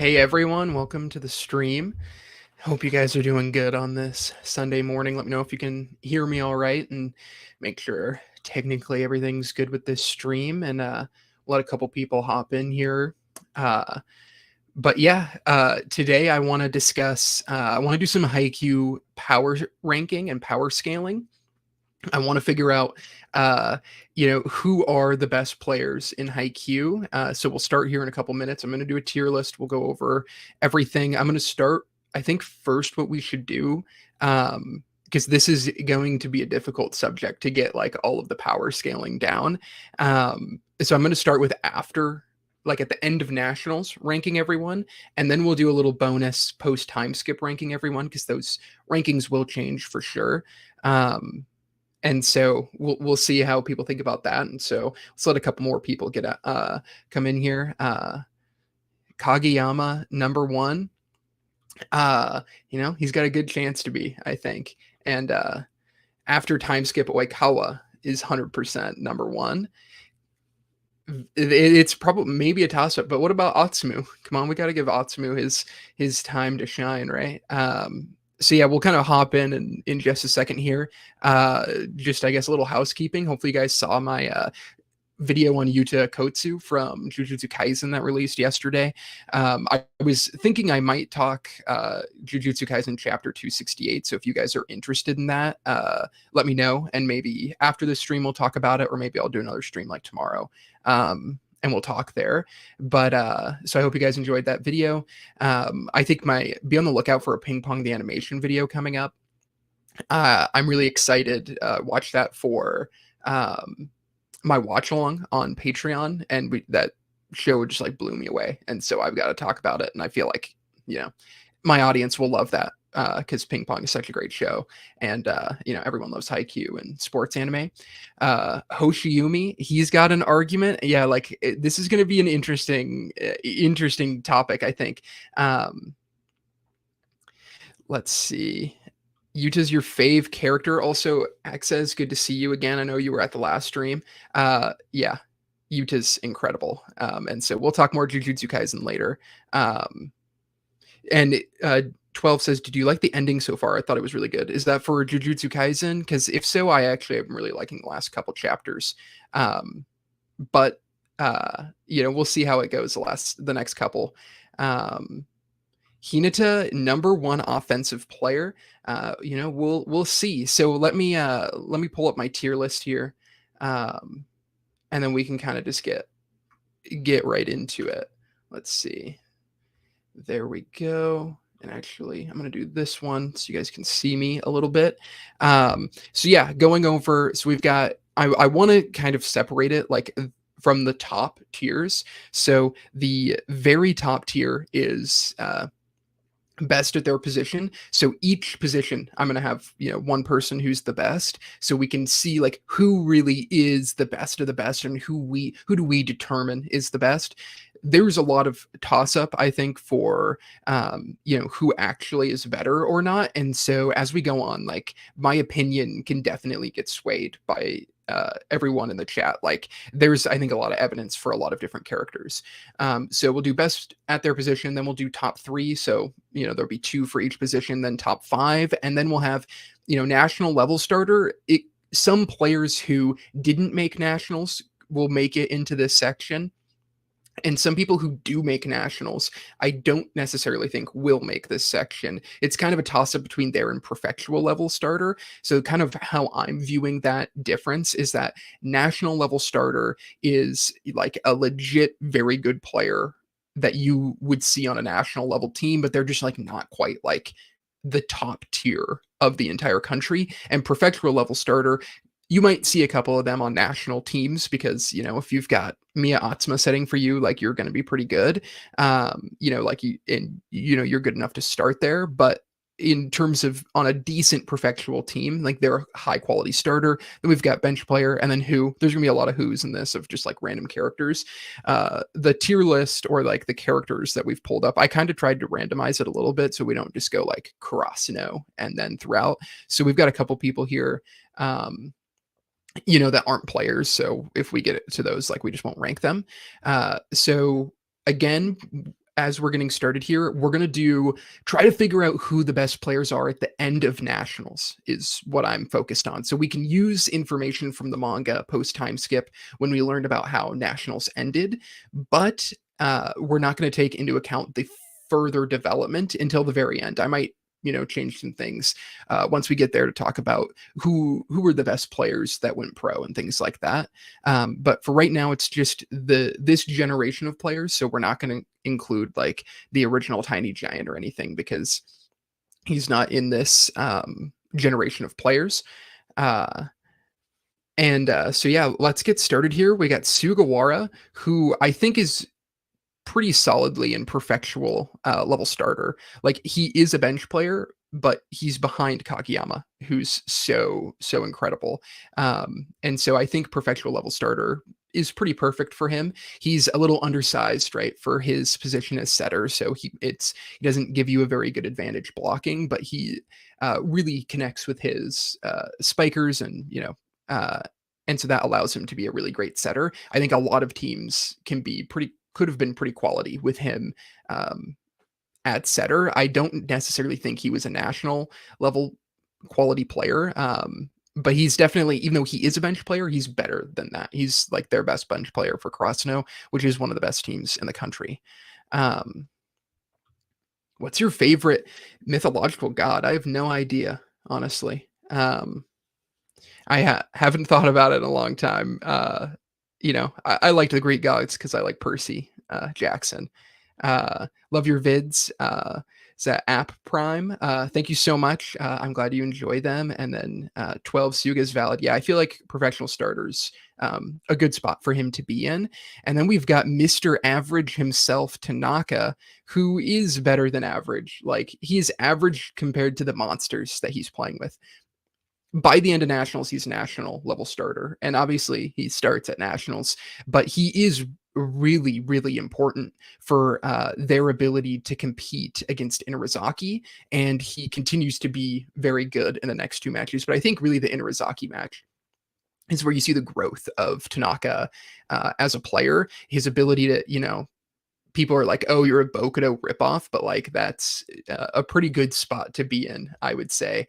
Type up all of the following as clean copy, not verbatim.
Hey everyone, welcome to the stream. Hope you guys are doing good on this Sunday morning. Let me know if you can hear me all right and make sure technically everything's good with this stream and let a couple people hop in here. Uh today I want to discuss I want to do some Haikyuu power ranking and power scaling. I want to figure out, who are the best players in Haikyuu. So we'll start here in a couple minutes. I'm going to do a tier list. We'll go over everything. I'm going to start, I think, first what we should do, because this is going to be a difficult subject to get like all of the power scaling down. So I'm going to start with after, like at the end of nationals, ranking everyone, and then we'll do a little bonus post time skip ranking everyone because those rankings will change for sure. And so we'll see how people think about that. And so let's let a couple more people get come in here. Kageyama number one. He's got a good chance to be, I think. And after time skip, Oikawa is 100% number one. It's probably maybe a toss up, but what about Atsumu? Come on, we got to give Atsumu his time to shine, right? So yeah, we'll kind of hop in just a second here. Just I guess a little housekeeping. Hopefully you guys saw my video on Yuta Kotsu from Jujutsu Kaisen that released yesterday. I was thinking I might talk Jujutsu Kaisen chapter 268. So if you guys are interested in that, let me know. And maybe after the stream, we'll talk about it, or maybe I'll do another stream like tomorrow. And we'll talk there. But so I hope you guys enjoyed that video. I think be on the lookout for a Ping Pong the Animation video coming up. I'm really excited. Watch that for my watch along on Patreon, and that show just like blew me away. And so I've got to talk about it. And I feel like, my audience will love that because Ping Pong is such a great show. And, everyone loves Haikyuu and sports anime. Hoshiumi, he's got an argument. Yeah, like this is going to be an interesting topic, I think. Let's see. Yuta's your fave character. Also, Access, good to see you again. I know you were at the last stream. Yeah, Yuta's incredible. And so we'll talk more Jujutsu Kaisen later. And 12 says, did you like the ending so far? I thought it was really good. Is that for Jujutsu Kaisen? Because if so, I actually am really liking the last couple chapters. But we'll see how it goes the next couple. Hinata, number one offensive player. We'll see. So let me pull up my tier list here, and then we can kind of just get right into it. Let's see. There we go. And actually, I'm going to do this one so you guys can see me a little bit. So yeah, going over. So we've got. I want to kind of separate it like from the top tiers. So the very top tier is best at their position. So each position, I'm going to have, one person who's the best. So we can see like who really is the best of the best and who do we determine is the best. There's a lot of toss up, I think, for, who actually is better or not. And so as we go on, like my opinion can definitely get swayed by everyone in the chat. Like there's, I think, a lot of evidence for a lot of different characters. So we'll do best at their position, then we'll do top three. So, there'll be two for each position, then top five, and then we'll have, national level starter. Some players who didn't make nationals will make it into this section. And some people who do make nationals, I don't necessarily think will make this section. It's kind of a toss-up between their and perfectual level starter. So kind of how I'm viewing that difference is that national level starter is like a legit very good player that you would see on a national level team, but they're just like not quite like the top tier of the entire country. And perfectual level starter, you might see a couple of them on national teams because, if you've got Mia Atsuma setting for you, like you're going to be pretty good. You're good enough to start there. But in terms of on a decent perfectual team, like they're a high quality starter. Then we've got bench player, and then there's gonna be a lot of who's in this of just like random characters. The tier list or like the characters that we've pulled up, I kind of tried to randomize it a little bit so we don't just go like Karasuno and then throughout. So we've got a couple people here. That aren't players. So if we get to those, like we just won't rank them. So again, as we're getting started here, we're gonna do try to figure out who the best players are at the end of nationals is what I'm focused on. So we can use information from the manga post time skip when we learned about how nationals ended, but we're not going to take into account the further development until the very end. I might change some things once we get there to talk about who were the best players that went pro and things like that. But for right now, it's just this generation of players. So we're not going to include like the original Tiny Giant or anything because he's not in this generation of players. So yeah, let's get started here. We got Sugawara, who I think is pretty solidly in perfectual level starter. Like he is a bench player, but he's behind Kageyama, who's so incredible. And so I think perfectual level starter is pretty perfect for him. He's a little undersized, right, for his position as setter, so he doesn't give you a very good advantage blocking, but he really connects with his spikers and so that allows him to be a really great setter. I think a lot of teams could have been pretty quality with him at setter. I don't necessarily think he was a national level quality player. But he's definitely, even though he is a bench player, he's better than that. He's like their best bench player for Krasno, which is one of the best teams in the country. What's your favorite mythological god? I have no idea, honestly. Haven't thought about it in a long time. I liked the Greek gods because I like Percy Jackson. Love your vids. Is that App Prime? Thank you so much. I'm glad you enjoy them. And then 12 Suga is valid. Yeah, I feel like professional starters, a good spot for him to be in. And then we've got Mr. Average himself, Tanaka, who is better than average. Like he's average compared to the monsters that he's playing with. By the end of nationals, he's a national level starter. And obviously he starts at nationals, but he is really, really important for their ability to compete against Inarizaki. And he continues to be very good in the next two matches. But I think really the Inarizaki match is where you see the growth of Tanaka as a player, his ability to, people are like, oh, you're a Bokuto ripoff, but like that's a pretty good spot to be in, I would say.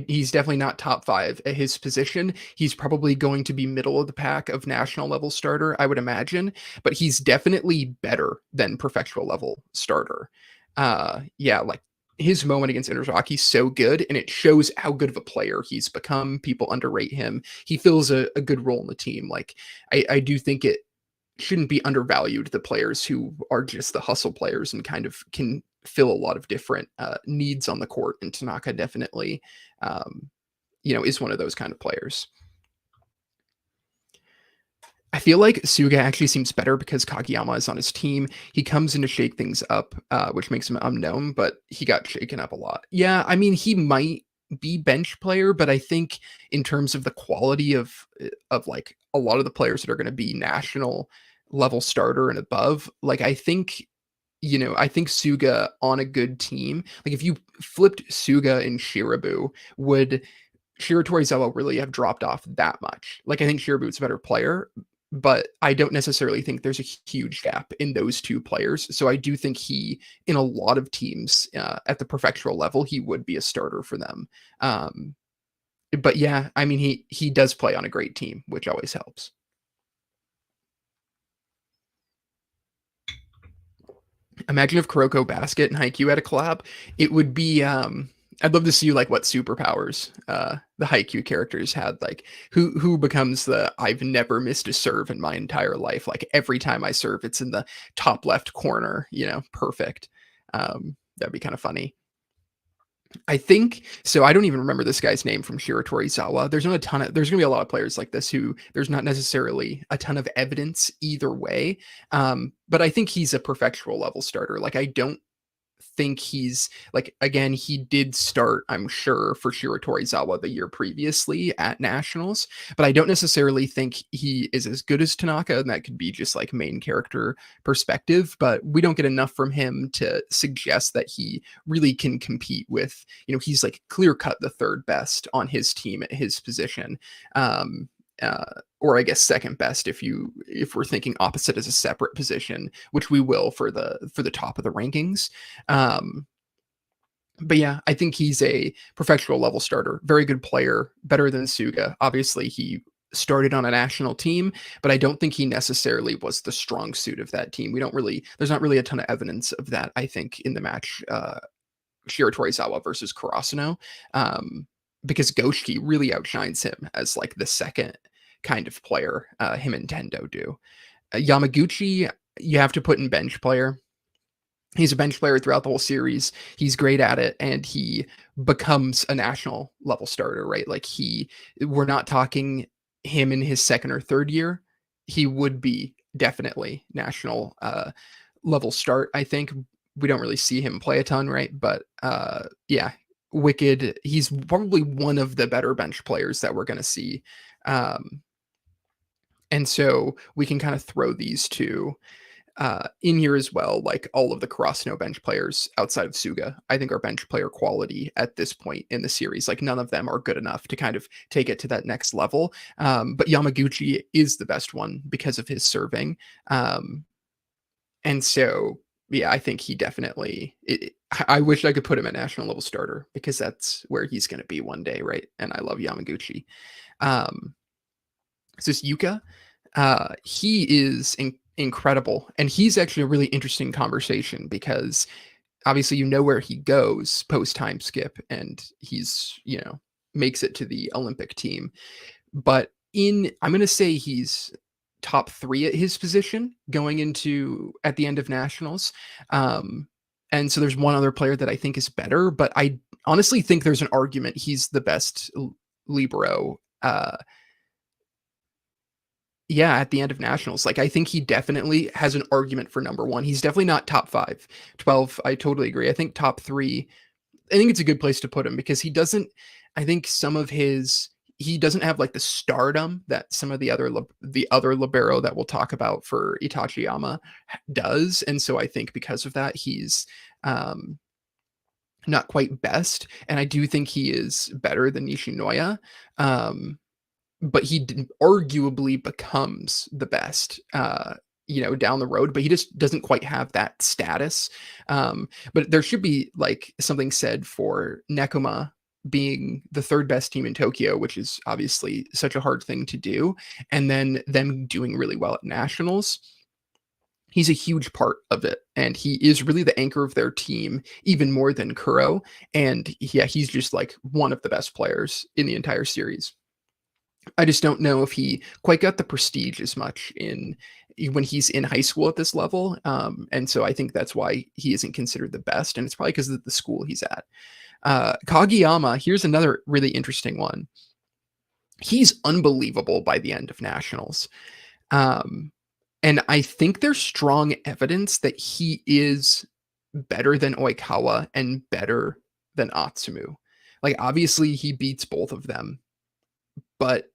He's definitely not top 5 at his position. He's probably going to be middle of the pack of national level starter, I would imagine, but he's definitely better than perfectual level starter. Yeah, like his moment against Inarizaki is so good, and it shows how good of a player he's become. People underrate him. He fills a good role in the team. Like I do think it shouldn't be undervalued, the players who are just the hustle players and kind of can fill a lot of different needs on the court. And Tanaka definitely, is one of those kind of players. I feel like Suga actually seems better because Kageyama is on his team. He comes in to shake things up, which makes him unknown, but he got shaken up a lot. Yeah, I mean, he might be bench player, but I think in terms of the quality of like a lot of the players that are going to be national level starter and above, like I think Suga on a good team, like if you flipped Suga and Shirabu, would Shiratorizawa really have dropped off that much? Like I think Shirabu's a better player, but I don't necessarily think there's a huge gap in those two players. So I do think he, in a lot of teams at the perfectual level, he would be a starter for them. But yeah, I mean, he does play on a great team, which always helps. Imagine if Kuroko Basket and Haikyuu had a collab. It would be I'd love to see like what superpowers the Haikyuu characters had, like who becomes the I've never missed a serve in my entire life. Like every time I serve, it's in the top left corner, perfect. That'd be kind of funny. I think so. I don't even remember this guy's name from Shiratorizawa. There's gonna be a lot of players like this who there's not necessarily a ton of evidence either way. But I think he's a perfectual level starter. Like I don't think he's like, again, he did start, I'm sure, for Shiratorizawa the year previously at nationals, but I don't necessarily think he is as good as Tanaka, and that could be just like main character perspective, but we don't get enough from him to suggest that he really can compete with, he's like clear cut the third best on his team at his position. or I guess second best if we're thinking opposite as a separate position, which we will for the top of the rankings. Um, but yeah, I think he's a professional level starter, very good player, better than Suga. Obviously, he started on a national team, but I don't think he necessarily was the strong suit of that team. There's not really a ton of evidence of that, I think, in the match Shiratorizawa versus Karasuno, because Goshiki really outshines him as like the second kind of player him and Tendo do. Yamaguchi, you have to put in bench player. He's a bench player throughout the whole series. He's great at it, and he becomes a national level starter, right? We're not talking him in his second or third year. He would be definitely national level start. I think we don't really see him play a ton, right? But yeah, Wicked. He's probably one of the better bench players that we're going to see, um, and so we can kind of throw these two in here as well. Like all of the Karasuno bench players outside of Suga, I think are bench player quality at this point in the series. Like none of them are good enough to kind of take it to that next level. But Yamaguchi is the best one because of his serving. And so, yeah, I think he definitely. I wish I could put him at national level starter because that's where he's going to be one day, right? And I love Yamaguchi. So this Yuka, he is incredible, and he's actually a really interesting conversation because obviously you know where he goes post time skip, and he's makes it to the Olympic team. But I'm going to say he's top 3 at his position going into at the end of nationals. And so there's one other player that I think is better, but I honestly think there's an argument he's the best libero. Yeah, at the end of nationals. Like I think he definitely has an argument for number 1. He's definitely not top 5. 12, I totally agree. I think top 3. I think it's a good place to put him because I think he doesn't have like the stardom that some of the other libero that we'll talk about for Itachiyama does. And so I think because of that he's not quite best, and I do think he is better than Nishinoya. But he arguably becomes the best, down the road, but he just doesn't quite have that status. But there should be like something said for Nekoma being the 3rd best team in Tokyo, which is obviously such a hard thing to do, and then them doing really well at nationals. He's a huge part of it, and he is really the anchor of their team, even more than Kuro. And yeah, he's just like one of the best players in the entire series. I just don't know if he quite got the prestige as much when he's in high school at this level. And so I think that's why he isn't considered the best. And it's probably because of the school he's at. Kageyama, here's another really interesting one. He's unbelievable by the end of nationals. And I think there's strong evidence that he is better than Oikawa and better than Atsumu. Like obviously he beats both of them, but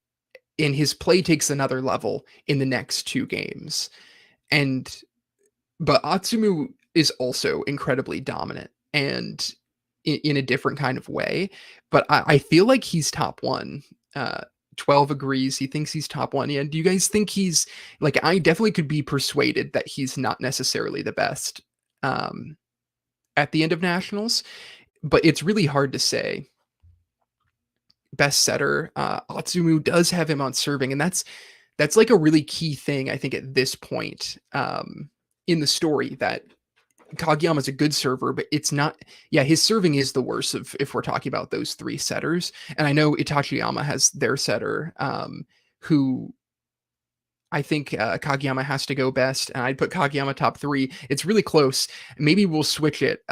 in his play takes another level in the next 2 games. But Atsumu is also incredibly dominant and in a different kind of way. But I feel like he's top 1. 12 agrees. He thinks he's top 1. Yeah. Do you guys think he's like, I definitely could be persuaded that he's not necessarily the best at the end of nationals, but it's really hard to say. Best setter, Atsumu does have him on serving, and that's like a really key thing I think at this point in the story, that Kageyama's a good server, but it's not. Yeah, his serving is the worst of if we're talking about those 3 setters. And I know Itachiyama has their setter, who I think Kageyama has to go best, and I'd put Kageyama top 3. It's really close. Maybe we'll switch it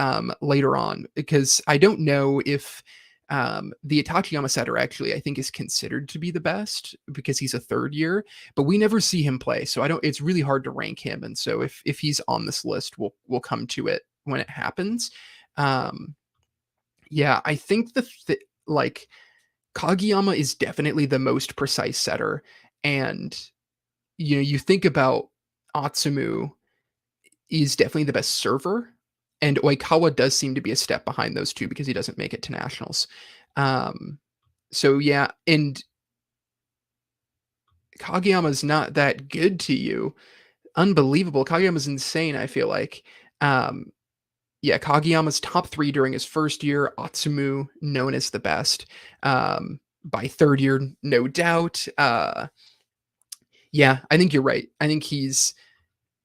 later on because I don't know if the Itachiyama setter actually I think is considered to be the best because he's a 3rd year, but we never see him play, so it's really hard to rank him. And so if he's on this list, we'll come to it when it happens. Yeah, I think like Kageyama is definitely the most precise setter, and you think about Atsumu is definitely the best server, and Oikawa does seem to be a step behind those 2 because he doesn't make it to nationals. So yeah, and Kageyama's not that good to you. Unbelievable. Kageyama's insane, I feel like. Um, yeah, Kageyama's top 3 during his first year, Atsumu known as the best. By third year, no doubt. Yeah, I think you're right. I think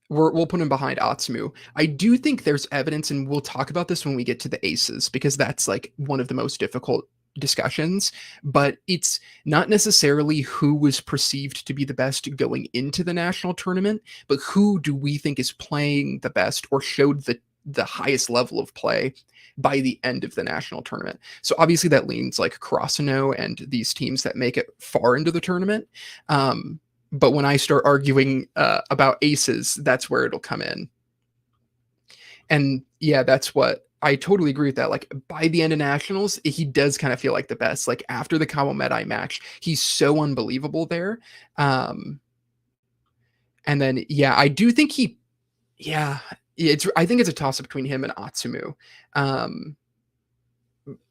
we'll put him behind Atsumu. I do think there's evidence, and we'll talk about this when we get to the aces, because that's like one of the most difficult discussions, but it's not necessarily who was perceived to be the best going into the national tournament, but who do we think is playing the best or showed the highest level of play by the end of the national tournament. So obviously that leans like Krasno and these teams that make it far into the tournament. But when I start arguing about aces, that's where it'll come in. And yeah, that's what I totally agree with that. Like by the end of nationals, he does kind of feel like the best. Like after the Kawamedai match, he's so unbelievable there. Um, and then yeah, I do think yeah, I think it's a toss up between him and Atsumu. Um,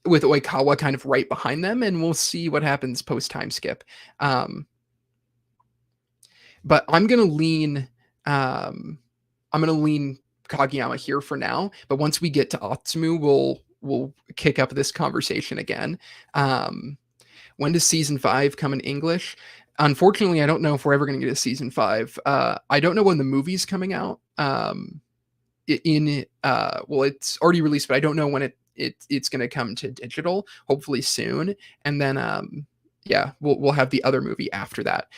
with Oikawa kind of right behind them, and we'll see what happens post time skip. But I'm gonna lean Kageyama here for now. But once we get to Atsumu, we'll kick up this conversation again. When does season 5 come in English? Unfortunately, I don't know if we're ever going to get a season 5. I don't know when the movie's coming out. Well, it's already released, but I don't know when it's going to come to digital. Hopefully soon, and then yeah, we'll have the other movie after that.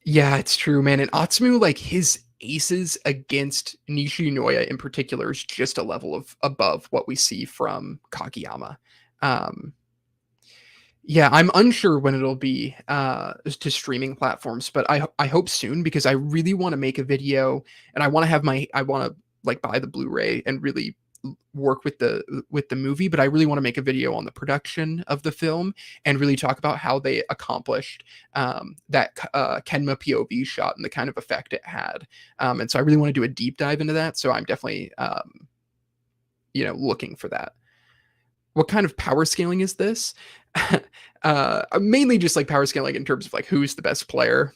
Yeah, it's true, man. And Atsumu, like his aces against Nishinoya in particular is just a level of above what we see from Kageyama. Um, yeah, I'm unsure when it'll be to streaming platforms, but I hope soon because I really want to make a video and I want to like buy the Blu-ray and really work with the movie, but I really want to make a video on the production of the film and really talk about how they accomplished that Kenma POV shot and the kind of effect it had. And so I really want to do a deep dive into that. So I'm definitely looking for that. What kind of power scaling is this? Mainly just like power scaling in terms of like who's the best player,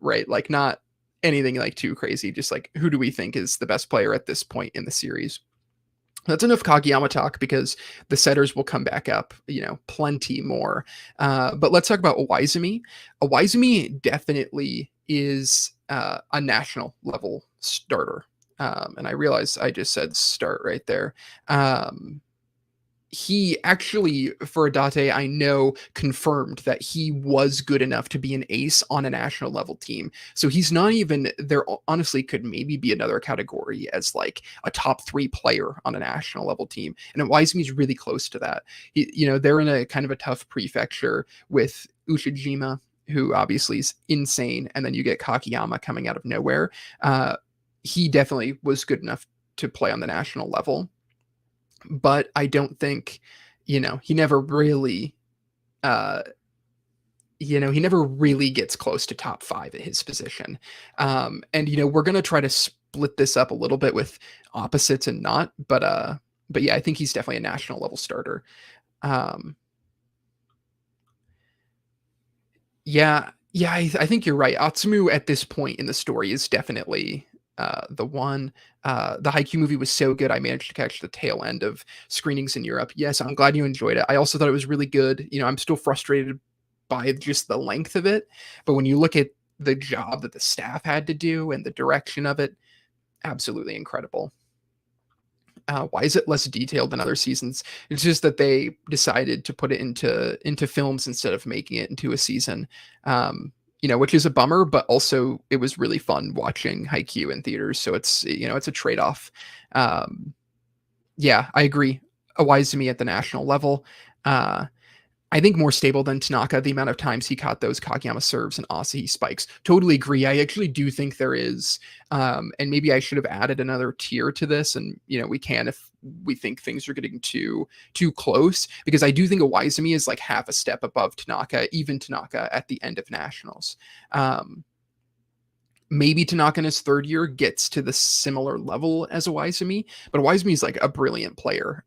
right? Like not anything like too crazy, just like who do we think is the best player at this point in the series. That's enough Kageyama talk because the setters will come back up, plenty more. But let's talk about Oizumi. Oizumi definitely is a national level starter. And I realize I just said start right there. He actually, for Adate, I know, confirmed that he was good enough to be an ace on a national level team. So he's not even there. Honestly, could maybe be another category as like a top 3 player on a national level team. And Waizumi's really close to that. They're in a kind of a tough prefecture with Ushijima, who obviously is insane. And then you get Kageyama coming out of nowhere. He definitely was good enough to play on the national level. But I don't think, he never really, he never really gets close to top 5 at his position. And, we're going to try to split this up a little bit with opposites and not, but yeah, I think he's definitely a national level starter. Yeah, I think you're right. Atsumu at this point in the story is definitely the one. The Haikyuu movie was so good. I managed to catch the tail end of screenings in Europe. Yes, I'm glad you enjoyed it. I also thought it was really good. I'm still frustrated by just the length of it. But when you look at the job that the staff had to do and the direction of it, absolutely incredible. Why is it less detailed than other seasons? It's just that they decided to put it into films instead of making it into a season. Which is a bummer, but also it was really fun watching Haikyuu in theaters. So it's a trade-off. Yeah, I agree. Awaizumi at the national level. I think more stable than Tanaka, the amount of times he caught those Kageyama serves and Asahi spikes. Totally agree. I actually do think there is, and maybe I should have added another tier to this, and we can if we think things are getting too close, because I do think Awaizumi is like half a step above Tanaka, even Tanaka at the end of nationals. Maybe Tanaka in his third year gets to the similar level as Awaizumi, but Awaizumi is like a brilliant player.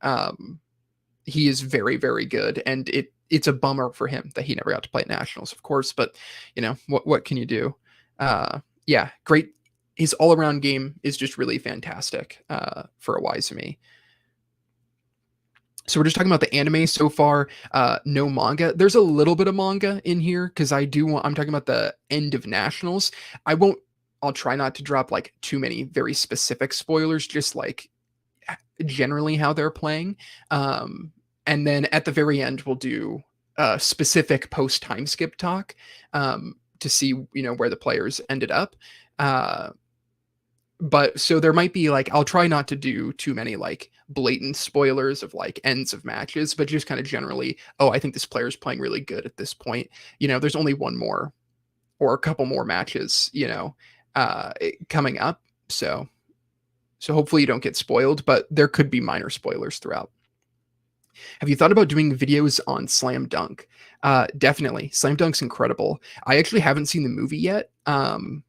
He is very, very good, and it's a bummer for him that he never got to play at nationals, of course. But what can you do? Yeah, great. His all around game is just really fantastic for Iwaizumi. So we're just talking about the anime so far. No manga. There's a little bit of manga in here because I'm talking about the end of nationals. I won't. I'll try not to drop like too many very specific spoilers. Just like generally how they're playing. And then at the very end, we'll do a specific post time skip talk to see where the players ended up. But so there might be like, I'll try not to do too many like blatant spoilers of like ends of matches, but just kind of generally, oh, I think this player's playing really good at this point. There's only one more or a couple more matches, coming up. So hopefully you don't get spoiled, but there could be minor spoilers throughout. Have you thought about doing videos on Slam Dunk? Definitely. Slam Dunk's incredible. I actually haven't seen the movie yet. And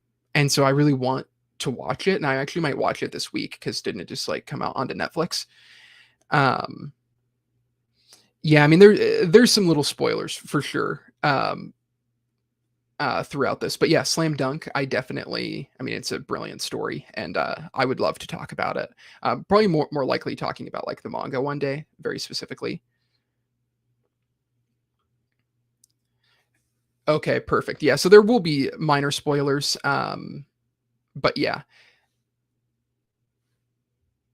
so I really want to watch it. And I actually might watch it this week because didn't it just like come out onto Netflix? Yeah, I mean, there's some little spoilers for sure. Throughout this, but yeah, Slam Dunk. I mean, it's a brilliant story, and I would love to talk about it. Probably more likely talking about like the manga one day, very specifically. Okay, perfect. Yeah, so there will be minor spoilers, but yeah,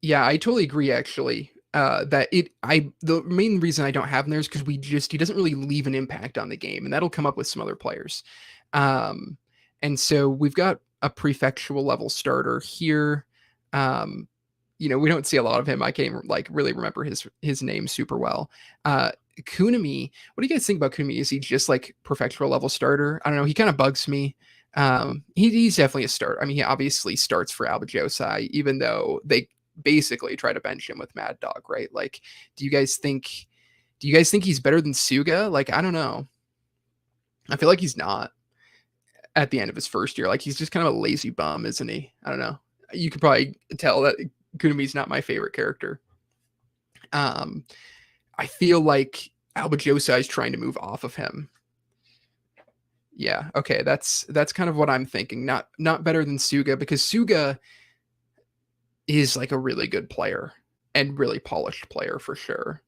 I totally agree. Actually, the main reason I don't have him there is because he doesn't really leave an impact on the game, and that'll come up with some other players. Um, and so we've got a prefectural level starter here. Um, we don't see a lot of him. I can't even, like really remember his name super well. Kunami, what do you guys think about Kunami? Is he just like prefectural level starter? I don't know. He kind of bugs me. He's definitely a start. I mean, he obviously starts for Aoba Johsai, even though they basically try to bench him with Mad Dog, right? Like, do you guys think he's better than Suga? Like, I don't know. I feel like he's not at the end of his first year. Like, he's just kind of a lazy bum, isn't he? I don't know. You could probably tell that Kunami's not my favorite character. I feel like Aoba Johsai is trying to move off of him. Yeah, okay, that's kind of what I'm thinking. Not better than Suga, because Suga is like a really good player and really polished player for sure.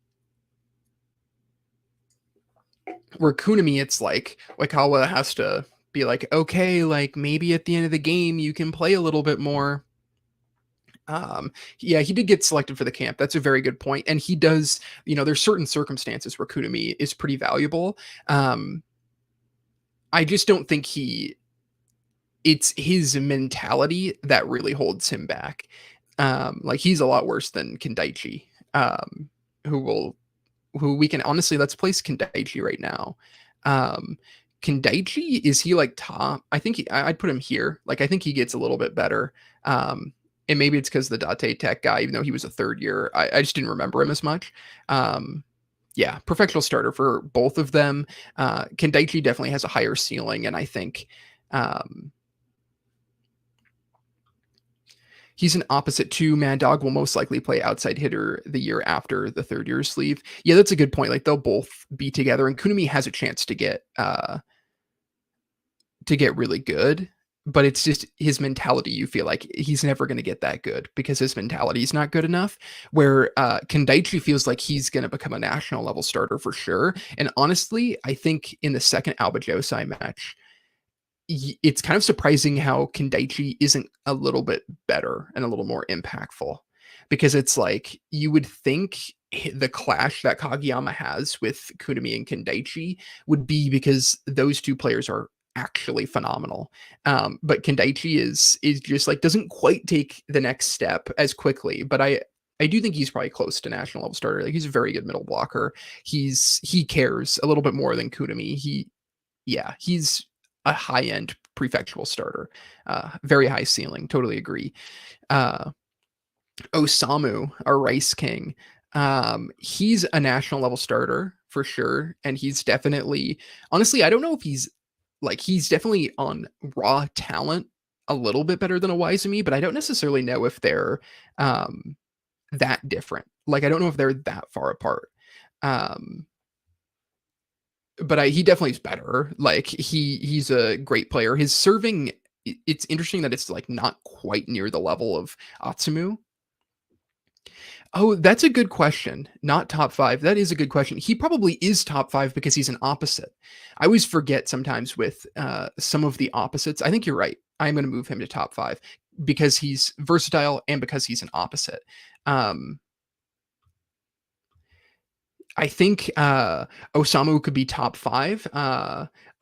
Where Kunami, it's like Oikawa has to be like, okay, like maybe at the end of the game you can play a little bit more. Yeah, he did get selected for the camp. That's a very good point. And he does, there's certain circumstances where Kunami is pretty valuable. I just don't think it's his mentality that really holds him back. Like he's a lot worse than Kendaichi, who we can honestly, let's place Kendaichi right now. Kendaichi, is he like top? I think I'd put him here. Like I think he gets a little bit better. And maybe it's because the Date Tech guy, even though he was a third year, I just didn't remember him as much. Yeah, professional starter for both of them. Kendaichi definitely has a higher ceiling, and I think he's an opposite to Mad Dog, will most likely play outside hitter the year after the third year's sleeve. Yeah, that's a good point. Like they'll both be together, and Kunami has a chance to get really good, but it's just his mentality. You feel like he's never going to get that good because his mentality is not good enough. Where Kendaichi feels like he's going to become a national level starter for sure. And honestly, I think in the second Aoba Johsai match, it's kind of surprising how Kendaichi isn't a little bit better and a little more impactful, because it's like you would think the clash that Kageyama has with Kunami and Kendaichi would be because those two players are actually phenomenal. But Kendaichi is just like doesn't quite take the next step as quickly. But I do think he's probably close to national level starter. Like he's a very good middle blocker. He cares a little bit more than Kunami. He's a high end prefectural starter. Very high ceiling. Totally agree. Osamu, our Rice King. He's a national level starter for sure. And he's definitely, honestly, I don't know if he's definitely on raw talent a little bit better than a Iwaizumi, but I don't necessarily know if they're that different. Like, I don't know if they're that far apart. but he definitely is better. Like he's a great player. His serving, it's interesting that it's like not quite near the level of Atsumu. Oh, that's a good question. Not top 5. That is a good question. He probably is top 5 because he's an opposite. I always forget sometimes with some of the opposites. I think you're right. I'm going to move him to top 5 because he's versatile and because he's an opposite. Um, I think Osamu could be top 5,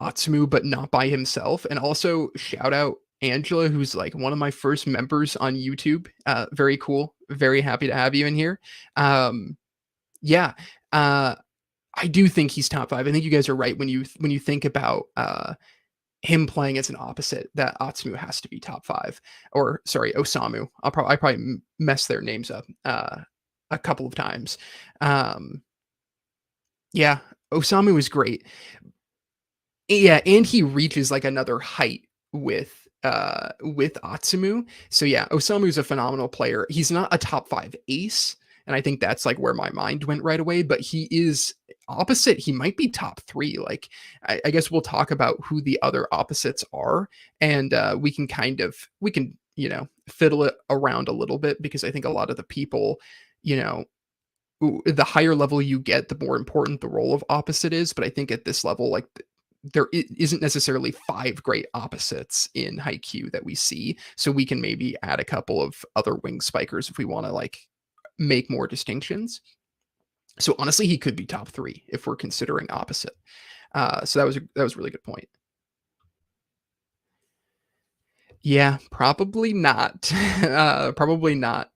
Atsumu, but not by himself. And also shout out Angela, who's like one of my first members on YouTube. Very cool. Very happy to have you in here. Um, yeah, uh, I do think he's top 5. I think you guys are right when you think about him playing as an opposite. That Atsumu has to be top 5, or sorry, Osamu. I probably mess their names up a couple of times. Um, yeah, Osamu is great. Yeah, and he reaches like another height with Atsumu. So yeah, Osamu's a phenomenal player. He's not a top 5 ace, and I think that's like where my mind went right away, but he is opposite. He might be top 3. Like I guess we'll talk about who the other opposites are, and we can, fiddle it around a little bit because I think a lot of the people, you know, the higher level you get, the more important the role of opposite is. But I think at this level, like there isn't necessarily 5 great opposites in Haikyuu that we see. So we can maybe add a couple of other wing spikers if we want to like make more distinctions. So honestly, he could be top 3 if we're considering opposite. So that was a really good point. Yeah, probably not. Probably not.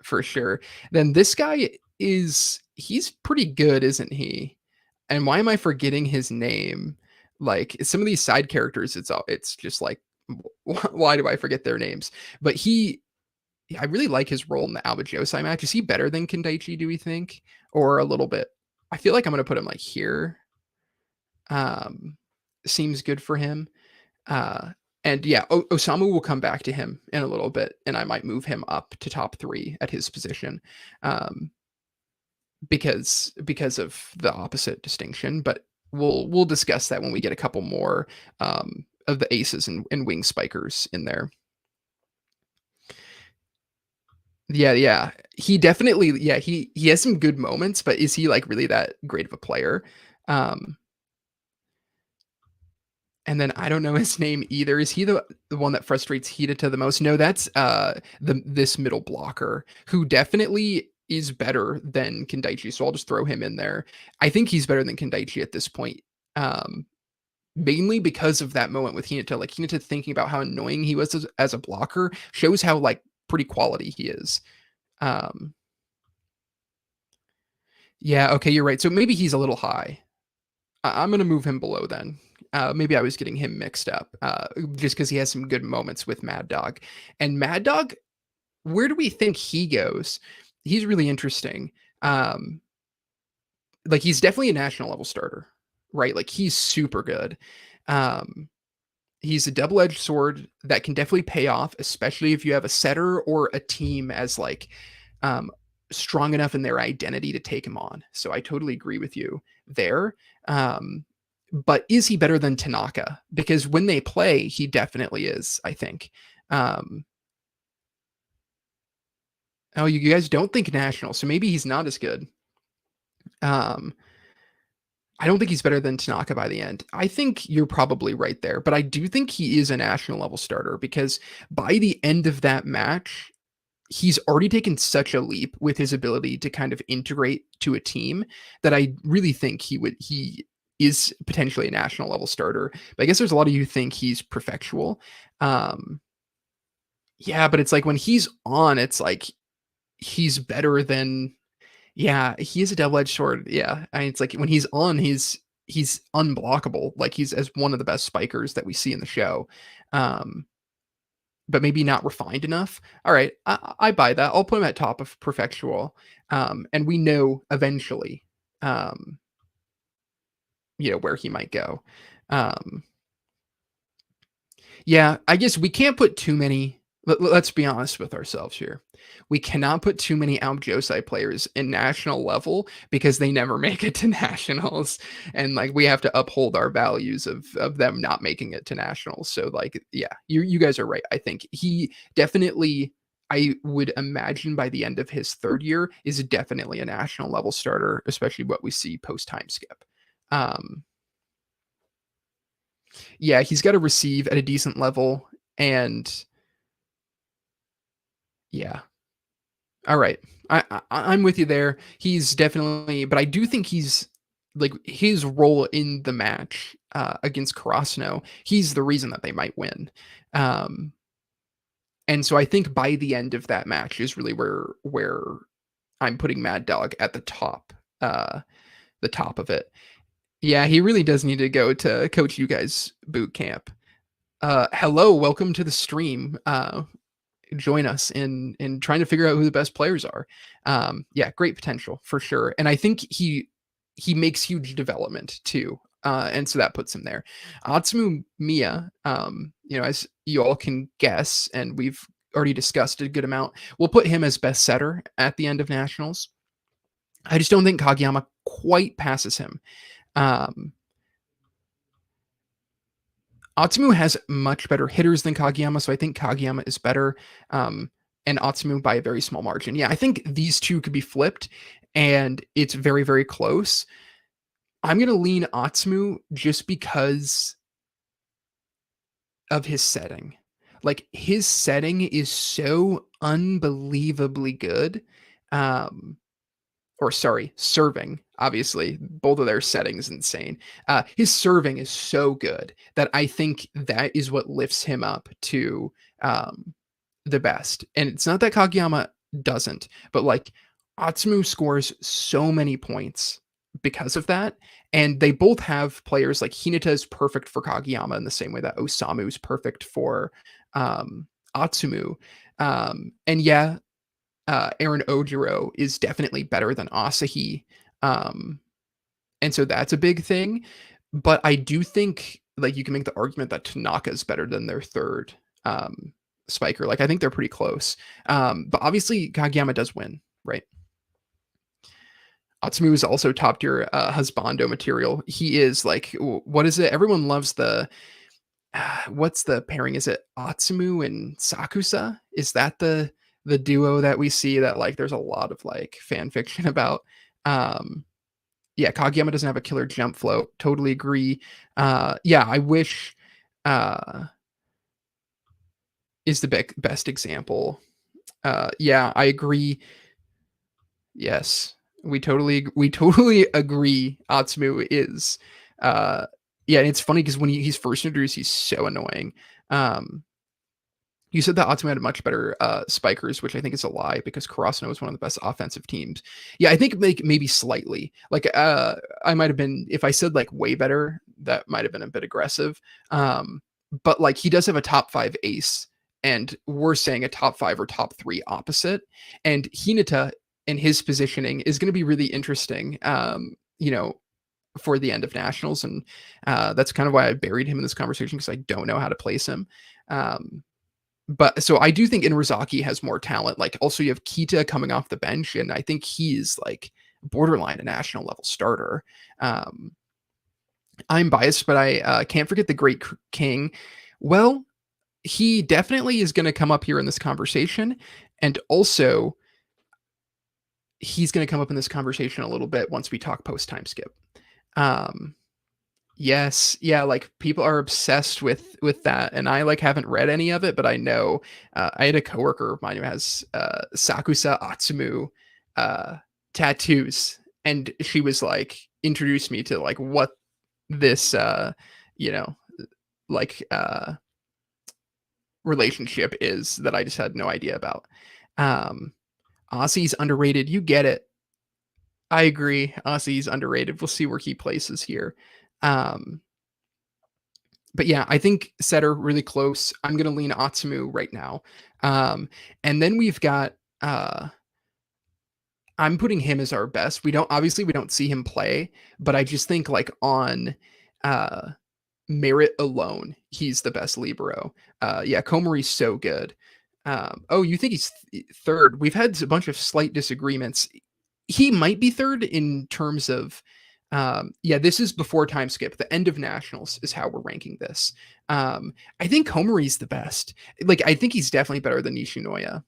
For sure. Then this guy he's pretty good, isn't he? And why am I forgetting his name? Like some of these side characters, it's just like why do I forget their names? But I really like his role in the Aoba Johsai match. Is he better than Kendaichi, do we think? Or a little bit? I feel like I'm gonna put him like here. Um Seems good for him. Uh, and yeah, Osamu will come back to him in a little bit, and I might move him up to top 3 at his position, um, because of the opposite distinction. But we'll discuss that when we get a couple more of the aces and wing spikers in there. Yeah, yeah, he definitely. Yeah, he has some good moments, but is he like really that great of a player? Um, And then I don't know his name either. Is he the one that frustrates Hideta the most? No, that's this middle blocker who definitely is better than Kendaichi. So I'll just throw him in there. I think he's better than Kendaichi at this point. Um, Mainly because of that moment with Hinata. Like Hinata thinking about how annoying he was as a blocker shows how like pretty quality he is. Um, yeah, okay, you're right. So maybe he's a little high. I'm gonna move him below then. Maybe I was getting him mixed up, just because he has some good moments with Mad Dog. And Mad Dog, where do we think he goes? He's really interesting. Um, like he's definitely a national level starter, right? Like he's super good. Um, he's a double-edged sword that can definitely pay off, especially if you have a setter or a team as like um, strong enough in their identity to take him on. So I totally agree with you there. Um, but is he better than Tanaka? Because when they play, he definitely is, I think. Um, oh, you guys don't think national, so maybe he's not as good. Um, I don't think he's better than Tanaka by the end. I think you're probably right there, but I do think he is a national level starter because by the end of that match, he's already taken such a leap with his ability to kind of integrate to a team that I really think he is potentially a national level starter. But I guess there's a lot of you think he's perfectual. Um, yeah, but it's like when he's on, it's like he's better than yeah, he is a double-edged sword. Yeah, I mean, it's like when he's on, he's unblockable. Like he's as one of the best spikers that we see in the show. Um, but maybe not refined enough. All right, I buy that. I'll put him at top of perfectual. And we know eventually, um, where he might go. Um, yeah, I guess we can't put too many. Let's be honest with ourselves here. We cannot put too many Aoba Johsai players in national level because they never make it to nationals, and, like, we have to uphold our values of them not making it to nationals, so, like, yeah, you guys are right, I think. He definitely I would imagine by the end of his 3rd year is definitely a national level starter, especially what we see post time skip. Um, yeah, he's gotta receive at a decent level, and yeah. Alright. I'm with you there. He's definitely but I do think he's like, his role in the match, against Karasuno, he's the reason that they might win. Um, and so I think by the end of that match is really where I'm putting Mad Dog at the top of it. Yeah, he really does need to go to Coach You Guys boot camp. Hello, welcome to the stream. Join us in trying to figure out who the best players are. Yeah, great potential for sure. And I think he makes huge development too. And so that puts him there. Atsumu Miya, as you all can guess, and we've already discussed a good amount, we'll put him as best setter at the end of nationals. I just don't think Kageyama quite passes him. Um, Atsumu has much better hitters than Kageyama, so I think Kageyama is better, and Atsumu by a very small margin. Yeah, I think these two could be flipped, and it's very, very close. I'm gonna lean Atsumu just because of his setting. Like, his setting is so unbelievably good, um, or sorry, serving. Obviously, both of their settings insane. His serving is so good that I think that is what lifts him up to the best. And it's not that Kageyama doesn't, but like Atsumu scores so many points because of that. And they both have players like Hinata is perfect for Kageyama in the same way that Osamu is perfect for Atsumu. And yeah, Aaron Ojiro is definitely better than Asahi. Um, and so that's a big thing. But I do think like you can make the argument that Tanaka is better than their third spiker. Like I think they're pretty close. But obviously Kageyama does win, right? Atsumu is also top tier husbando material. He is like what is it? Everyone loves the what's the pairing? Is it Atsumu and Sakusa? Is that the duo that we see that like there's a lot of like fan fiction about? Um, yeah, Kageyama doesn't have a killer jump float. Totally agree. Yeah, I wish is the best example. Yeah, I agree. Yes, we totally agree. Atsumu is, uh, yeah. And it's funny because when he's first introduced, he's so annoying. Um, You said that Atsumu had much better spikers, which I think is a lie because Karasuno is one of the best offensive teams. Yeah, I think maybe slightly. Like I might have been if I said like way better, that might have been a bit aggressive. But like he does have a top 5 ace, and we're saying a top 5 or top 3 opposite. And Hinata and his positioning is going to be really interesting. For the end of nationals, and that's kind of why I buried him in this conversation because I don't know how to place him. But so I do think Inurazaki has more talent. Like also you have Kita coming off the bench, and I think he's like borderline a national level starter. Um, I'm biased, but I can't forget the Great King. Well, he definitely is going to come up here in this conversation, and also he's going to come up in this conversation a little bit once we talk post time skip. Um, Yes, yeah, like, people are obsessed with that, and I, like, haven't read any of it, but I know, I had a coworker of mine who has, Sakusa Atsumu, uh, tattoos, and she was, like introduced me to, like, what this, you know, like, relationship is that I just had no idea about. Um, Aussie's underrated, you get it. I agree, Aussie's underrated, we'll see where he places here. Um but yeah, I think Setter really close. I'm gonna lean Atsumu right now. Um, and then we've got I'm putting him as our best. We don't see him play, but I just think like on uh merit alone, he's the best libero. Yeah, Komori's so good. Oh, you think he's third? We've had a bunch of slight disagreements. He might be third in terms of, yeah, this is before time skip. The end of nationals is how we're ranking this. I think Komari's the best. Like, I think he's definitely better than Nishinoya.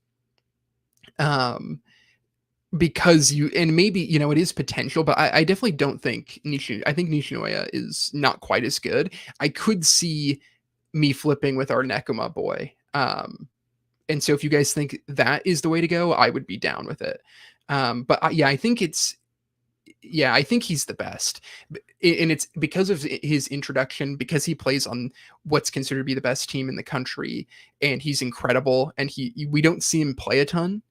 Um, because you and maybe it is potential, but I definitely don't think I think Nishinoya is not quite as good. I could see me flipping with our Nekoma boy. And so if you guys think that is the way to go, I would be down with it. But yeah, I think I think he's the best. And it's because of his introduction, because he plays on what's considered to be the best team in the country, and he's incredible. And we don't see him play a ton,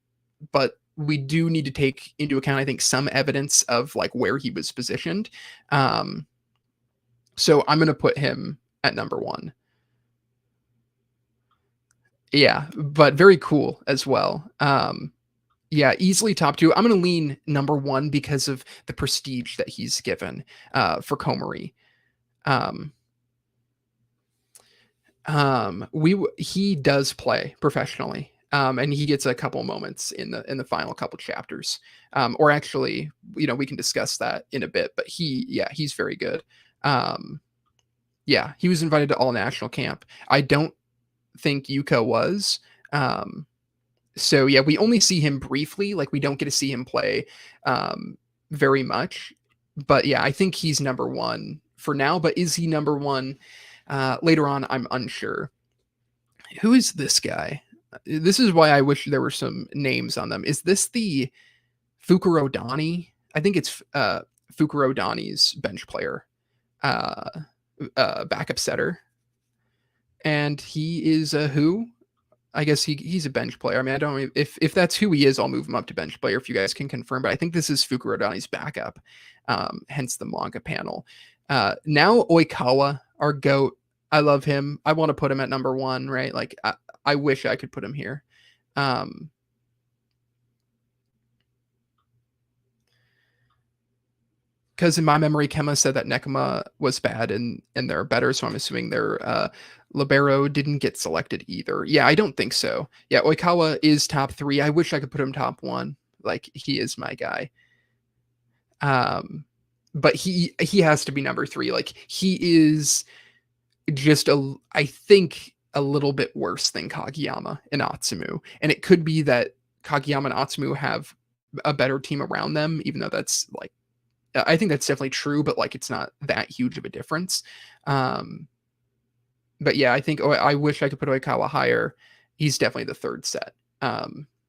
but we do need to take into account, I think, some evidence of like where he was positioned. So I'm going to put him at number one. Yeah, but very cool as well. Yeah, easily top two. I'm going to lean number one because of the prestige that he's given for Komari. He does play professionally, and he gets a couple moments in the final couple chapters. Or actually, we can discuss that in a bit. But he's very good. Yeah, he was invited to all national camp. I don't think Yuka was. So yeah, we only see him briefly. Like we don't get to see him play very much. But yeah, I think he's number one for now. But is he number one later on? I'm unsure. Who is this guy? This is why I wish there were some names on them. Is this the Fukuro Dani? I think it's Fukuro Dani's bench player, backup setter, and he is a who? I guess he's a bench player. I mean, I don't if that's who he is, I'll move him up to bench player if you guys can confirm. But I think this is Fukuro Dani's backup, hence the manga panel. Now Oikawa, our goat. I love him. I want to put him at number one, right? Like I wish I could put him here. Because in my memory, Kema said that Nekoma was bad and they're better, so I'm assuming their Libero didn't get selected either. Yeah, I don't think so. Yeah, Oikawa is top three. I wish I could put him top one. Like he is my guy. But he has to be number three. Like he is just I think a little bit worse than Kageyama and Atsumu. And it could be that Kageyama and Atsumu have a better team around them, even though that's like I think that's definitely true, but like it's not that huge of a difference. But yeah, I think I wish I could put Oikawa higher. He's definitely the third set.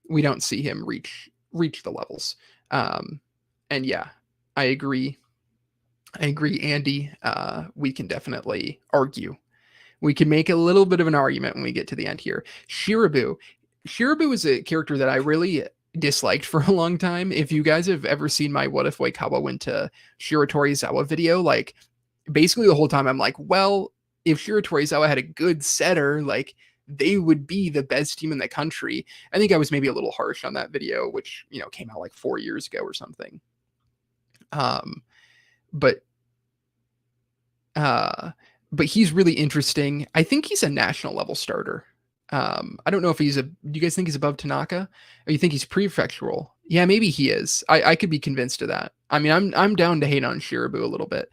We don't see him reach the levels. And yeah, I agree. Andy. We can definitely argue. We can make a little bit of an argument when we get to the end here. Shirabu is a character that I really disliked for a long time. If you guys have ever seen my What If Oikawa went to Shiratorizawa video, like basically the whole time I'm like, well, if Shiratorizawa had a good setter, like they would be the best team in the country. I think I was maybe a little harsh on that video, which came out like 4 years ago or something. But he's really interesting. I think he's a national level starter. I don't know if do you guys think he's above Tanaka? Or you think he's prefectural? Yeah, maybe he is. I could be convinced of that. I mean, I'm down to hate on Shirabu a little bit.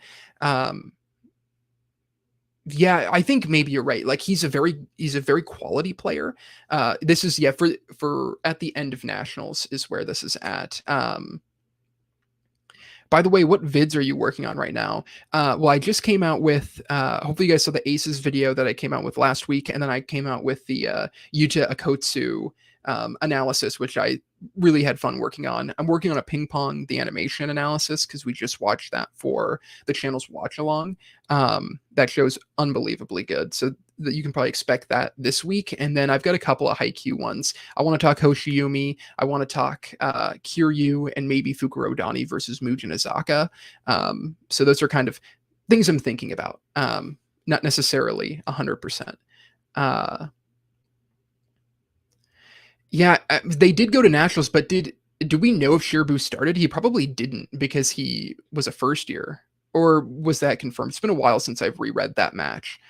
Yeah, I think maybe you're right. Like he's a very quality player. This is for at the end of nationals is where this is at. By the way, what vids are you working on right now? Well, I just came out with, hopefully you guys saw the Aces video that I came out with last week, and then I came out with the Yuta Akotsu analysis, which I really had fun working on. I'm working on a ping pong, the animation analysis, because we just watched that for the channel's watch along. That show's unbelievably good. So that you can probably expect that this week. And then I've got a couple of Haikyuu ones. I want to talk Hoshiyumi. I want to talk Kiryu and maybe Fukuro Dani versus Mujin Azaka. So those are kind of things I'm thinking about. Not necessarily 100%. Yeah, they did go to nationals, but do we know if Shirabu started? He probably didn't because he was a first year. Or was that confirmed? It's been a while since I've reread that match.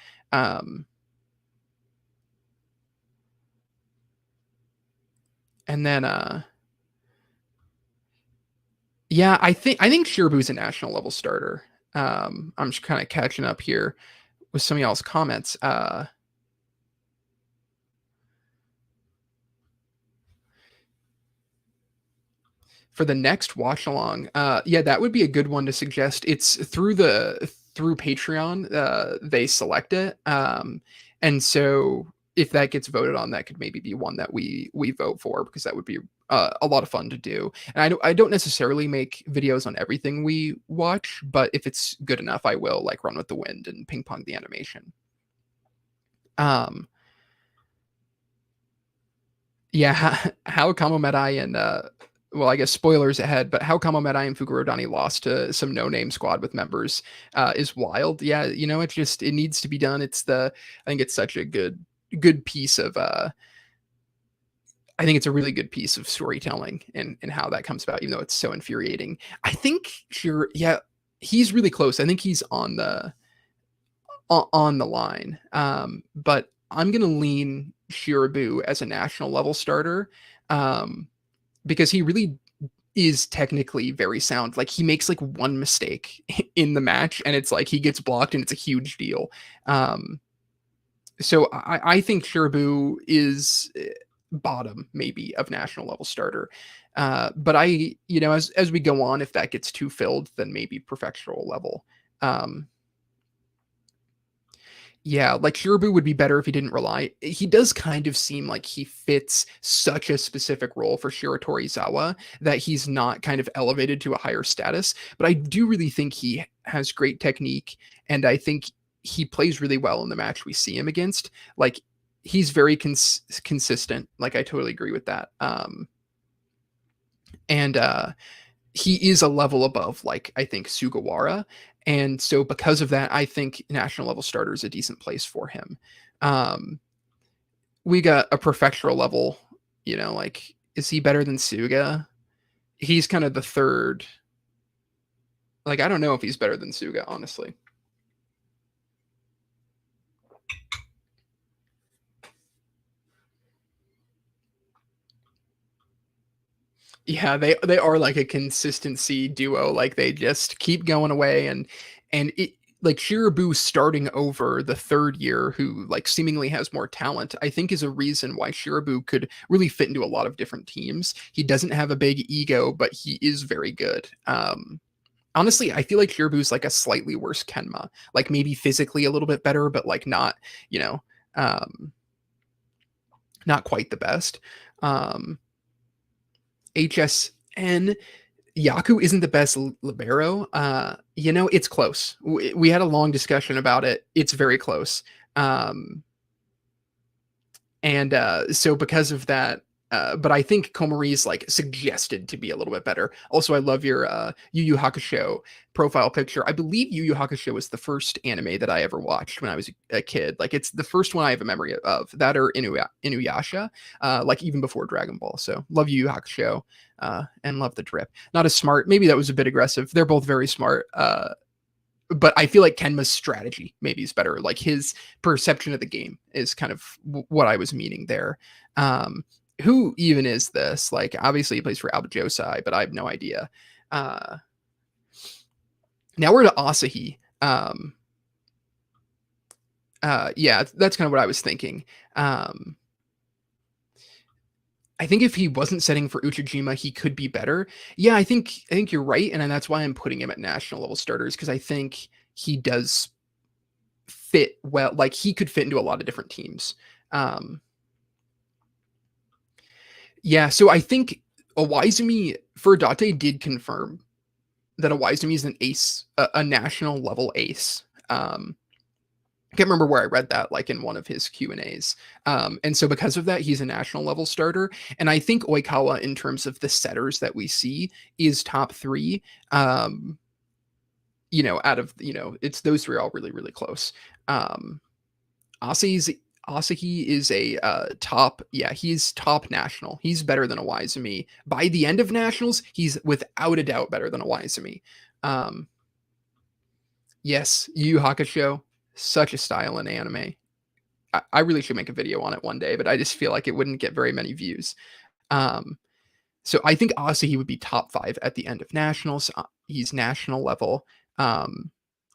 And then yeah, I think Shirabu's a national level starter. I'm just kind of catching up here with some of y'all's comments. For the next watch along, yeah, that would be a good one to suggest. It's through Patreon, they select it, and so if that gets voted on, that could maybe be one that we vote for, because that would be a lot of fun to do. And I don't necessarily make videos on everything we watch, but if it's good enough, I will, like Run with the Wind and Ping Pong the Animation. Um, yeah, how Kamomedai and well, I guess spoilers ahead, but how Kamomedai and Fukurodani lost to some no-name squad with members is wild. Yeah, it needs to be done. I think it's such a good piece of I think it's a really good piece of storytelling and how that comes about, even though it's so infuriating. I think sure, yeah, he's really close. I think he's on the line. But I'm gonna lean Shirabu as a national level starter, because he really is technically very sound. Like, he makes like one mistake in the match, and it's like he gets blocked, and it's a huge deal. So I think Shirabu is bottom maybe of national level starter. But as we go on, if that gets too filled, then maybe professional level. Um, Yeah, like Shirabu would be better if he didn't rely. He does kind of seem like he fits such a specific role for Shiratorizawa that he's not kind of elevated to a higher status. But I do really think he has great technique, and I think he plays really well in the match we see him against. Like, he's very consistent. Like, I totally agree with that. And he is a level above, like, I think, Sugawara. And so because of that, I think national level starter is a decent place for him. Um, we got a prefectural level, like, is he better than Suga? He's kind of the third. Like, I don't know if he's better than Suga, honestly. Yeah, they are like a consistency duo. Like, they just keep going away, and it, like, Shirabu starting over the third year, who like seemingly has more talent, I think is a reason why Shirabu could really fit into a lot of different teams. He doesn't have a big ego, but he is very good. Honestly, I feel like Shirabu's like a slightly worse Kenma. Like, maybe physically a little bit better, but like not, you know, um, not quite the best. Um, HSN Yaku isn't the best libero. It's close. We had a long discussion about it. It's very close. And so because of that, but I think Komari's like suggested to be a little bit better. Also, I love your Yu Yu Hakusho profile picture. I believe Yu Yu Hakusho was the first anime that I ever watched when I was a kid. Like, it's the first one I have a memory of. That or Inuyasha, like even before Dragon Ball. So love Yu Yu Hakusho, and love the drip. Not as smart. Maybe that was a bit aggressive. They're both very smart. But I feel like Kenma's strategy maybe is better. Like, his perception of the game is kind of what I was meaning there. Who even is this? Like, obviously he plays for Aoba Johsai, but I have no idea. Now we're to Asahi. Yeah, that's kind of what I was thinking. I think if he wasn't setting for Uchijima, he could be better. Yeah, I think you're right, and that's why I'm putting him at national level starters, because I think he does fit well. Like, he could fit into a lot of different teams. Yeah, so I think Awaizumi for Date did confirm that Awaizumi is an ace, a national level ace. I can't remember where I read that, like in one of his Q&As. And so because of that, he's a national level starter. And I think Oikawa, in terms of the setters that we see, is top three. Out of, it's those three are all really, really close. Asahi is a top, yeah, he's top national. He's better than Awaizumi. By the end of nationals, he's without a doubt better than Awaizumi. Yes, Yu Yu Hakusho, such a style in anime. I really should make a video on it one day, but I just feel like it wouldn't get very many views. Um, so I think Asahi would be top 5 at the end of nationals. He's national level.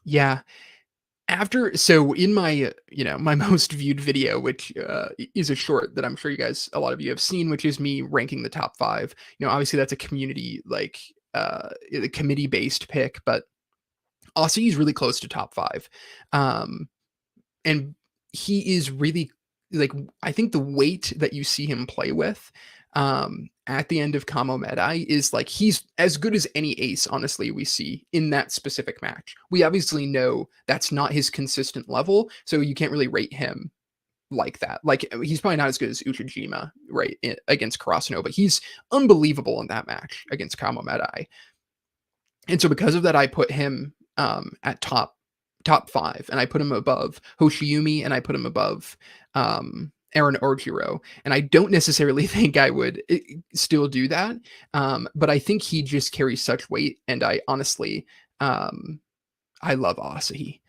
Yeah, after so in my, my most viewed video, which, is a short that I'm sure a lot of you have seen, which is me ranking the top 5. Obviously that's a community, like, a committee-based pick, but Asahi is really close to top 5. Um, and he is really like, I think the weight that you see him play with, at the end of Kamo Medai is like he's as good as any ace, honestly, we see in that specific match. We obviously know that's not his consistent level, so you can't really rate him like that. Like, he's probably not as good as Uchijima, right, against Karasuno, but he's unbelievable in that match against Kamo Medai. And so because of that, I put him at top 5, and I put him above Hoshiumi, and I put him above Aaron Orjiro. And I don't necessarily think I would still do that, but I think he just carries such weight, and I honestly, I love Asahi.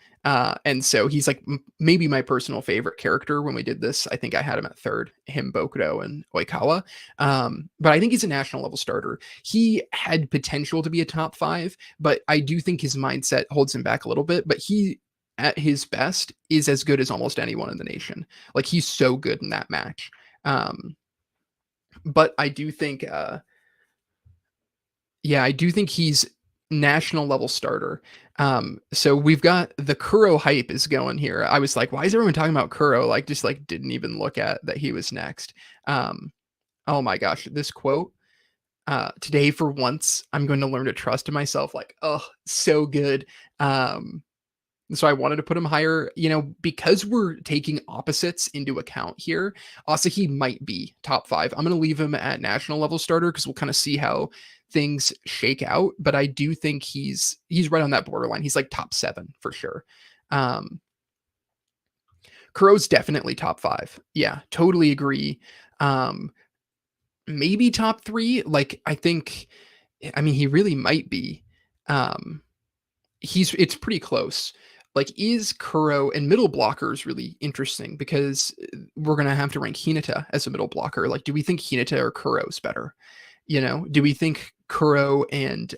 And so he's like maybe my personal favorite character. When we did this, I think I had him at third, him, Bokuro, and Oikawa. But I think he's a national level starter. He had potential to be a top 5, but I do think his mindset holds him back a little bit. But he, at his best, is as good as almost anyone in the nation. Like, he's so good in that match. But I do think, yeah, I do think he's national level starter. So we've got the Kuro hype is going here. I was like, why is everyone talking about Kuro? Like, just like didn't even look at that he was next. Oh my gosh, this quote. Today for once, I'm going to learn to trust in myself. Like, oh, so good. So I wanted to put him higher, because we're taking opposites into account here. Asahi might be top 5. I'm going to leave him at national level starter because we'll kind of see how things shake out. But I do think he's right on that borderline. He's like top 7 for sure. Kuro's definitely top 5. Yeah, totally agree. Maybe top 3. Like, I mean, he really might be. It's pretty close. Like, is Kuro and middle blocker is really interesting because we're gonna have to rank Hinata as a middle blocker. Like, do we think Hinata or Kuro's better? Do we think Kuro and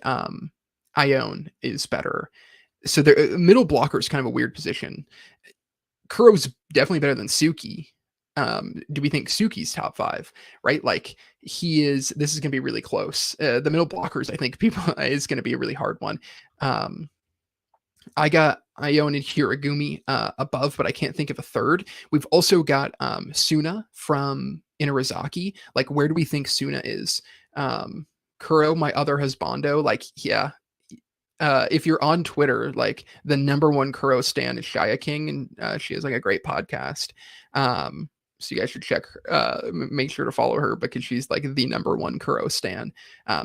Ione is better? So the middle blocker is kind of a weird position. Kuro's definitely better than Suki. Do we think Suki's top 5? Right? Like, this is gonna be really close. The middle blockers, I think people is gonna be a really hard one. I got Ione and Hiragumi above, but I can't think of a third. We've also got Suna from Inarizaki. Like, where do we think Suna is? Kuro, my other husbando. Like, yeah. If you're on Twitter, like, the number one Kuro stan is Shia King, and she has like a great podcast. So you guys should make sure to follow her because she's like the number one Kuro stan.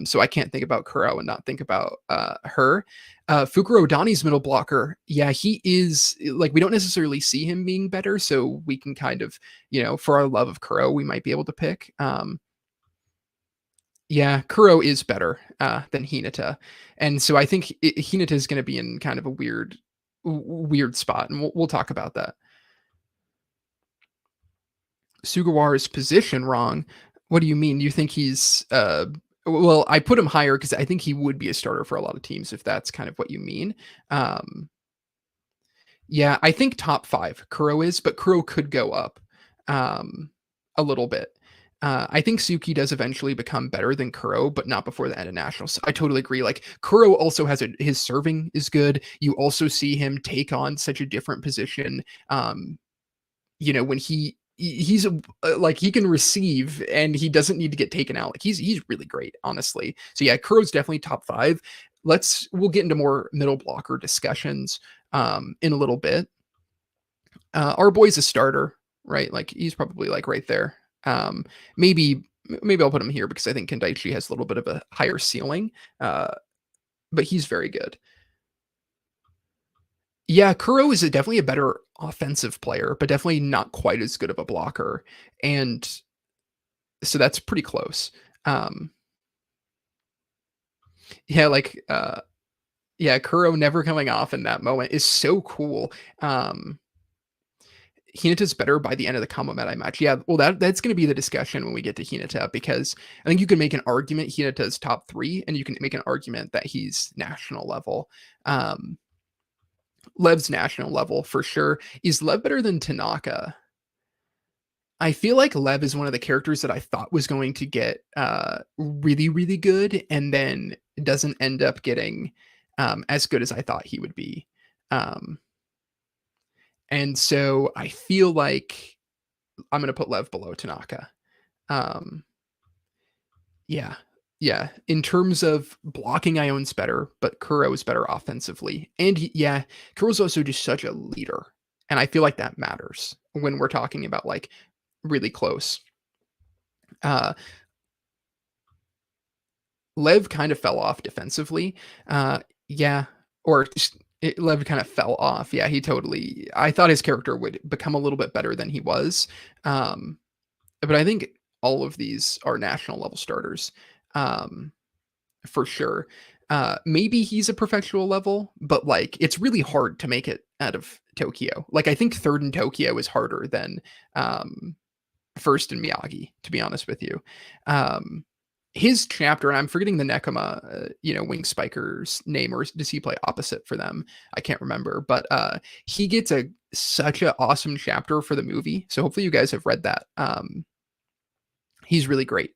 So I can't think about Kuro and not think about her. Fukuro Dani's middle blocker. Yeah, he is like, we don't necessarily see him being better. So we can kind of, for our love of Kuro, we might be able to pick. Yeah, Kuro is better than Hinata. And so I think Hinata is going to be in kind of a weird spot. And we'll talk about that. Sugawara's position wrong. What do you mean? You think he's well, I put him higher because I think he would be a starter for a lot of teams, if that's kind of what you mean. Yeah, I think top 5 Kuro is, but Kuro could go up a little bit. I think Suki does eventually become better than Kuro, but not before the end of nationals. I totally agree. Like, Kuro also has his serving is good. You also see him take on such a different position. When he's like, he can receive and he doesn't need to get taken out. Like, he's really great, honestly. So yeah, Kuro's definitely top 5. We'll get into more middle blocker discussions in a little bit. Our boy's a starter, right? Like, he's probably like right there. Maybe I'll put him here because I think Kendaichi has a little bit of a higher ceiling, but he's very good. Yeah, Kuro is definitely a better offensive player, but definitely not quite as good of a blocker. And so that's pretty close. Yeah, like, yeah, Kuro never coming off in that moment is so cool. Hinata's better by the end of the combo meta match. Yeah, well, that's going to be the discussion when we get to Hinata, because I think you can make an argument Hinata's top 3, and you can make an argument that he's national level. Lev's national level for sure. Is Lev better than Tanaka? I feel like Lev is one of the characters that I thought was going to get really, really good, and then doesn't end up getting as good as I thought he would be. Um, and so I feel like I'm going to put Lev below Tanaka. Um, yeah. Yeah. In terms of blocking, Ion's better, but Kuro is better offensively. And yeah, Kuro's also just such a leader. And I feel like that matters when we're talking about like really close. Uh, Lev kind of fell off defensively. Yeah. Or Lev kind of fell off. Yeah, I thought his character would become a little bit better than he was. Um, but I think all of these are national level starters. Um, for sure. Maybe he's a professional level, but like it's really hard to make it out of Tokyo. Like I think third in Tokyo is harder than first in Miyagi, to be honest with you. His chapter, and I'm forgetting the Nekoma, Wing Spiker's name, or does he play opposite for them? I can't remember, but he gets such an awesome chapter for the movie. So hopefully you guys have read that. He's really great.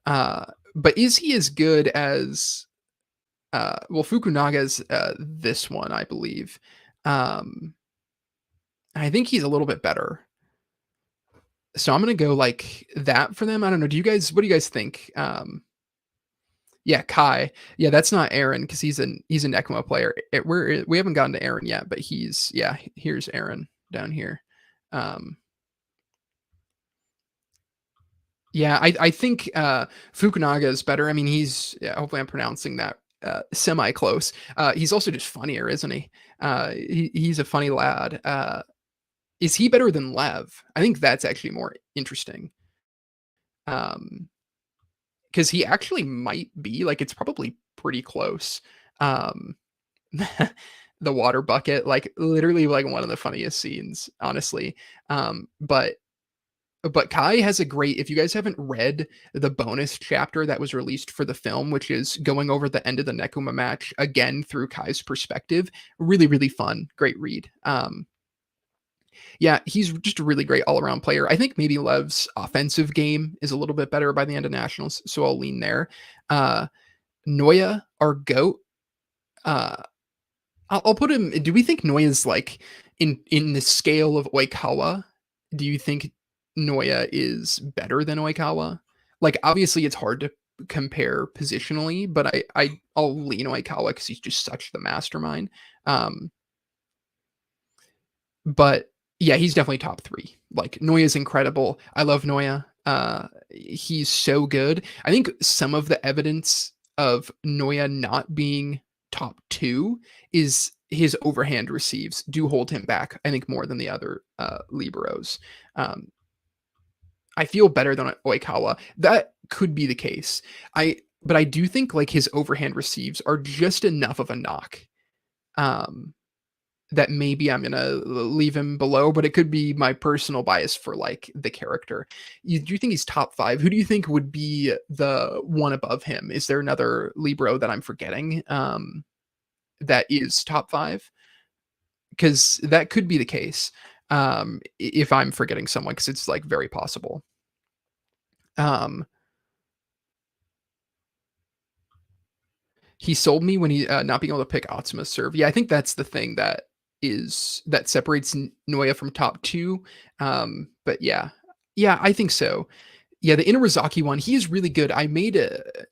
But is he as good as Fukunaga's this one, I believe. I think he's a little bit better. So I'm gonna go like that for them. I don't know. What do you guys think? Yeah, Kai. Yeah, that's not Aaron because he's a Nekoma player. We haven't gotten to Aaron yet, but here's Aaron down here. Yeah, I think Fukunaga is better. I mean, hopefully I'm pronouncing that semi close. He's also just funnier, isn't he? He's a funny lad. Is he better than Lev? I think that's actually more interesting. Because he actually might be like it's probably pretty close. The water bucket, like literally like one of the funniest scenes, honestly. But Kai has a great, if you guys haven't read the bonus chapter that was released for the film, which is going over the end of the Nekoma match again through Kai's perspective, really, really fun. Great read. Yeah, he's just a really great all-around player. I think maybe Lev's offensive game is a little bit better by the end of Nationals, so I'll lean there. Noya, our GOAT, I'll put him. Do we think Noya's like in the scale of Oikawa? Do you think Noya is better than Oikawa? Like obviously it's hard to compare positionally, but I'll lean Oikawa because he's just such the mastermind. But yeah, he's definitely top 3. Like Noya's incredible. I love Noya. He's so good. I think some of the evidence of Noya not being top 2 is his overhand receives do hold him back, I think, more than the other Liberos. I feel better than Oikawa. That could be the case. But I do think like his overhand receives are just enough of a knock. That maybe I'm gonna leave him below, but it could be my personal bias for like the character. Do you think he's top 5? Who do you think would be the one above him? Is there another Libero that I'm forgetting that is top 5? Because that could be the case if I'm forgetting someone, because it's like very possible. He sold me when he not being able to pick Atsuma's serve. Yeah, I think that's the thing that separates Noya from top 2. But yeah, I think so. Yeah, the Inarizaki one, he is really good. I made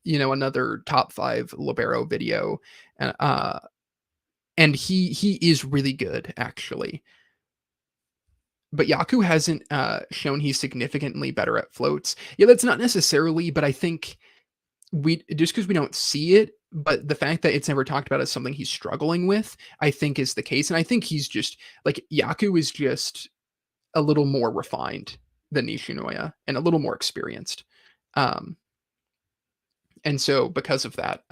another top 5 Libero video, and he is really good actually. But Yaku hasn't shown he's significantly better at floats. Yeah, that's not necessarily, but I think we just because we don't see it, but the fact that it's never talked about as something he's struggling with, I think is the case. And I think he's just like Yaku is just a little more refined than Nishinoya and a little more experienced. And so because of that,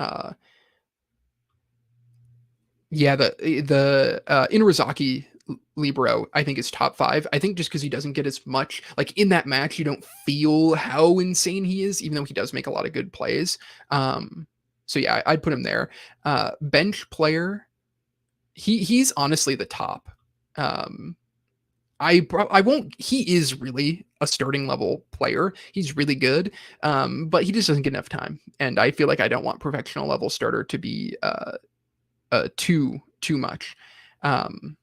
yeah, the Inarizaki Libero, I think, is top 5. I think just because he doesn't get as much, like in that match, you don't feel how insane he is, even though he does make a lot of good plays. So yeah, I'd put him there. Bench player, he's honestly the top. Um, I won't. He is really a starting level player. He's really good, but he just doesn't get enough time. And I feel like I don't want professional level starter to be too much. Um,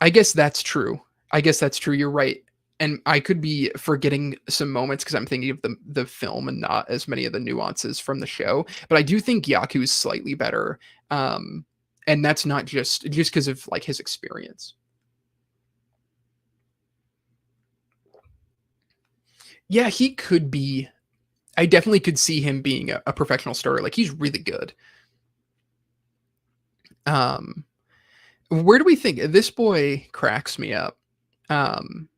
I guess that's true. I guess that's true. You're right. And I could be forgetting some moments because I'm thinking of the film and not as many of the nuances from the show. But I do think Yaku's slightly better. Um, and that's not just because of like his experience. Yeah, he could be. I definitely could see him being a professional starter. Like he's really good. Um, where do we think this boy cracks me up? Um,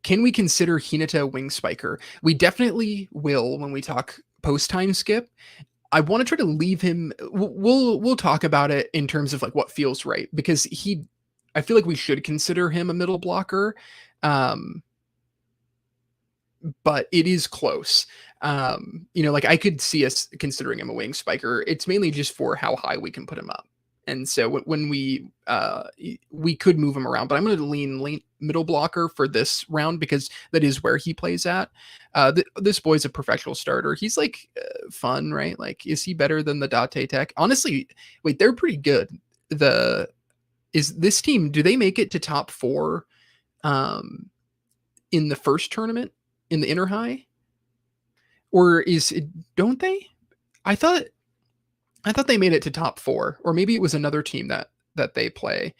can we consider Hinata Wing Spiker? We definitely will when we talk post time skip. I want to try to leave him. We'll talk about it in terms of like what feels right because I feel like we should consider him a middle blocker. Um, but it is close. Like I could see us considering him a wing spiker. It's mainly just for how high we can put him up. And so when we could move him around, but I'm going to lean middle blocker for this round because that is where he plays at. This boy's a professional starter. He's like fun, right? Like, is he better than the Date Tech? Honestly, wait, they're pretty good. Is this team? Do they make it to top 4? In the first tournament in the inner high, or is it? Don't they? I thought they made it to top 4, or maybe it was another team that they play.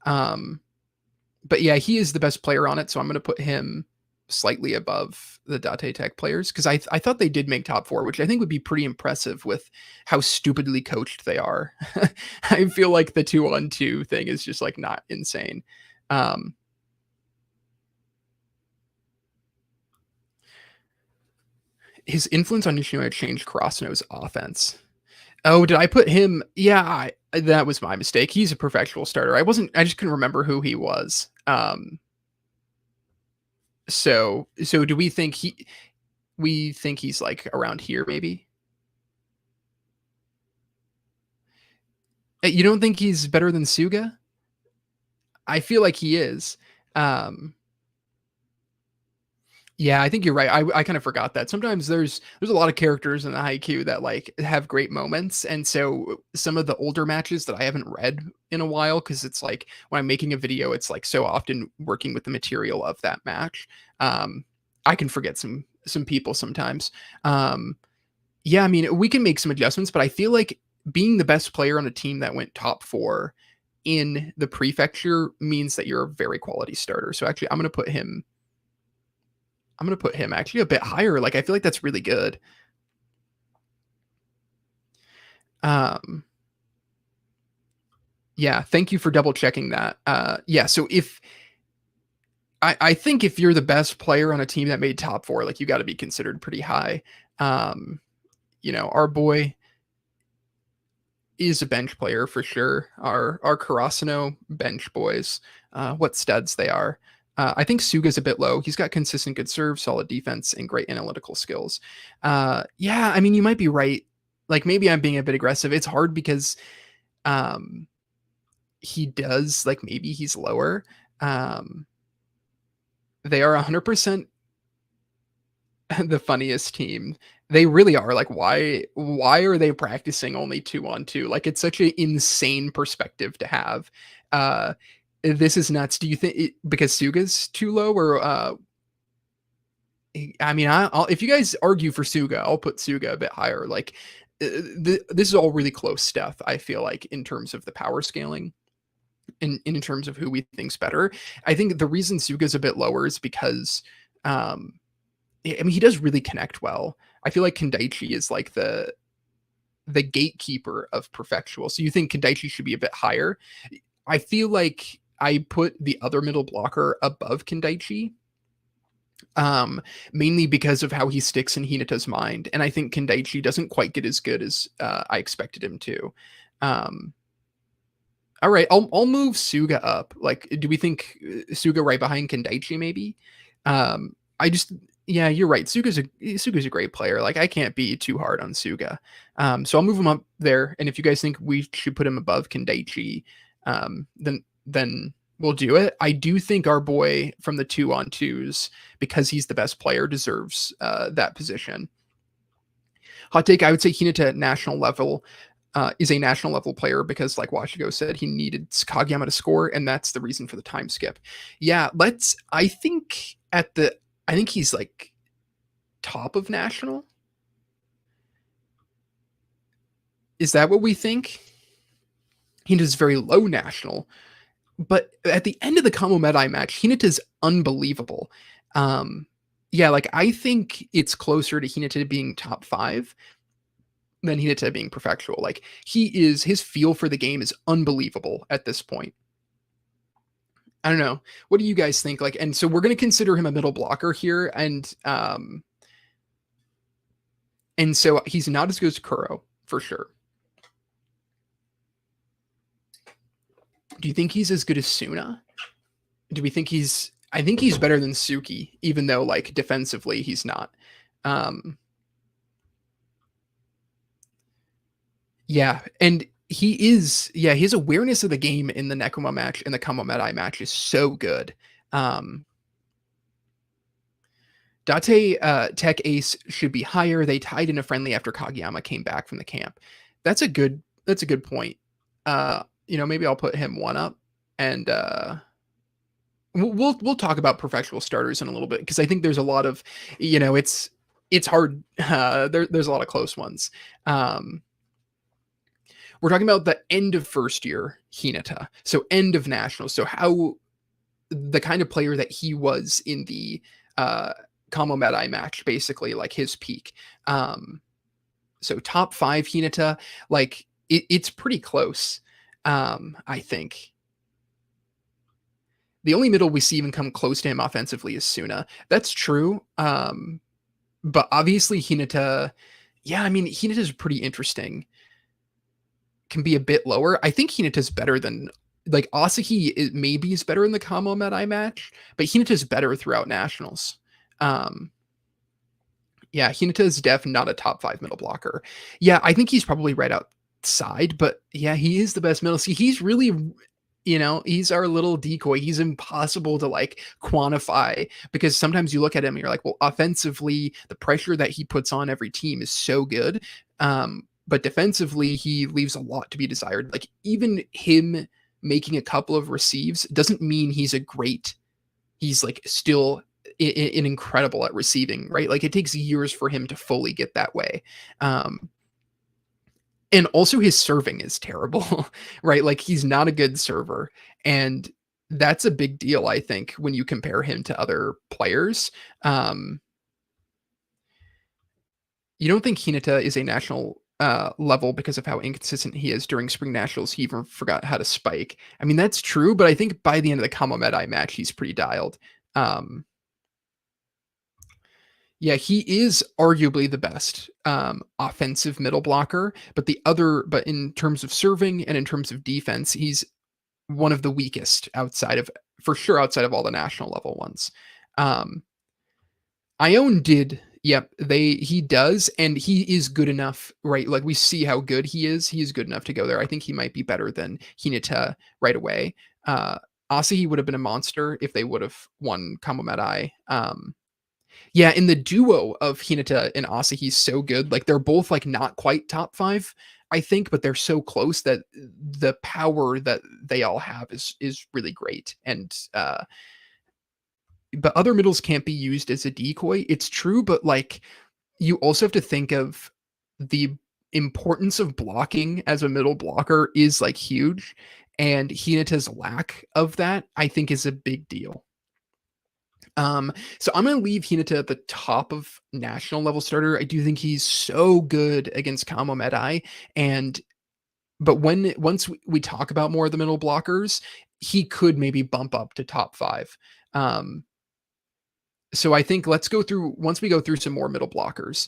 But yeah, he is the best player on it, so I'm going to put him slightly above the Date Tech players because I thought they did make top 4, which I think would be pretty impressive with how stupidly coached they are. I feel like the 2-on-2 thing is just like not insane. His influence on Nishinoya changed Karasuno's offense. Oh, did I put him? Yeah, that was my mistake. He's a professional starter. I just couldn't remember who he was. So do we think he's like around here maybe? You don't think he's better than Suga? I feel like he is. Yeah, I think you're right. I kind of forgot that. Sometimes there's a lot of characters in the Haikyuu that like have great moments, and so some of the older matches that I haven't read in a while because it's like when I'm making a video, it's like so often working with the material of that match. I can forget some people sometimes. Yeah, I mean we can make some adjustments, but I feel like being the best player on a team that went top 4 in the prefecture means that you're a very quality starter. So actually, I'm gonna put him actually a bit higher. Like I feel like that's really good. Um, yeah, thank you for double checking that. Yeah, so if I think if you're the best player on a team that made top 4, like you got to be considered pretty high. Um, our boy is a bench player for sure. Our Karasuno bench boys, what studs they are. I think Suga's a bit low. He's got consistent good serve, solid defense, and great analytical skills. Yeah, I mean, you might be right. Like maybe I'm being a bit aggressive. It's hard because um, he does like maybe he's lower. Um, they are 100% the funniest team. They really are. Like, why are they practicing only 2-on-2? Like, it's such an insane perspective to have. This is nuts. Do you think because Suga's too low, or I mean, I'll if you guys argue for Suga, I'll put Suga a bit higher. Like, this is all really close stuff. I feel like in terms of the power scaling. In terms of who we think's better, I think the reason Suga's a bit lower is because I mean, he does really connect well. I feel like Kendaichi is like the gatekeeper of Perfectual. So you think Kendaichi should be a bit higher? I feel like I put the other middle blocker above Kendaichi, mainly because of how he sticks in Hinata's mind. And I think Kendaichi doesn't quite get as good as I expected him to. Um, All right, I'll move Suga up. Like, do we think Suga right behind Kendaichi maybe? I just yeah, you're right. Suga's a great player. Like, I can't be too hard on Suga. So I'll move him up there. And if you guys think we should put him above Kendaichi, then we'll do it. I do think our boy from the 2-on-2s, because he's the best player, deserves that position. Hot take, I would say Hinata at national level is a national level player because, like Washigo said, he needed Kageyama to score, and that's the reason for the time skip. Yeah, I think I think he's like top of national. Is that what we think? He does very low national, but at the end of the Kamo Medai match, Hinata's unbelievable. Yeah, like I think it's closer to Hinata being top 5 than Hinata being perfectual. Like his feel for the game is unbelievable at this point. I don't know. What do you guys think? Like, and so we're going to consider him a middle blocker here, and so he's not as good as Kuro for sure. Do you think he's as good as Suna? Do we think he's? I think he's better than Suki, even though like defensively he's not. Yeah, and he is. Yeah, his awareness of the game in the Nekoma match and the Kamo Medai match is so good. Date Tech Ace should be higher. They tied in a friendly after Kageyama came back from the camp. That's a good point. Maybe I'll put him one up, and we'll talk about professional starters in a little bit because I think there's a lot of, it's hard. There's a lot of close ones. We're talking about the end of first year Hinata, so end of national. So how the kind of player that he was in the Kamo Medai match, basically like his peak. So top 5 Hinata, like it's pretty close. I think the only middle we see even come close to him offensively is Suna. That's true. But obviously Hinata, yeah, I mean Hinata's pretty interesting. Can be a bit lower. I think Hinata's better than like Asahi maybe is better in the Kamo Medai match, but Hinata's better throughout nationals. Yeah, Hinata is def not a top 5 middle blocker. Yeah, I think he's probably right outside, but yeah, he is the best middle. See, he's really, he's our little decoy. He's impossible to like quantify because sometimes you look at him and you're like, well, offensively, the pressure that he puts on every team is so good. But defensively, he leaves a lot to be desired. Like even him making a couple of receives doesn't mean he's like still incredible at receiving, right? Like it takes years for him to fully get that way. And also his serving is terrible, right? Like he's not a good server. And that's a big deal, I think, when you compare him to other players. You don't think Hinata is a national level because of how inconsistent he is during spring nationals? He even forgot how to spike. I mean, that's true, but I think by the end of the Kamo Medai match, he's pretty dialed. Yeah, he is arguably the best offensive middle blocker, but in terms of serving and in terms of defense, he's one of the weakest outside of all the national level ones. Ione did, yep, he does, and he is good enough, right? Like we see how good he is. He is good enough to go there. I think he might be better than Hinata right away. Asahi would have been a monster if they would have won Kamo Medai. Yeah, in the duo of Hinata and Asahi, he's so good. Like they're both like not quite top 5, I think, but they're so close that the power that they all have is really great. And but other middles can't be used as a decoy. It's true, but like you also have to think of the importance of blocking as a middle blocker is like huge, and Hinata's lack of that I think is a big deal. So I'm going to leave Hinata at the top of national level starter. I do think he's so good against Kamo Medai, but once we talk about more of the middle blockers, he could maybe bump up to top 5. So I think once we go through some more middle blockers.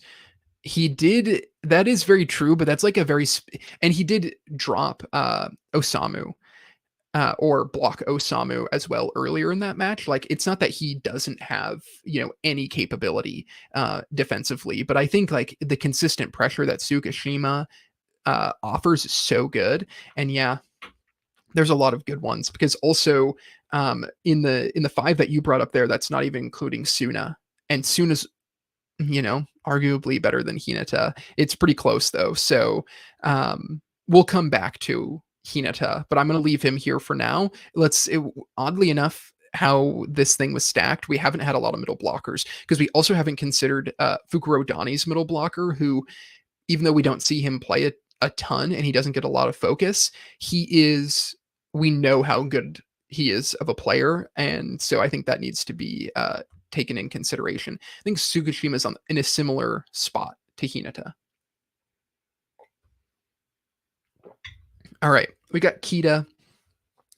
That is very true, but that's like and he did drop Osamu. or block Osamu as well earlier in that match. Like it's not that he doesn't have, any capability defensively, but I think like the consistent pressure that Tsukishima offers is so good. And yeah, there's a lot of good ones because also in the five that you brought up there, that's not even including Suna. And Suna's, arguably better than Hinata. It's pretty close though. So we'll come back to Hinata, but I'm going to leave him here for now. Oddly enough, how this thing was stacked, we haven't had a lot of middle blockers because we also haven't considered Fukuro Dani's middle blocker, who, even though we don't see him play a ton and he doesn't get a lot of focus, we know how good he is of a player. And so I think that needs to be taken in consideration. I think Tsukishima's in a similar spot to Hinata. All right, we got Kita.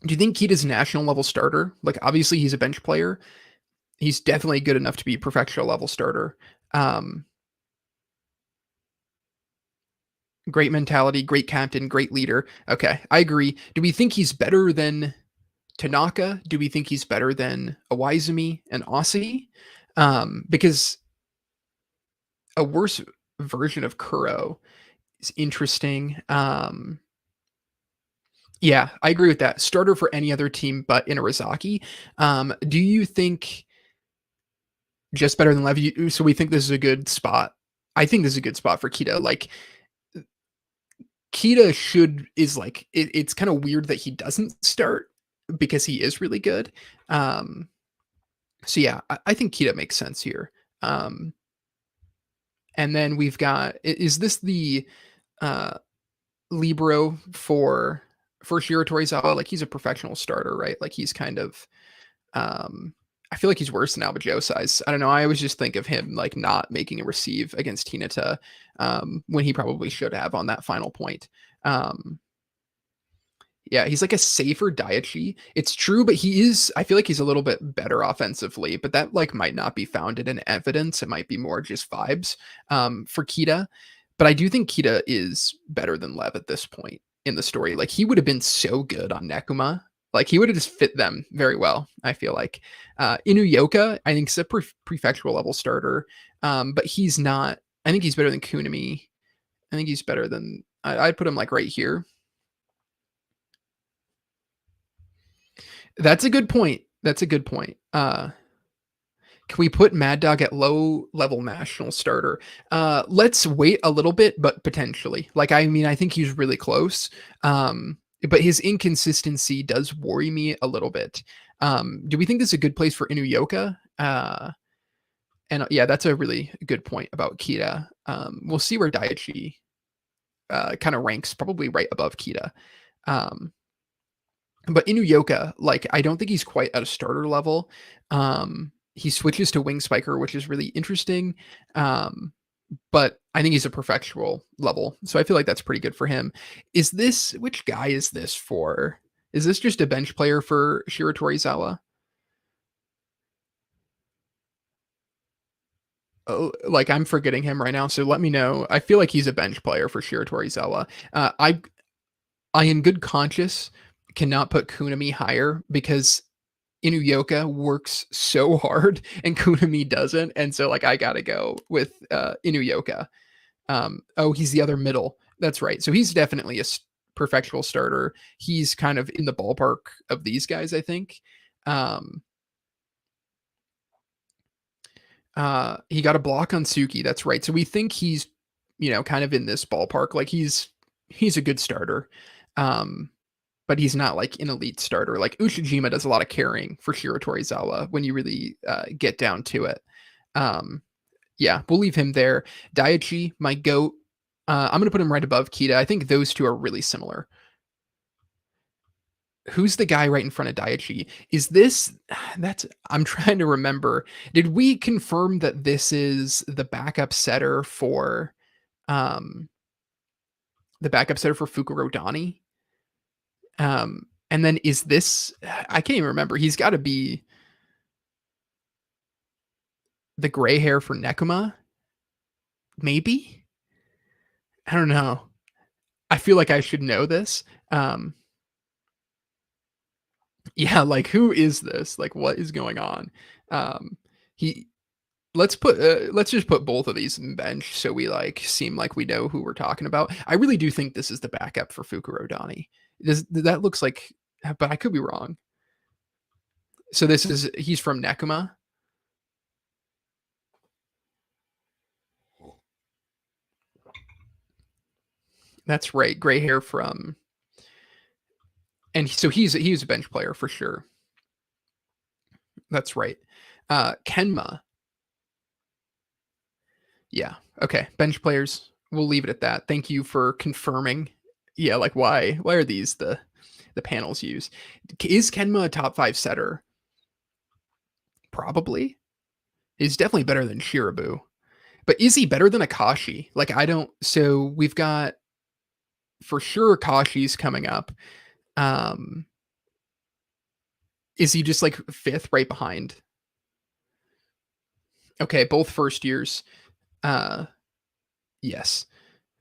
Do you think Kita's a national level starter? Like, obviously, he's a bench player. He's definitely good enough to be a professional level starter. Great mentality, great captain, great leader. Okay, I agree. Do we think he's better than Tanaka? Do we think he's better than Iwaizumi and Aussie? Because a worse version of Kuro is interesting. Yeah, I agree with that. Starter for any other team but Inarizaki. Do you think just better than Levy? So we think this is a good spot. I think this is a good spot for Kita. Like Kita it's kind of weird that he doesn't start because he is really good. So yeah, I think Kita makes sense here. And then we've got, is this the Libero for Shiratorizawa? Like he's a professional starter, right? Like he's kind of, I feel like he's worse than Aoba Johsai. I don't know. I always just think of him like not making a receive against Hinata when he probably should have on that final point. Yeah, he's like a safer Daiichi. It's true, but I feel like he's a little bit better offensively, but that like might not be founded in evidence. It might be more just vibes for Kita. But I do think Kita is better than Lev at this point in the story. Like he would have been so good on Nekuma. Like he would have just fit them very well, I feel like. Inuyoka, I think, is a prefectural level starter, but he's not. I think he's better than Kunami. I think he's better than. I'd put him like right here. That's a good point. That's a good point. Can we put Mad Dog at low level national starter? Let's wait a little bit, but potentially. Like, I mean, I think he's really close. But his inconsistency does worry me a little bit. Do we think this is a good place for Inuyoka? And yeah, that's a really good point about Kita. We'll see where Daiichi kind of ranks, probably right above Kita. But Inuyoka, like, I don't think he's quite at a starter level. He switches to Wing Spiker, which is really interesting. But I think he's a perfectual level. So I feel like that's pretty good for him. Which guy is this for? Is this just a bench player for Shiratorizawa? Oh, like I'm forgetting him right now. So let me know. I feel like he's a bench player for Shiratorizawa. I in good conscience cannot put Kunami higher because Inuyoka works so hard and Kunami doesn't. And so like I gotta go with Inuyoka. He's the other middle. That's right. So he's definitely a perfectual starter. He's kind of in the ballpark of these guys, I think. He got a block on Suki. That's right. So we think he's, kind of in this ballpark. Like he's a good starter. But he's not like an elite starter. Like Ushijima does a lot of carrying for Shiratorizawa when you really get down to it. Yeah, we'll leave him there. Daiichi, my goat. I'm going to put him right above Kita. I think those two are really similar. Who's the guy right in front of Daiichi? I'm trying to remember. Did we confirm that this is the backup setter for Fukuro Dani? And then I can't even remember. He's got to be the gray hair for Nekuma. Maybe? I don't know. I feel like I should know this. Yeah, like who is this? Like what is going on? Um, he let's just put both of these in bench so we like seem like we know who we're talking about. I really do think this is the backup for Fukuro Dani. That looks like, but I could be wrong. So he's from Nekuma. That's right, gray hair from, and so he's a bench player for sure. That's right. Kenma, yeah, okay, bench players. We'll leave it at that. Thank you for confirming. Yeah, like why are these the panels use? Is Kenma a top 5 setter? Probably. He's definitely better than Shirabu. But is he better than Akashi? Like I don't, so we've got for sure Akashi's coming up. Um is he just like 5th right behind? Okay, both first years. Uh yes.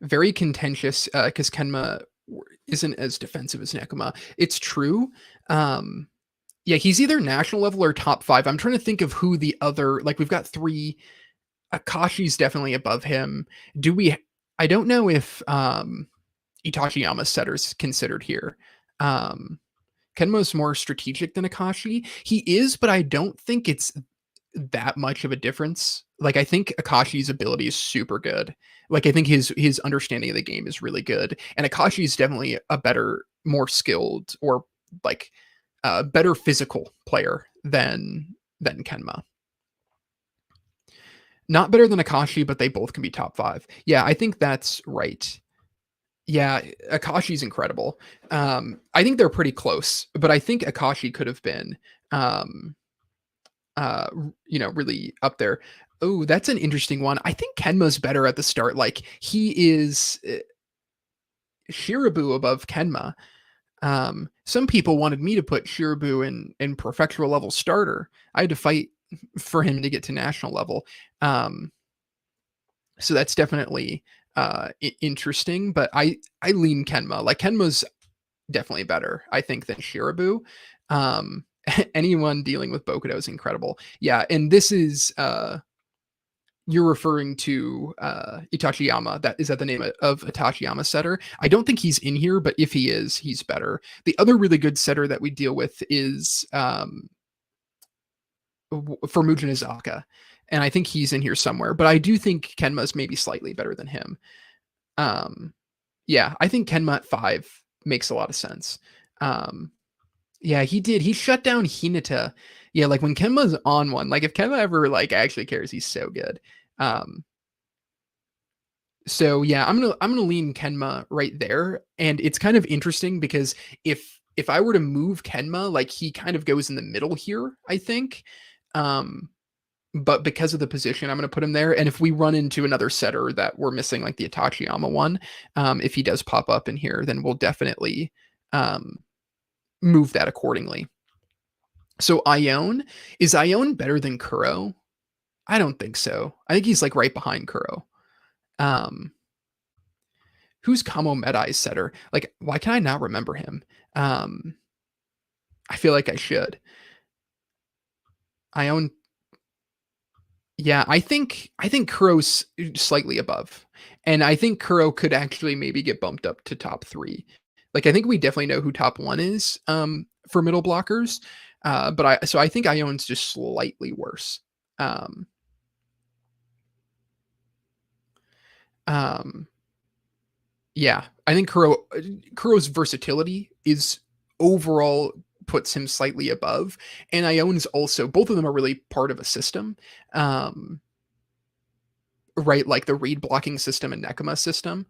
Very contentious cuz Kenma isn't as defensive as Nekuma. It's true. Um yeah, he's either national level or top 5. I'm trying to think of who the other, like we've got 3. Akashi's definitely above him. Do we I don't know if Itachiyama's setter's considered here. Um Kenma's more strategic than Akashi. He is, but I don't think it's that much of a difference. Like I think Akashi's ability is super good. Like I think his understanding of the game is really good. And Akashi is definitely a better, more skilled or like better physical player than Kenma. Not better than Akashi, but they both can be top 5. Yeah, I think that's right. Yeah, Akashi's incredible. I think they're pretty close, but I think Akashi could have been, um, really up there. Oh, that's an interesting one. I think Kenma's better at the start. Like he is Shirabu above Kenma. Some people wanted me to put Shirabu in prefectural level starter. I had to fight for him to get to national level. So that's definitely interesting. But I lean Kenma. Like Kenma's definitely better, I think, than Shirabu. Anyone dealing with Bokudo is incredible. Yeah, and this is you're referring to Itachiyama. That is that the name of Itachiyama setter. I don't think he's in here, but if he is, he's better. The other really good setter that we deal with is for Mujin Izaka. And I think he's in here somewhere, but I do think Kenma's maybe slightly better than him. Yeah, I think Kenma at 5 makes a lot of sense. Yeah, he did. He shut down Hinata. Yeah, like when Kenma's on one, like if Kenma ever like actually cares, he's so good. So yeah, I'm gonna lean Kenma right there. And it's kind of interesting because if I were to move Kenma, like he kind of goes in the middle here, I think. But because of the position, I'm going to put him there. And if we run into another setter that we're missing, like the Itachiyama one, if he does pop up in here, then we'll definitely move that accordingly. So is Ione better than Kuro? I don't think so. I think he's like right behind Kuro. Who's Kamo Medai's setter? Like, why can I not remember him? I feel like I should. Ione. Yeah, I think Kuro's slightly above. And I think Kuro could actually maybe get bumped up to top 3. Like I think we definitely know who top 1 is for middle blockers. But I think Ione's just slightly worse. Yeah, I think Kuro's versatility is overall puts him slightly above, and Ione's also, both of them are really part of a system. Right, like the read blocking system and Nekuma system.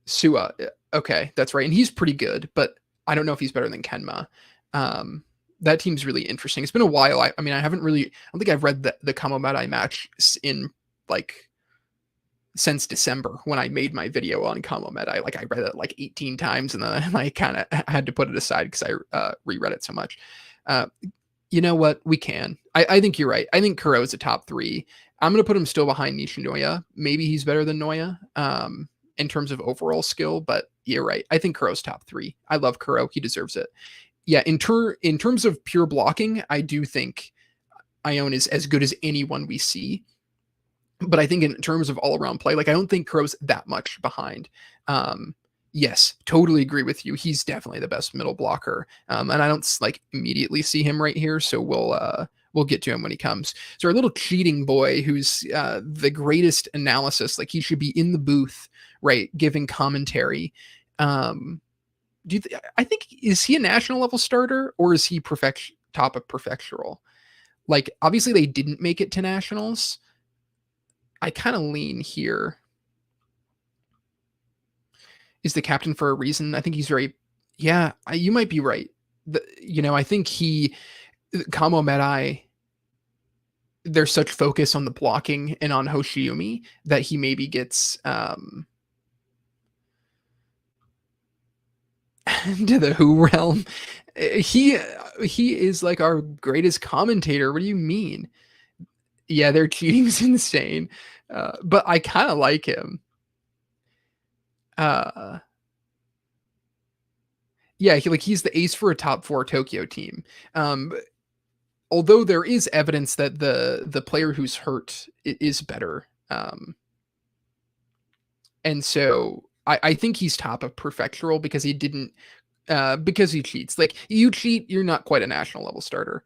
Sua, okay, that's right, and he's pretty good, but I don't know if he's better than Kenma. That team's really interesting. It's been a while. I mean, I don't think I've read the Kamo Medai match in like since December when I made my video on Kamo Medai. Like I read it like 18 times and then I kind of had to put it aside because I reread it so much. You know what? We can. I think you're right. I think Kuro is a top 3. I'm going to put him still behind Nishinoya. Maybe he's better than Noya in terms of overall skill, but you're right. I think Kuro's top 3. I love Kuro. He deserves it. yeah, in terms of pure blocking, I do think Ione is as good as anyone we see. But I think in terms of all around play, like I don't think Crow's that much behind. Um, yes, totally agree with you. He's definitely the best middle blocker, and I don't like immediately see him right here. So we'll get to him when he comes. So our little cheating boy, who's the greatest analysis, like he should be in the booth, right, giving commentary. I think is he a national level starter or is he top of perfectural? Like obviously they didn't make it to nationals. I kind of lean here. Is the captain for a reason? I think he's very, yeah, you might be right. I think Kamo Medai, there's such focus on the blocking and on Hoshiumi that he maybe gets to the Who realm. He is like our greatest commentator. What do you mean? Yeah, their cheating's insane. But I kind of like him. Yeah, he's the ace for a top 4 Tokyo team. Although there is evidence that the player who's hurt is better. And so I think he's top of perfectural because he didn't because he cheats. Like you cheat, you're not quite a national level starter.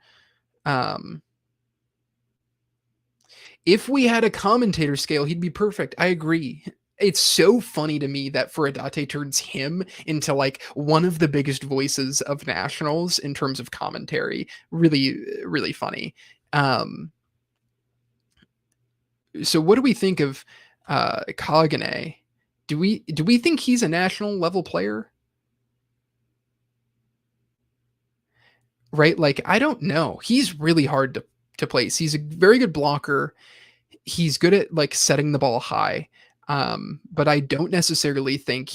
If we had a commentator scale, he'd be perfect. I agree. It's so funny to me that Furadate turns him into like one of the biggest voices of nationals in terms of commentary. Really, really funny. So what do we think of Kagane? Do we think he's a national level player? Right? Like I don't know. He's really hard to place. He's a very good blocker. He's good at like setting the ball high. But I don't necessarily think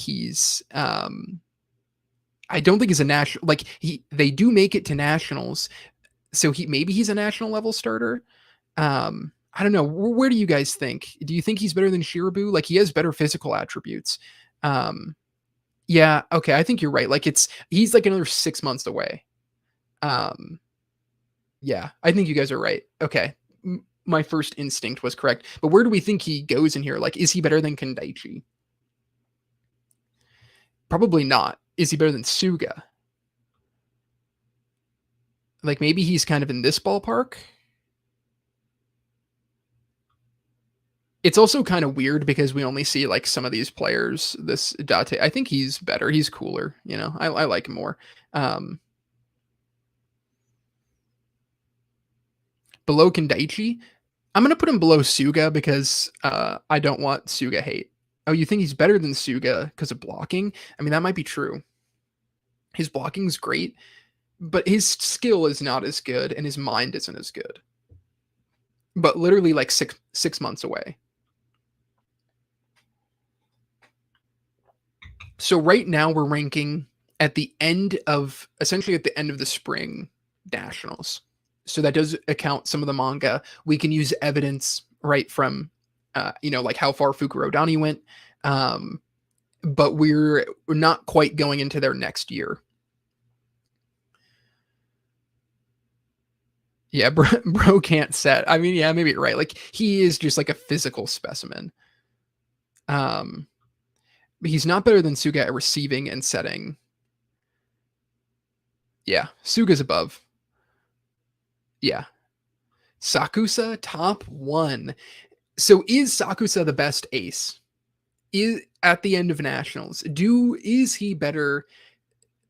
I don't think he's a national, like they do make it to nationals. So maybe he's a national level starter. I don't know. Where do you guys think? Do you think he's better than Shirabu? Like he has better physical attributes. Yeah. Okay. I think you're right. Like he's like another 6 months away. Yeah, I think you guys are right. Okay. My first instinct was correct. But where do we think he goes in here? Like, is he better than Kendaichi? Probably not. Is he better than Suga? Like, maybe he's kind of in this ballpark. It's also kind of weird because we only see like some of these players. This Date, I think he's better. He's cooler. I like him more. Below Kendaichi, I'm gonna put him below Suga because I don't want Suga hate. Oh, you think he's better than Suga because of blocking? I mean, that might be true. His blocking's great, but his skill is not as good, and his mind isn't as good. But literally, like six months away. So right now we're ranking at the end of the spring nationals. So that does account some of the manga. We can use evidence right from, like how far Fukuro Dani went. But we're not quite going into their next year. Yeah, bro can't set. I mean, yeah, maybe you're right. Like he is just like a physical specimen. But he's not better than Suga at receiving and setting. Yeah, Suga's above. Yeah. Sakusa top 1. So is Sakusa the best ace? Is at the end of nationals? Is he better?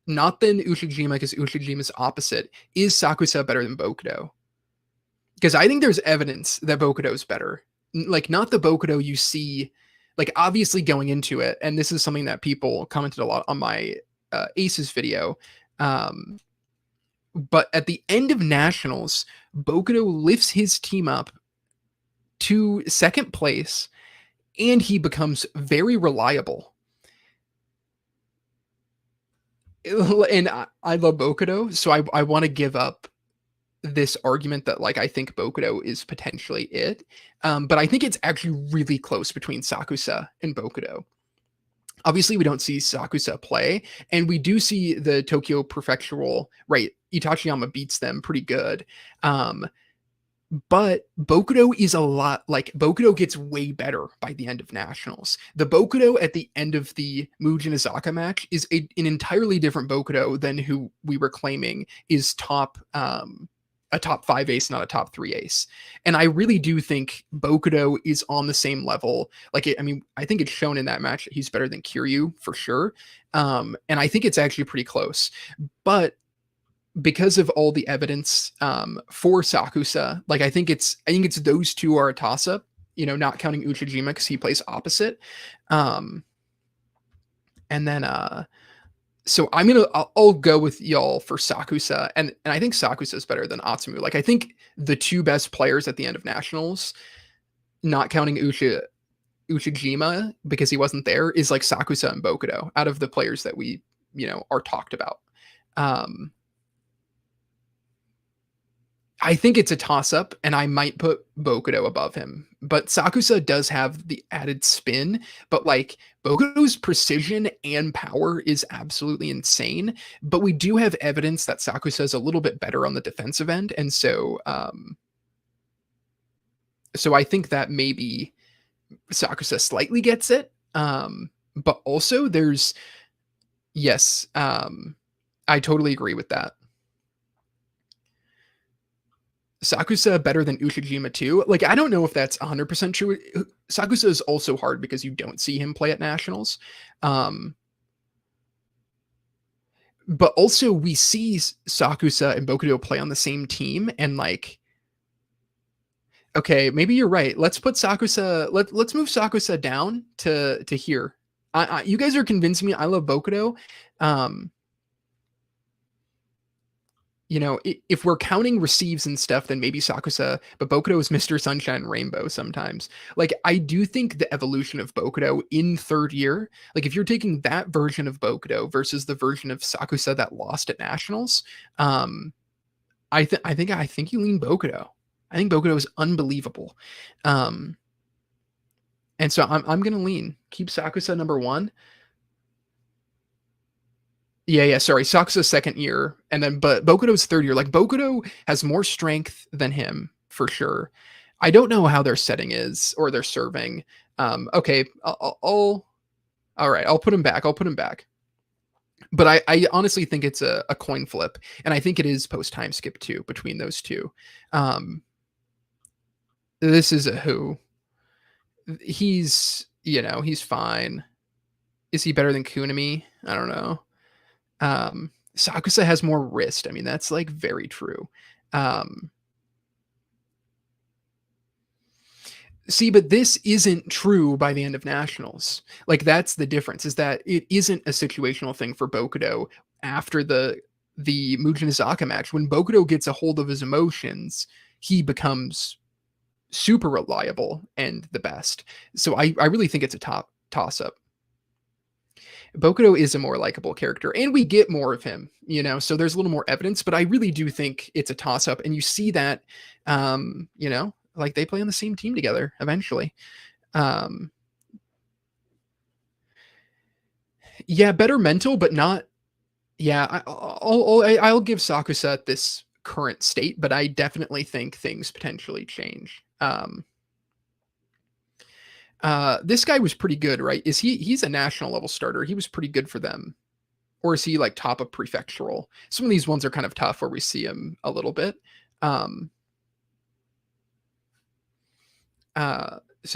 Not than Ushijima because Ushijima's opposite. Is Sakusa better than Bokudo? Because I think there's evidence that Bokudo is better. Like not the Bokudo you see, like obviously going into it, and this is something that people commented a lot on my Aces video. But at the end of nationals, Bokudo lifts his team up to second place, and he becomes very reliable. And I love Bokudo, so I want to give up this argument that like I think Bokudo is potentially it, but I think it's actually really close between Sakusa and Bokudo. Obviously, we don't see Sakusa play, and we do see the Tokyo Prefectural, right? Itachiyama beats them pretty good. Um, but Bokudo is a lot like Bokudo gets way better by the end of nationals. The Bokudo at the end of the Mugen Izaka match is an entirely different Bokudo than who we were claiming is a top 5 ace, not a top 3 ace. And I really do think Bokudo is on the same level. I mean, I think it's shown in that match that he's better than Kiryu for sure. And I think it's actually pretty close. But because of all the evidence for Sakusa, I think it's those two are a toss up. Not counting Uchijima because he plays opposite. Um, and then so I'll go with y'all for Sakusa, and I think Sakusa is better than Atsumu. I think the two best players at the end of nationals, not counting Uchijima because he wasn't there, is Sakusa and Bokudo out of the players that we are talked about. I think it's a toss-up, and I might put Bokudo above him. But Sakusa does have the added spin, but Bokudo's precision and power is absolutely insane. But we do have evidence that Sakusa is a little bit better on the defensive end, and so I think that maybe Sakusa slightly gets it. But also yes, I totally agree with that. Sakusa better than Ushijima too. I don't know if that's 100% true. Sakusa is also hard because you don't see him play at nationals. But also we see Sakusa and Bokudo play on the same team, and okay, maybe you're right. Let's put Sakusa. Let's move Sakusa down to here. You guys are convincing me. I love Bokudo. If we're counting receives and stuff, then maybe Sakusa, but Bokudo is Mr. Sunshine and Rainbow sometimes. I do think the evolution of Bokudo in third year, if you're taking that version of Bokudo versus the version of Sakusa that lost at nationals, I think you lean Bokudo. I think Bokudo is unbelievable. And so I'm gonna keep Sakusa number 1. Yeah, sorry. Sakusa's second year, but Bokudo's third year. Bokudo has more strength than him for sure. I don't know how their setting is or their serving. Okay, all right. I'll put him back. But I honestly think it's a coin flip, and I think it is post time skip too between those two. This is a who. He's fine. Is he better than Kunami? I don't know. Sakusa has more wrist. I mean, that's very true. See, but this isn't true by the end of nationals. That's the difference, is that it isn't a situational thing for Bokudo after the Mugen Izaka match. When Bokudo gets a hold of his emotions, he becomes super reliable and the best. So I really think it's a toss up. Bokudo is a more likable character, and we get more of him, so there's a little more evidence, but I really do think it's a toss up, and you see that, they play on the same team together eventually. Yeah, better mental, but not. Yeah, I'll give Sakusa this current state, but I definitely think things potentially change. This guy was pretty good, right? He's a national level starter. He was pretty good for them. Or is he top of prefectural? Some of these ones are kind of tough where we see him a little bit. So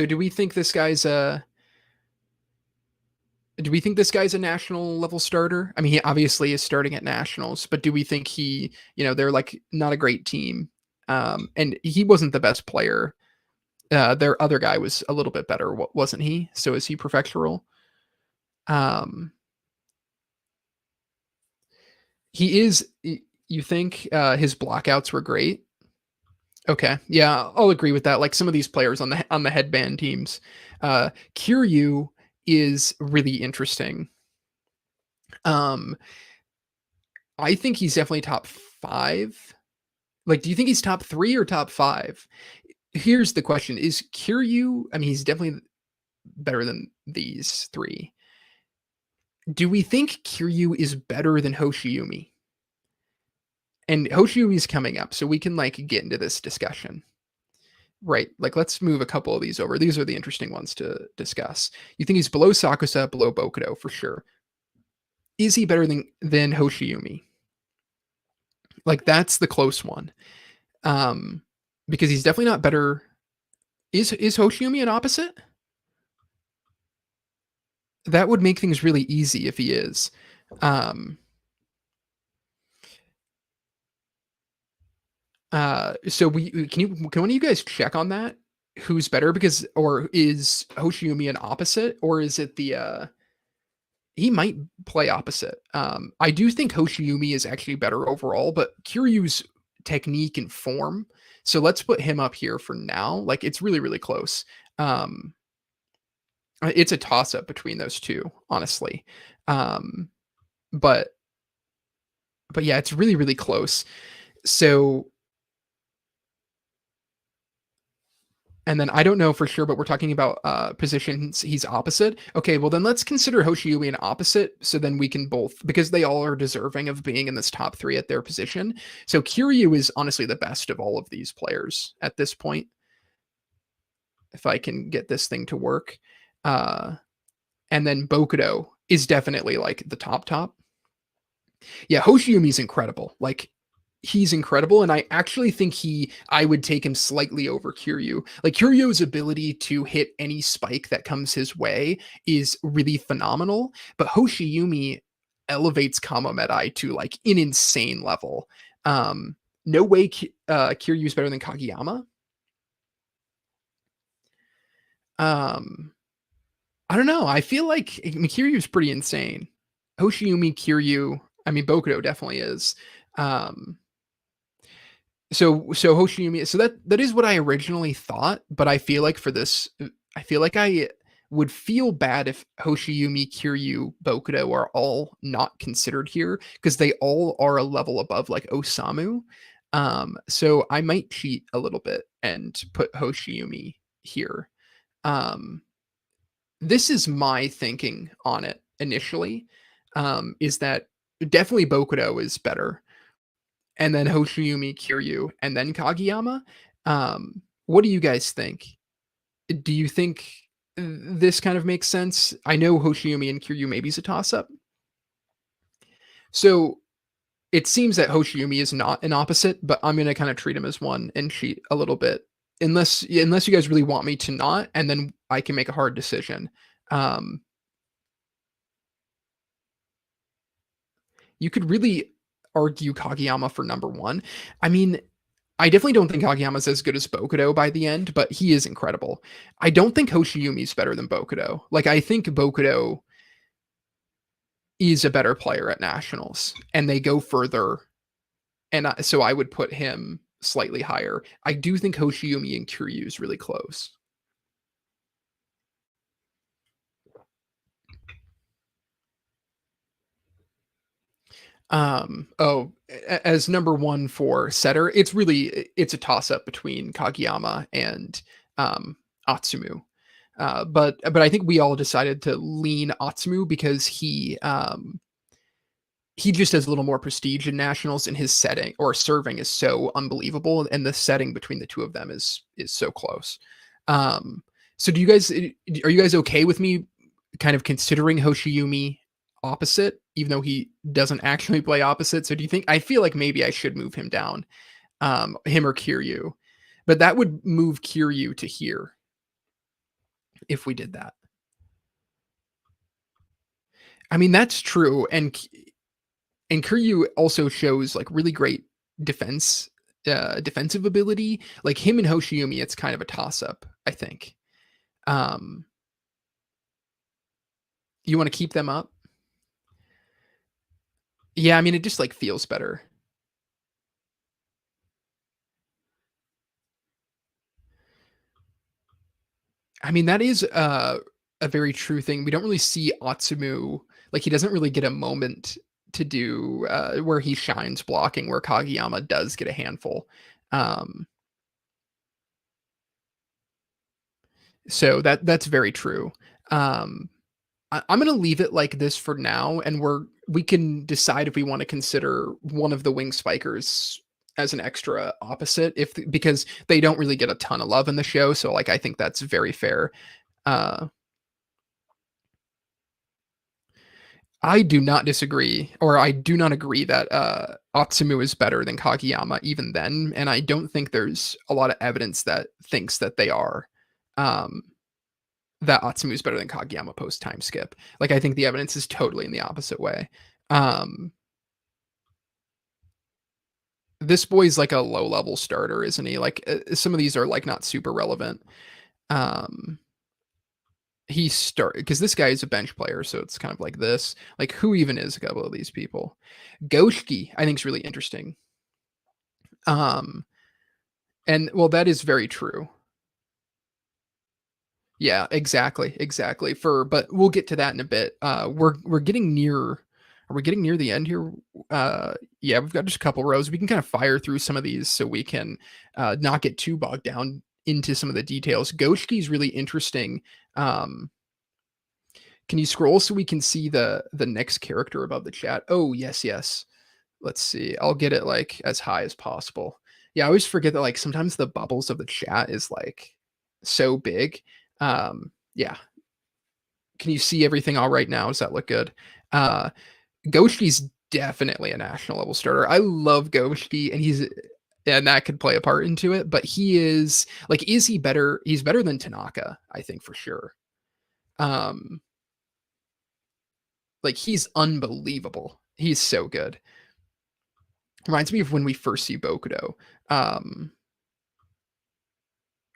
do we think this guy's a national level starter? I mean, he obviously is starting at nationals, but do we think they're not a great team? And he wasn't the best player. Their other guy was a little bit better, wasn't he? So is he prefectural? He is. You think his blockouts were great? Okay, yeah, I'll agree with that. Some of these players on the headband teams, Kiryu is really interesting. I think he's definitely top 5. Do you think he's top 3 or top 5? Here's the question: is Kiryu? I mean, he's definitely better than these 3. Do we think Kiryu is better than Hoshiumi? And Hoshiumi is coming up, so we can like get into this discussion. Right. Like let's move a couple of these over. These are the interesting ones to discuss. You think he's below Sakusa, below Bokudo for sure. Is he better than Hoshiumi? Like that's the close one. Um because he's definitely not better. Is Hoshiumi an opposite? That would make things really easy if he is. Um so can one of you guys check on that? Who's better because or is Hoshiumi an opposite or is it the he might play opposite. I do think Hoshiumi is actually better overall, but Kiryu's technique and form. So let's put him up here for now. Like it's really, really close. Um, it's a toss up between those two, honestly. Um, but but yeah, it's really, really close. So and then I don't know for sure, but we're talking about positions he's opposite. Okay, well then let's consider Hoshiui an opposite, so then we can both because they all are deserving of being in this top three at their position. So Kiryu is honestly the best of all of these players at this point. If I can get this thing to work, uh, and then Bokudo is definitely like the top. Yeah, Hoshiumi's incredible. Like he's incredible, and I actually think I would take him slightly over Kiryu. Like Kiryu's ability to hit any spike that comes his way is really phenomenal, but Hoshiumi elevates Kamo Medai to like an insane level. No way Kiryu's better than Kageyama. Um, I don't know. I feel like Kiryu's pretty insane. Hoshiumi, Kiryu, I mean Bokudo definitely is. Um, so Hoshiumi, so that is what I originally thought, but I feel like for this, I feel like I would feel bad if Hoshiumi, Kiryu, Bokudo are all not considered here because they all are a level above like Osamu. So I might cheat a little bit and put Hoshiumi here. Um, this is my thinking on it initially. Is that definitely Bokudo is better and then Hoshiumi, Kiryu, and then Kageyama. What do you guys think? Do you think this kind of makes sense? I know Hoshiumi and Kiryu maybe is a toss up. So it seems that Hoshiumi is not an opposite, but I'm going to kind of treat him as one and cheat a little bit. Unless you guys really want me to not, and then I can make a hard decision. Um, you could really argue Kageyama for number one. I mean, I definitely don't think Kageyama's as good as Bokudo by the end, but he is incredible. I don't think Hoshiumi's better than Bokudo. Like, I think Bokudo is a better player at nationals, and they go further. And so I would put him slightly higher. I do think Hoshiumi and Kiryu is really close. As number one for setter, it's a toss up between Kageyama and Atsumu. But I think we all decided to lean Atsumu because he just has a little more prestige in nationals, and his setting or serving is so unbelievable, and the setting between the two of them is so close. Um, so are you guys okay with me kind of considering Hoshiumi opposite, even though he doesn't actually play opposite? So do you think I feel like maybe I should move him down, him or Kiryu, but that would move Kiryu to here if we did that. I mean, that's true, and Kiryu also shows like really great defense, defensive ability. Like him and Hoshiumi, it's kind of a toss up, I think. Um, you want to keep them up? Yeah, I mean, it just like feels better. I mean, that is a very true thing. We don't really see Atsumu like he doesn't really get a moment to do where he shines blocking, where Kageyama does get a handful. Um, so that's very true. Um, I'm gonna leave it like this for now, and we can decide if we want to consider one of the wing spikers as an extra opposite, if because they don't really get a ton of love in the show. So like I think that's very fair. Uh, I do not disagree, or I do not agree that Atsumu is better than Kageyama even then, and I don't think there's a lot of evidence that thinks that they are. Um, that Atsumu is better than Kageyama post time skip. Like I think the evidence is totally in the opposite way. Um, this boy's like a low level starter, isn't he? Like some of these are like not super relevant. Um, he start because this guy is a bench player, so it's kind of like this. Like who even is a couple of these people? Goshki, I think is really interesting. Um, and well, that is very true. Yeah, exactly, exactly. But we'll get to that in a bit. We're getting near. Are we getting near the end here? Yeah, we've got just a couple rows. We can kind of fire through some of these so we can not get too bogged down into some of the details. Goshki is really interesting. Um, can you scroll so we can see the next character above the chat? Oh, yes, yes. Let's see. I'll get it like as high as possible. Yeah, I always forget that like sometimes the bubbles of the chat is like so big. Yeah. Can you see everything all right now? Does that look good? Uh Goshki's definitely a national level starter. I love Goshki and that could play a part into it, but he is like is he better? He's better than Tanaka, I think for sure. Um like he's unbelievable. He's so good. Reminds me of when we first see Bokudo. Um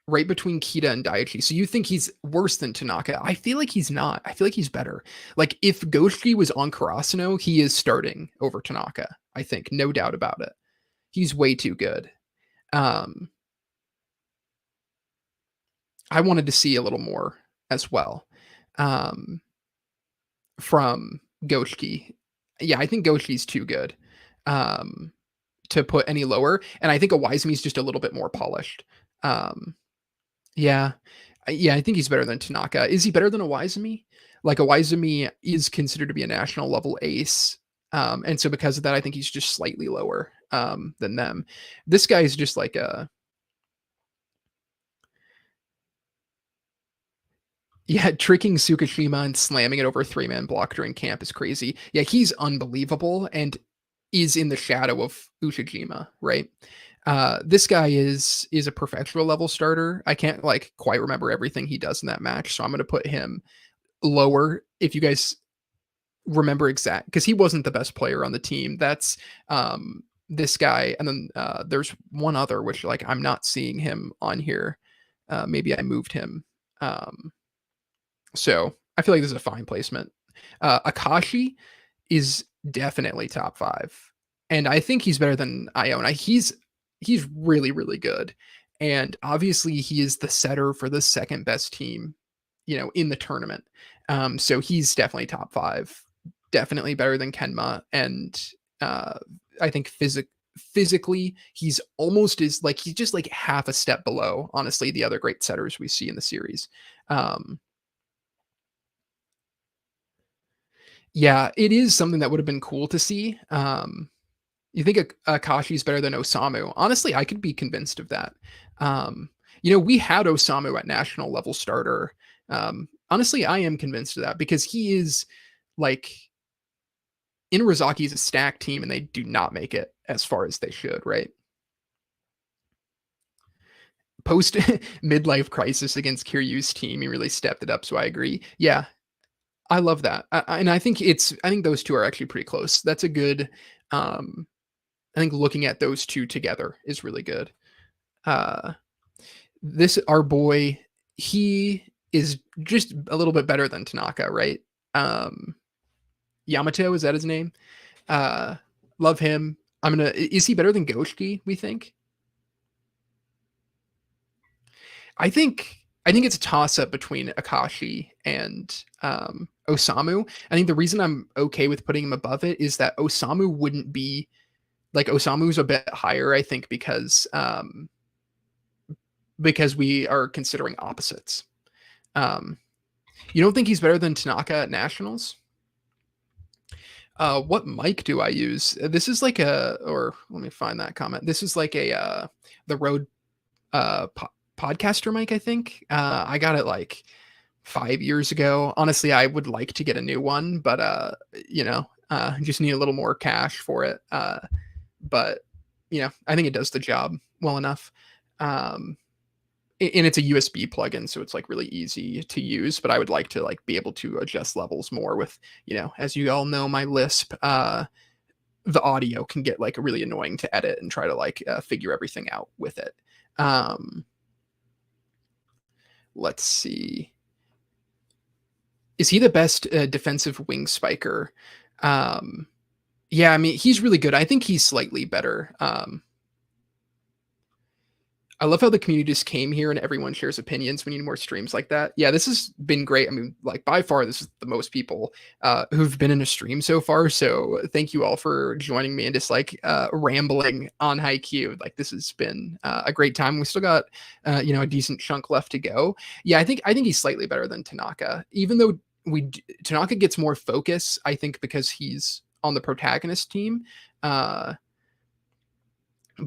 right between Kita and Daichi. So you think he's worse than Tanaka? I feel like he's not. I feel like he's better. Like if Goshki was on Karasuno, he is starting over Tanaka. I think, no doubt about it. He's way too good. Um, I wanted to see a little more as well um, from Goshki. Yeah, I think Goshki's too good um, to put any lower, and I think Awaizami's just a little bit more polished. Um, Yeah. Yeah, I think he's better than Tanaka. Is he better than Awaizami? Like Awaizami is considered to be a national level ace. And so because of that, I think he's just slightly lower than them. This guy is just like a yeah, tricking Tsukishima and slamming it over a three-man block during camp is crazy. Yeah, he's unbelievable and is in the shadow of Ushijima, right? This guy is a professional level starter. I can't like quite remember everything he does in that match, so I'm gonna put him lower if you guys remember exact because he wasn't the best player on the team. That's this guy, and then there's one other which like I'm not seeing him on here. Maybe I moved him. So I feel like this is a fine placement. Akashi is definitely top five, and I think he's better than Iona. He's really really good, and obviously he is the setter for the second best team, in the tournament. So he's definitely top five, definitely better than Kenma, and uh, I think physically he's almost is like he's just like half a step below honestly the other great setters we see in the series. Um, Yeah, it is something that would have been cool to see. You think Akashi's better than Osamu? Honestly, I could be convinced of that. We had Osamu at national level starter. Honestly, I am convinced of that because he is like Inarizaki is a stacked team and they do not make it as far as they should, right? Post midlife crisis against Kiryu's team, he really stepped it up. So I agree. Yeah, I love that, and I think those two are actually pretty close. That's a good. I think looking at those two together is really good. Uh, this our boy, he is just a little bit better than Tanaka, right? Um, Yamato, is that his name? Uh, love him. Is he better than Goshki? We think. I think it's a toss up between Akashi and Osamu. I think the reason I'm okay with putting him above it is that Osamu wouldn't be like Osamu's a bit higher. I think because we are considering opposites. Um, You don't think he's better than Tanaka at nationals? What mic do I use? This is like or let me find that comment. This is like the Rode podcaster mic, I think. I got it like 5 years ago. Honestly, I would like to get a new one, but just need a little more cash for it. But I think it does the job well enough. Um, and it's a USB plugin, so it's like really easy to use. But I would like to like be able to adjust levels more with, as you all know, my Lisp. The audio can get like really annoying to edit and try to like figure everything out with it. Let's see. Is he the best defensive wing spiker? Yeah, I mean, he's really good. I think he's slightly better. I love how the community just came here and everyone shares opinions. We need more streams like that. Yeah, this has been great. I mean, like by far, this is the most people who've been in a stream so far. So thank you all for joining me and just like rambling on Haikyuu. Like this has been a great time. We still got a decent chunk left to go. Yeah, I think he's slightly better than Tanaka, even though Tanaka gets more focus. I think because he's on the protagonist team. But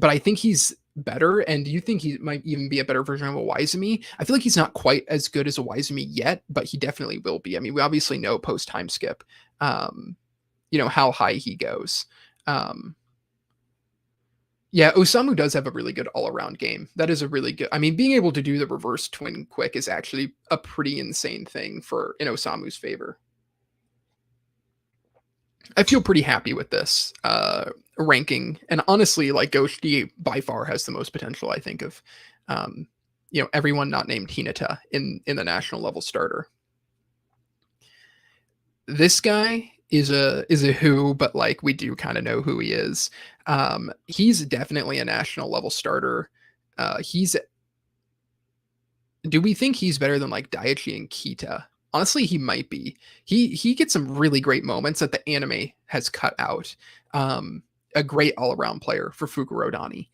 I think he's better. And do you think he might even be a better version of a Waizumi? I feel like he's not quite as good as a Waizumi yet, but he definitely will be. I mean, we obviously know post time skip, how high he goes. Yeah, Osamu does have a really good all-around game. That is a really good. I mean, being able to do the reverse twin quick is actually a pretty insane thing in Osamu's favor. I feel pretty happy with this ranking, and honestly, like Goshiki by far has the most potential. I think of, everyone not named Hinata in the national level starter. This guy is a who, but like we do kind of know who he is. He's definitely a national level starter. Do we think he's better than like Daiichi and Kita? Honestly, he might be. He gets some really great moments that the anime has cut out. A great all-around player for Fukurodani.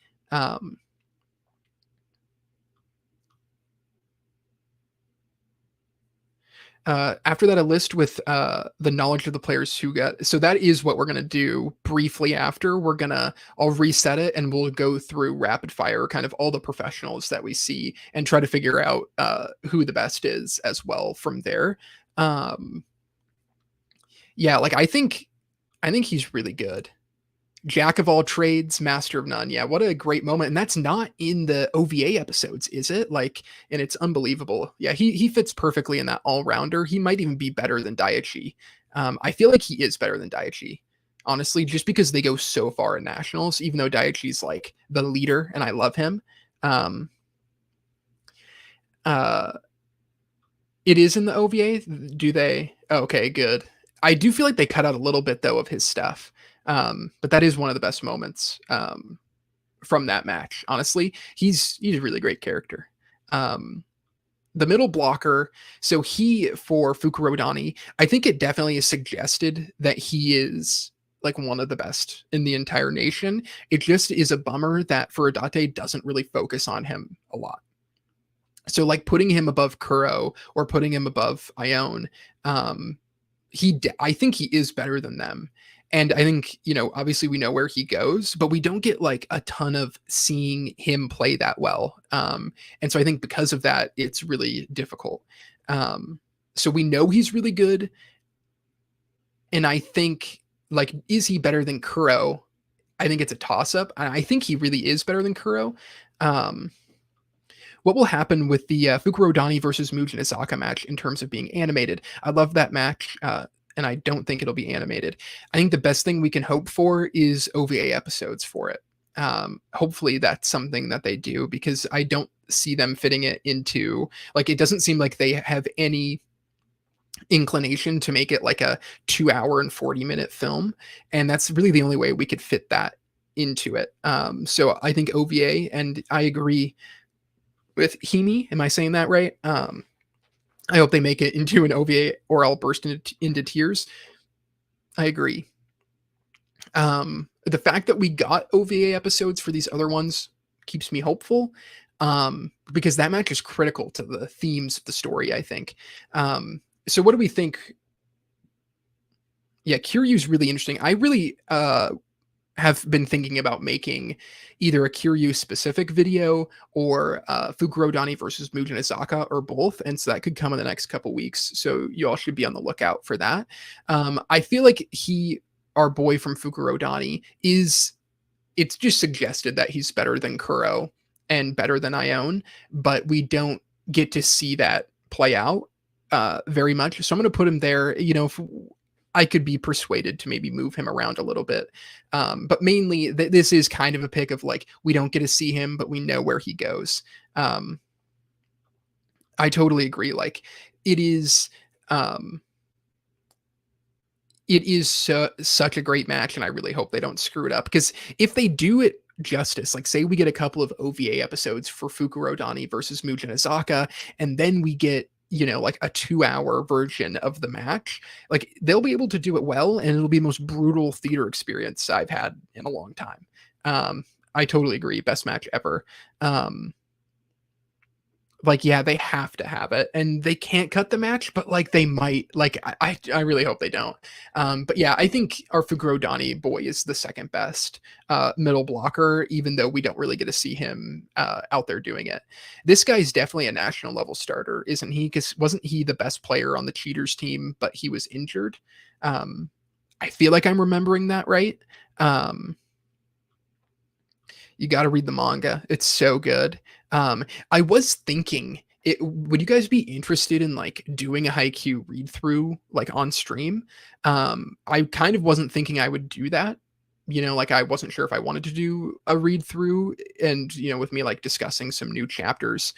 After that, a list with the knowledge of the players who got. So that is what we're gonna do briefly after. I'll reset it and we'll go through rapid fire, kind of all the professionals that we see, and try to figure out who the best is as well from there. Yeah, like I think he's really good. Jack of all trades, master of none. Yeah, what a great moment. And that's not in the OVA episodes, is it? Like, and it's unbelievable. Yeah, he fits perfectly in that all-rounder. He might even be better than Daiichi. I feel like he is better than Daiichi, honestly, just because they go so far in nationals, even though Daiichi's like the leader and I love him. It is in the OVA. Do they? Okay, good. I do feel like they cut out a little bit though of his stuff. But that is one of the best moments from that match. Honestly, he's a really great character. The middle blocker, so he for Fukurodani, I think it definitely is suggested that he is like one of the best in the entire nation. It just is a bummer that Furodate doesn't really focus on him a lot. So like putting him above Kuro or putting him above Ione, I think he is better than them. And I think, obviously we know where he goes, but we don't get like a ton of seeing him play that well. And so I think because of that, it's really difficult. So we know he's really good. And I think like, is he better than Kuro? I think it's a toss up. And I think he really is better than Kuro. What will happen with the Fukurodani versus Mugen Isaka match in terms of being animated? I love that match. And I don't think it'll be animated. I think the best thing we can hope for is OVA episodes for it. Hopefully that's something that they do, because I don't see them fitting it into, like, it doesn't seem like they have any inclination to make it like a 2-hour and 40-minute film. And that's really the only way we could fit that into it. So I think OVA, and I agree with Himi. Am I saying that right? I hope they make it into an OVA or I'll burst into tears. I agree. The fact that we got OVA episodes for these other ones keeps me hopeful, because that match is critical to the themes of the story, I think. So what do we think? Yeah, Kiryu's really interesting. I really have been thinking about making either a Kiryu specific video or Fukurodani versus Mugen Izaka or both, and so that could come in the next couple weeks. So you all should be on the lookout for that. I feel like our boy from Fukurodani, it's just suggested that he's better than Kuro and better than Ione, but we don't get to see that play out very much. So I'm going to put him there. If I could be persuaded to maybe move him around a little bit. But mainly, this is kind of a pick of like, we don't get to see him, but we know where he goes. I totally agree. Like, it is. It is such a great match, and I really hope they don't screw it up, because if they do it justice, like say we get a couple of OVA episodes for Fukurodani versus Mugen Izaka, and then we get like a 2-hour version of the match, like they'll be able to do it well, and it'll be the most brutal theater experience I've had in a long time. I totally agree. Best match ever. Like, yeah, they have to have it, and they can't cut the match, but like they might. Like, I really hope they don't. But yeah, I think our Fukurodani boy is the second best middle blocker, even though we don't really get to see him out there doing it. This guy's definitely a national level starter, isn't he? Because wasn't he the best player on the Cheaters team, but he was injured? I feel like I'm remembering that right. You got to read the manga. It's so good. I was thinking, would you guys be interested in like doing a Haikyuu read through like on stream? I kind of wasn't thinking I would do that. Like I wasn't sure if I wanted to do a read through, and with me like discussing some new chapters.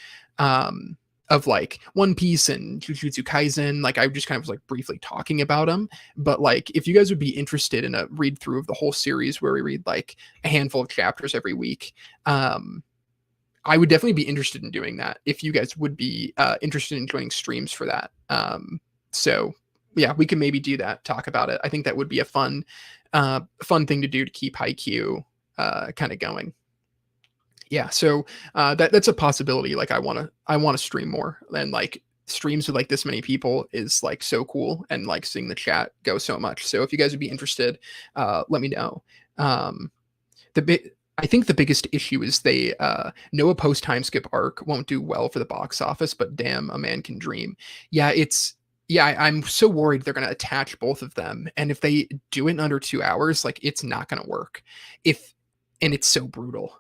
Of like One Piece and Jujutsu Kaisen, like I just kind of was like briefly talking about them. But like, if you guys would be interested in a read through of the whole series where we read like a handful of chapters every week, I would definitely be interested in doing that. If you guys would be interested in joining streams for that, so yeah, we can maybe do that. Talk about it. I think that would be a fun thing to do to keep Haikyuu kind of going. Yeah, so that's a possibility. Like I want to stream more, and like streams with like this many people is like so cool, and like seeing the chat go so much. So if you guys would be interested, let me know. I think the biggest issue is they Noah post time skip arc won't do well for the box office, but damn, a man can dream. Yeah, I'm so worried they're going to attach both of them, and if they do it in under 2 hours, like it's not going to work. And it's so brutal.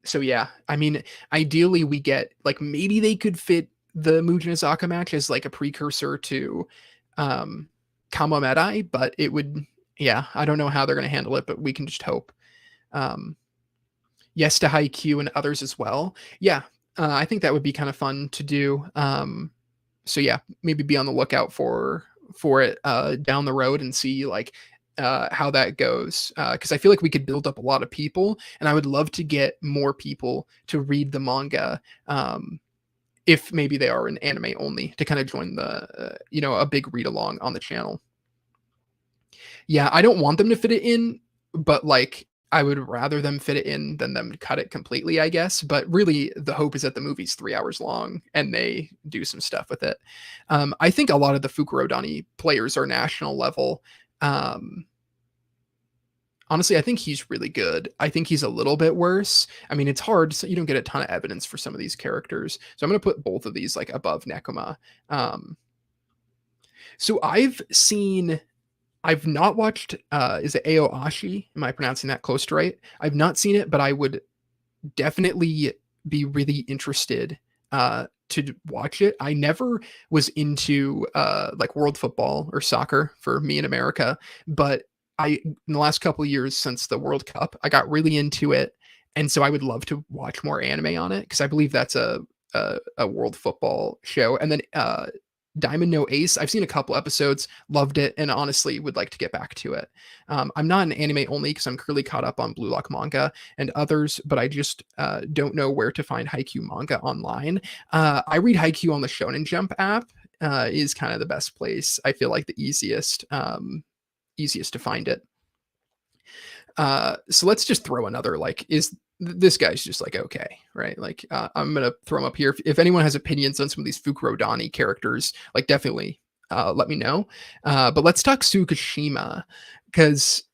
So yeah, I mean, ideally we get like, maybe they could fit the Mugen Izaka match as like a precursor to Kamomedai, but it would, yeah, I don't know how they're going to handle it, but we can just hope. Yes to Haikyuu and others as well. Yeah, I think that would be kind of fun to do. So yeah, maybe be on the lookout for it down the road, and see like how that goes, because I feel like we could build up a lot of people, and I would love to get more people to read the manga, if maybe they are an anime only, to kind of join the a big read along on the channel. Yeah, I don't want them to fit it in, but like I would rather them fit it in than them cut it completely, I guess. But really, the hope is that the movie's 3 hours long and they do some stuff with it. I think a lot of the Fukurodani players are national level. Honestly, I think he's really good. I think he's a little bit worse. I mean, it's hard, so you don't get a ton of evidence for some of these characters. So I'm going to put both of these like above Nekoma. So I've not watched, is it Aoashi? Am I pronouncing that close to right? I've not seen it, but I would definitely be really interested to watch it. I never was into like world football or soccer for me in America, but in the last couple of years since the World Cup, I got really into it, and so I would love to watch more anime on it, because I believe that's a world football show. And then Diamond No Ace, I've seen a couple episodes, loved it, and honestly would like to get back to it. I'm not an anime only, because I'm currently caught up on Blue Lock manga and others, but I just don't know where to find Haikyuu manga online. I read Haikyuu on the Shonen Jump app, is kind of the best place. I feel like the easiest to find it. So let's just throw another, like, is this guy's just like okay, right? Like, I'm gonna throw him up here. If anyone has opinions on some of these Fukurodani characters, like, definitely let me know. But let's talk Tsukishima, because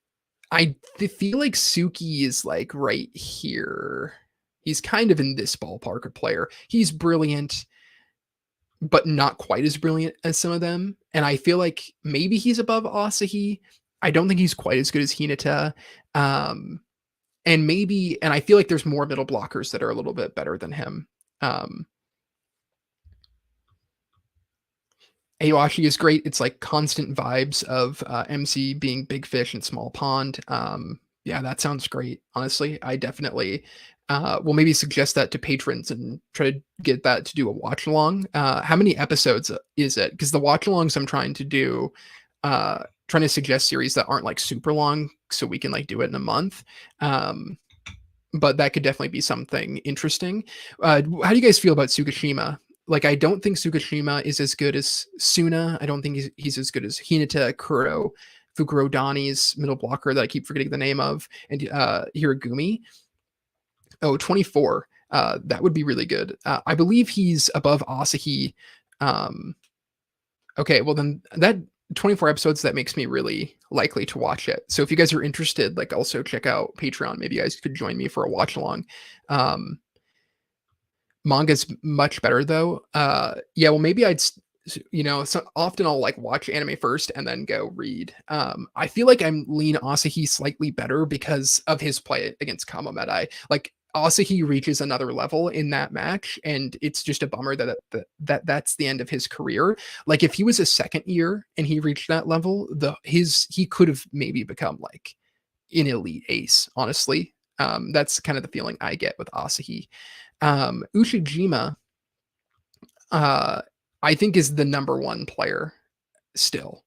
feel like Suki is like right here. He's kind of in this ballpark of player. He's brilliant, but not quite as brilliant as some of them. And I feel like maybe he's above Asahi. I don't think he's quite as good as Hinata. Um, and I feel like there's more middle blockers that are a little bit better than him. Um, Aoshi is great. It's like constant vibes of MC being big fish in small pond. Yeah, that sounds great. Honestly, I definitely will maybe suggest that to patrons and try to get that to do a watch along. How many episodes is it? Because the watch alongs I'm trying to do, trying to suggest series that aren't like super long, so we can like do it in a month. But that could definitely be something interesting. How do you guys feel about Tsukishima? Like, I don't think Tsukishima is as good as Suna. I don't think he's as good as Hinata, Kuro, Fukurodani's middle blocker that I keep forgetting the name of, and Hiragumi. Oh, 24. That would be really good. I believe he's above Asahi. Okay, well then that 24 episodes, that makes me really likely to watch it. So if you guys are interested, like, also check out Patreon. Maybe you guys could join me for a watch along. Manga's much better though. Yeah, well maybe so often I'll like watch anime first and then go read. I feel like I'm lean Asahi slightly better because of his play against Kamomedai. Like, Asahi reaches another level in that match, and it's just a bummer that's the end of his career. Like, if he was a second year and he reached that level, he could have maybe become like an elite ace, honestly. That's kind of the feeling I get with Asahi. Ushijima, uh, I think, is the number one player still,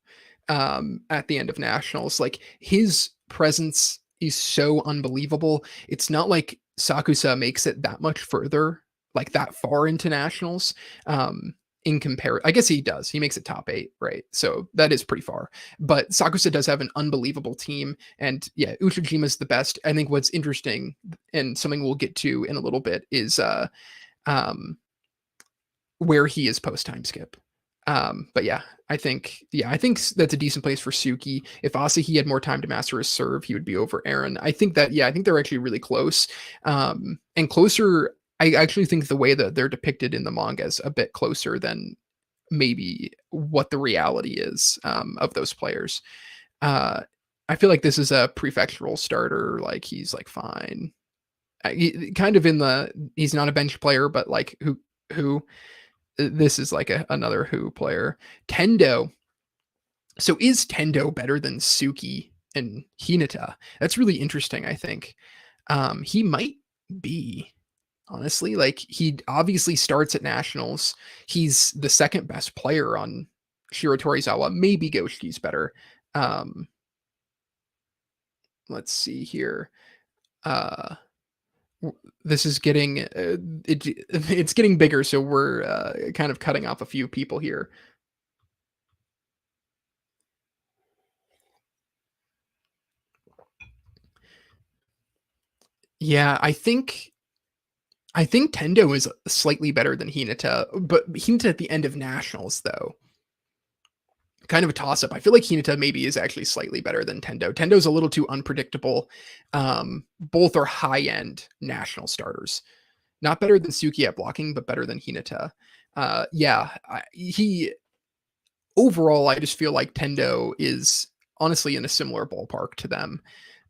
at the end of nationals. Like, his presence is so unbelievable. It's not like Sakusa makes it that much further, like that far into nationals. In compare, I guess he does. He makes it top 8, right? So that is pretty far. But Sakusa does have an unbelievable team, and yeah, Uchijima's the best. I think what's interesting, and something we'll get to in a little bit, is um, where he is post time skip. But I think that's a decent place for Suki. If Asahi had more time to master his serve, he would be over Aaron. I think they're actually really close. And closer, I actually think the way that they're depicted in the manga is a bit closer than maybe what the reality is, of those players. I feel like this is a prefectural starter. Like, he's like fine. Kind of he's not a bench player, but like who this is like another Who player. Tendo. So is Tendo better than Suki and Hinata? That's really interesting, I think. He might be, honestly. Like, he obviously starts at nationals. He's the second best player on Shiro Torizawa. Maybe Goshiki's better. Let's see here. This is getting it's getting bigger, so we're kind of cutting off a few people here. Yeah, I think Tendo is slightly better than Hinata, but Hinata at the end of nationals, though, kind of a toss up. I feel like Hinata maybe is actually slightly better than Tendo. Tendo's a little too unpredictable. Both are high end national starters. Not better than Suki at blocking, but better than Hinata. Yeah, he overall, I just feel like Tendo is honestly in a similar ballpark to them.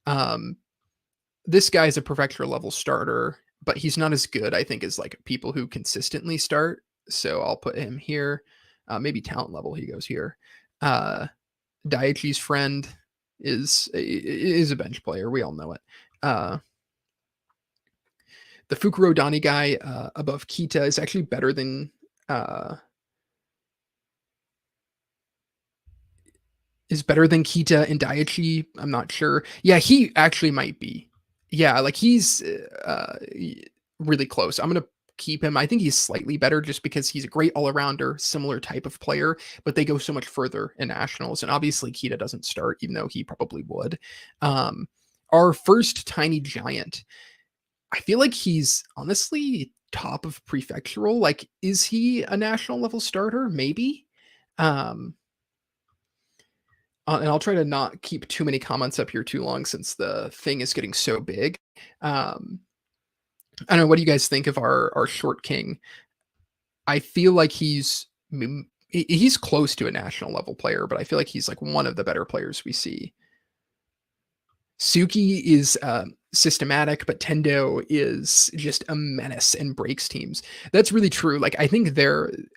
Um, this guy's a prefecture level starter, but he's not as good, I think, as like people who consistently start. So I'll put him here. Maybe talent level, he goes here. Daiichi's friend is a bench player. We all know it. The Fukurodani guy above Kita is actually better than Kita and Daiichi. I'm not sure. Yeah, he actually might be. Yeah, like, he's really close. I'm gonna keep him. I think he's slightly better just because he's a great all-arounder, similar type of player, but they go so much further in nationals. And obviously Kita doesn't start, even though he probably would. Our first tiny giant. I feel like he's honestly top of prefectural. Like, is he a national level starter? Maybe. Um, and I'll try to not keep too many comments up here too long since the thing is getting so big. Um, I don't know. What do you guys think of our short king? I feel like he's close to a national level player, but I feel like he's like one of the better players we see. Suki is systematic, but Tendo is just a menace and breaks teams. That's really true. Like I think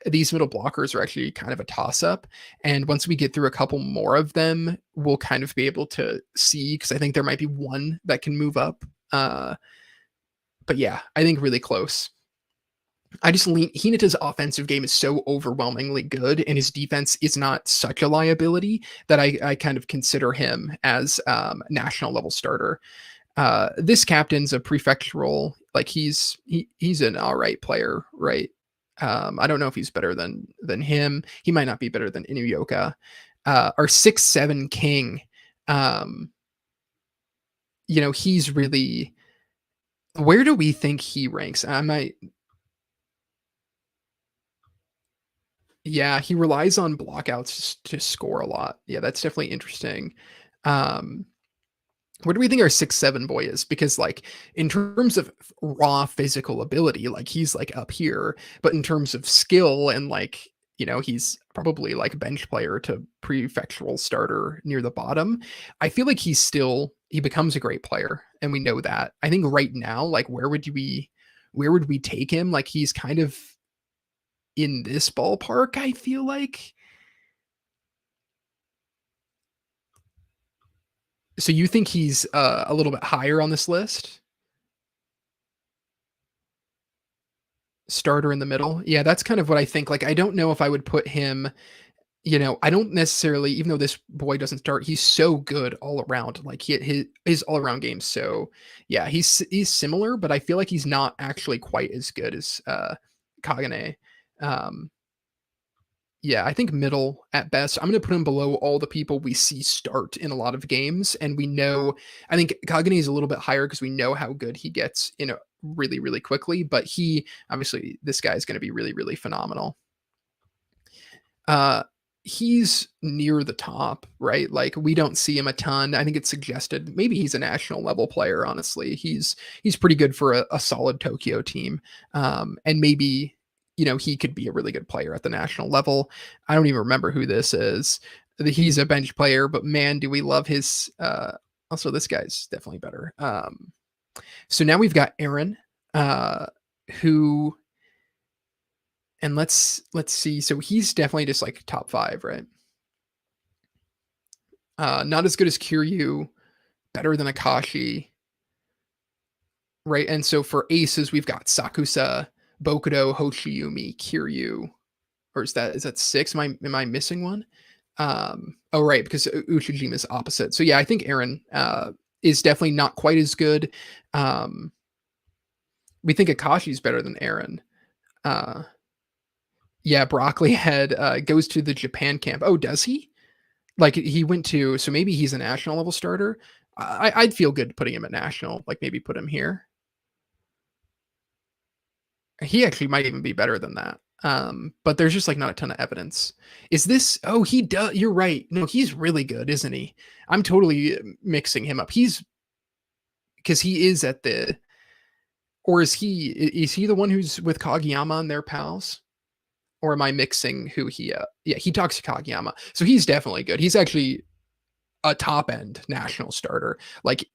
these middle blockers are actually kind of a toss up, and once we get through a couple more of them, we'll kind of be able to see because I think there might be one that can move up. But yeah, I think really close. Hinata's offensive game is so overwhelmingly good, and his defense is not such a liability that I kind of consider him as national level starter. This captain's a prefectural, like he's an all right player, right? I don't know if he's better than him. He might not be better than Inuyuka. Our 6-7 king, um, he's really. Where do we think he ranks? I might. Yeah, he relies on blockouts to score a lot. Yeah, that's definitely interesting. Um, where do we think our 6-7 boy is? Because like in terms of raw physical ability, like he's like up here, but in terms of skill and like he's probably like a bench player to prefectural starter near the bottom. I feel like he becomes a great player, and we know that. I think right now, like where would we take him? Like he's kind of in this ballpark, I feel like. So you think he's a little bit higher on this list? Starter in the middle? Yeah, that's kind of what I think. Like, I don't know if I would put him, I don't necessarily, even though this boy doesn't start, he's so good all around. Like his all around game. So yeah, he's similar, but I feel like he's not actually quite as good as Kagane. Um, Yeah, I think middle at best. I'm gonna put him below all the people we see start in a lot of games, and we know I think Kagane is a little bit higher because we know how good he gets, really, really quickly, but this guy is gonna be really, really phenomenal. Uh, he's near the top, right? Like, we don't see him a ton. I think it's suggested maybe he's a national level player, honestly. He's pretty good for a solid Tokyo team. And maybe, he could be a really good player at the national level. I don't even remember who this is. He's a bench player, but man, do we love his also this guy's definitely better. So now we've got Aaron, uh, who and let's see. So he's definitely just like top 5, right? Not as good as Kiryu, better than Akashi, right? And so for aces, we've got Sakusa, Bokudo, Hoshiyumi, Kiryu. Or is that 6? Am I missing one? Oh right, because Ushijima is opposite. So yeah, I think Aaron is definitely not quite as good. Um, we think Akashi's better than Aaron. Uh, yeah, Broccoli Head goes to the Japan camp. Oh, does he? Like he went to, so maybe he's a national level starter. I'd feel good putting him at national, like maybe put him here. He actually might even be better than that. But there's just like not a ton of evidence. Is this? Oh, he does. You're right. No, he's really good, isn't he? I'm totally mixing him up. He's because he is at the, or is he the one who's with Kageyama and their pals? Or am I mixing who he? Yeah, he talks to Kageyama, so he's definitely good. He's actually a top end national starter. Like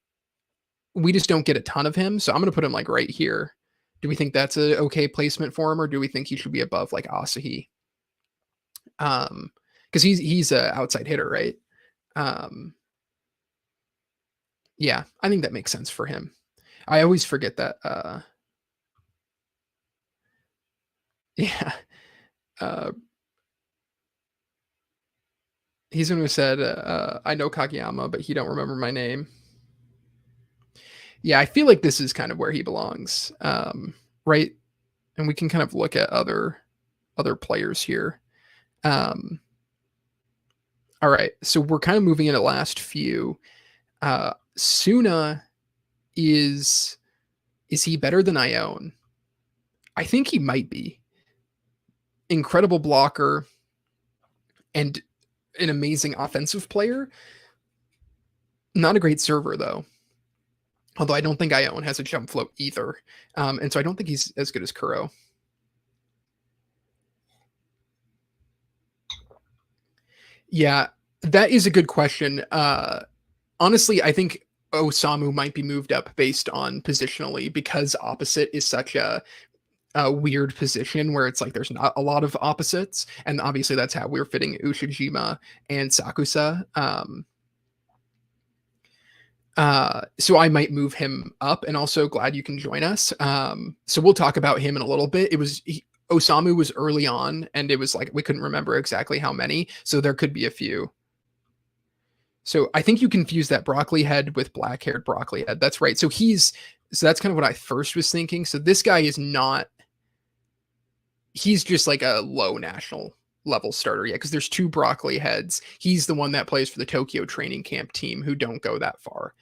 we just don't get a ton of him, so I'm gonna put him like right here. Do we think that's a okay placement for him, or do we think he should be above like Asahi? Because he's a outside hitter, right? Um, yeah, I think that makes sense for him. I always forget that. Yeah, uh, he's the one who said, "I know Kageyama, but he don't remember my name." Yeah, I feel like this is kind of where he belongs, right? And we can kind of look at other players here. All right, so we're kind of moving into last few. Suna is he better than Ione? I think he might be. Incredible blocker and an amazing offensive player. Not a great server though. Although I don't think Ione has a jump float either. And so I don't think he's as good as Kuro. Yeah, that is a good question. Honestly, I think Osamu might be moved up based on positionally because opposite is such a weird position where it's like there's not a lot of opposites. And obviously that's how we're fitting Ushijima and Sakusa. So I might move him up, and also glad you can join us. So we'll talk about him in a little bit. Osamu was early on, and it was like we couldn't remember exactly how many, so there could be a few. So I think you confuse that broccoli head with black-haired broccoli head. That's right. So that's kind of what I first was thinking. So this guy is not. He's just like a low national level starter, yeah, because there's two broccoli heads. He's the one that plays for the Tokyo training camp team who don't go that far.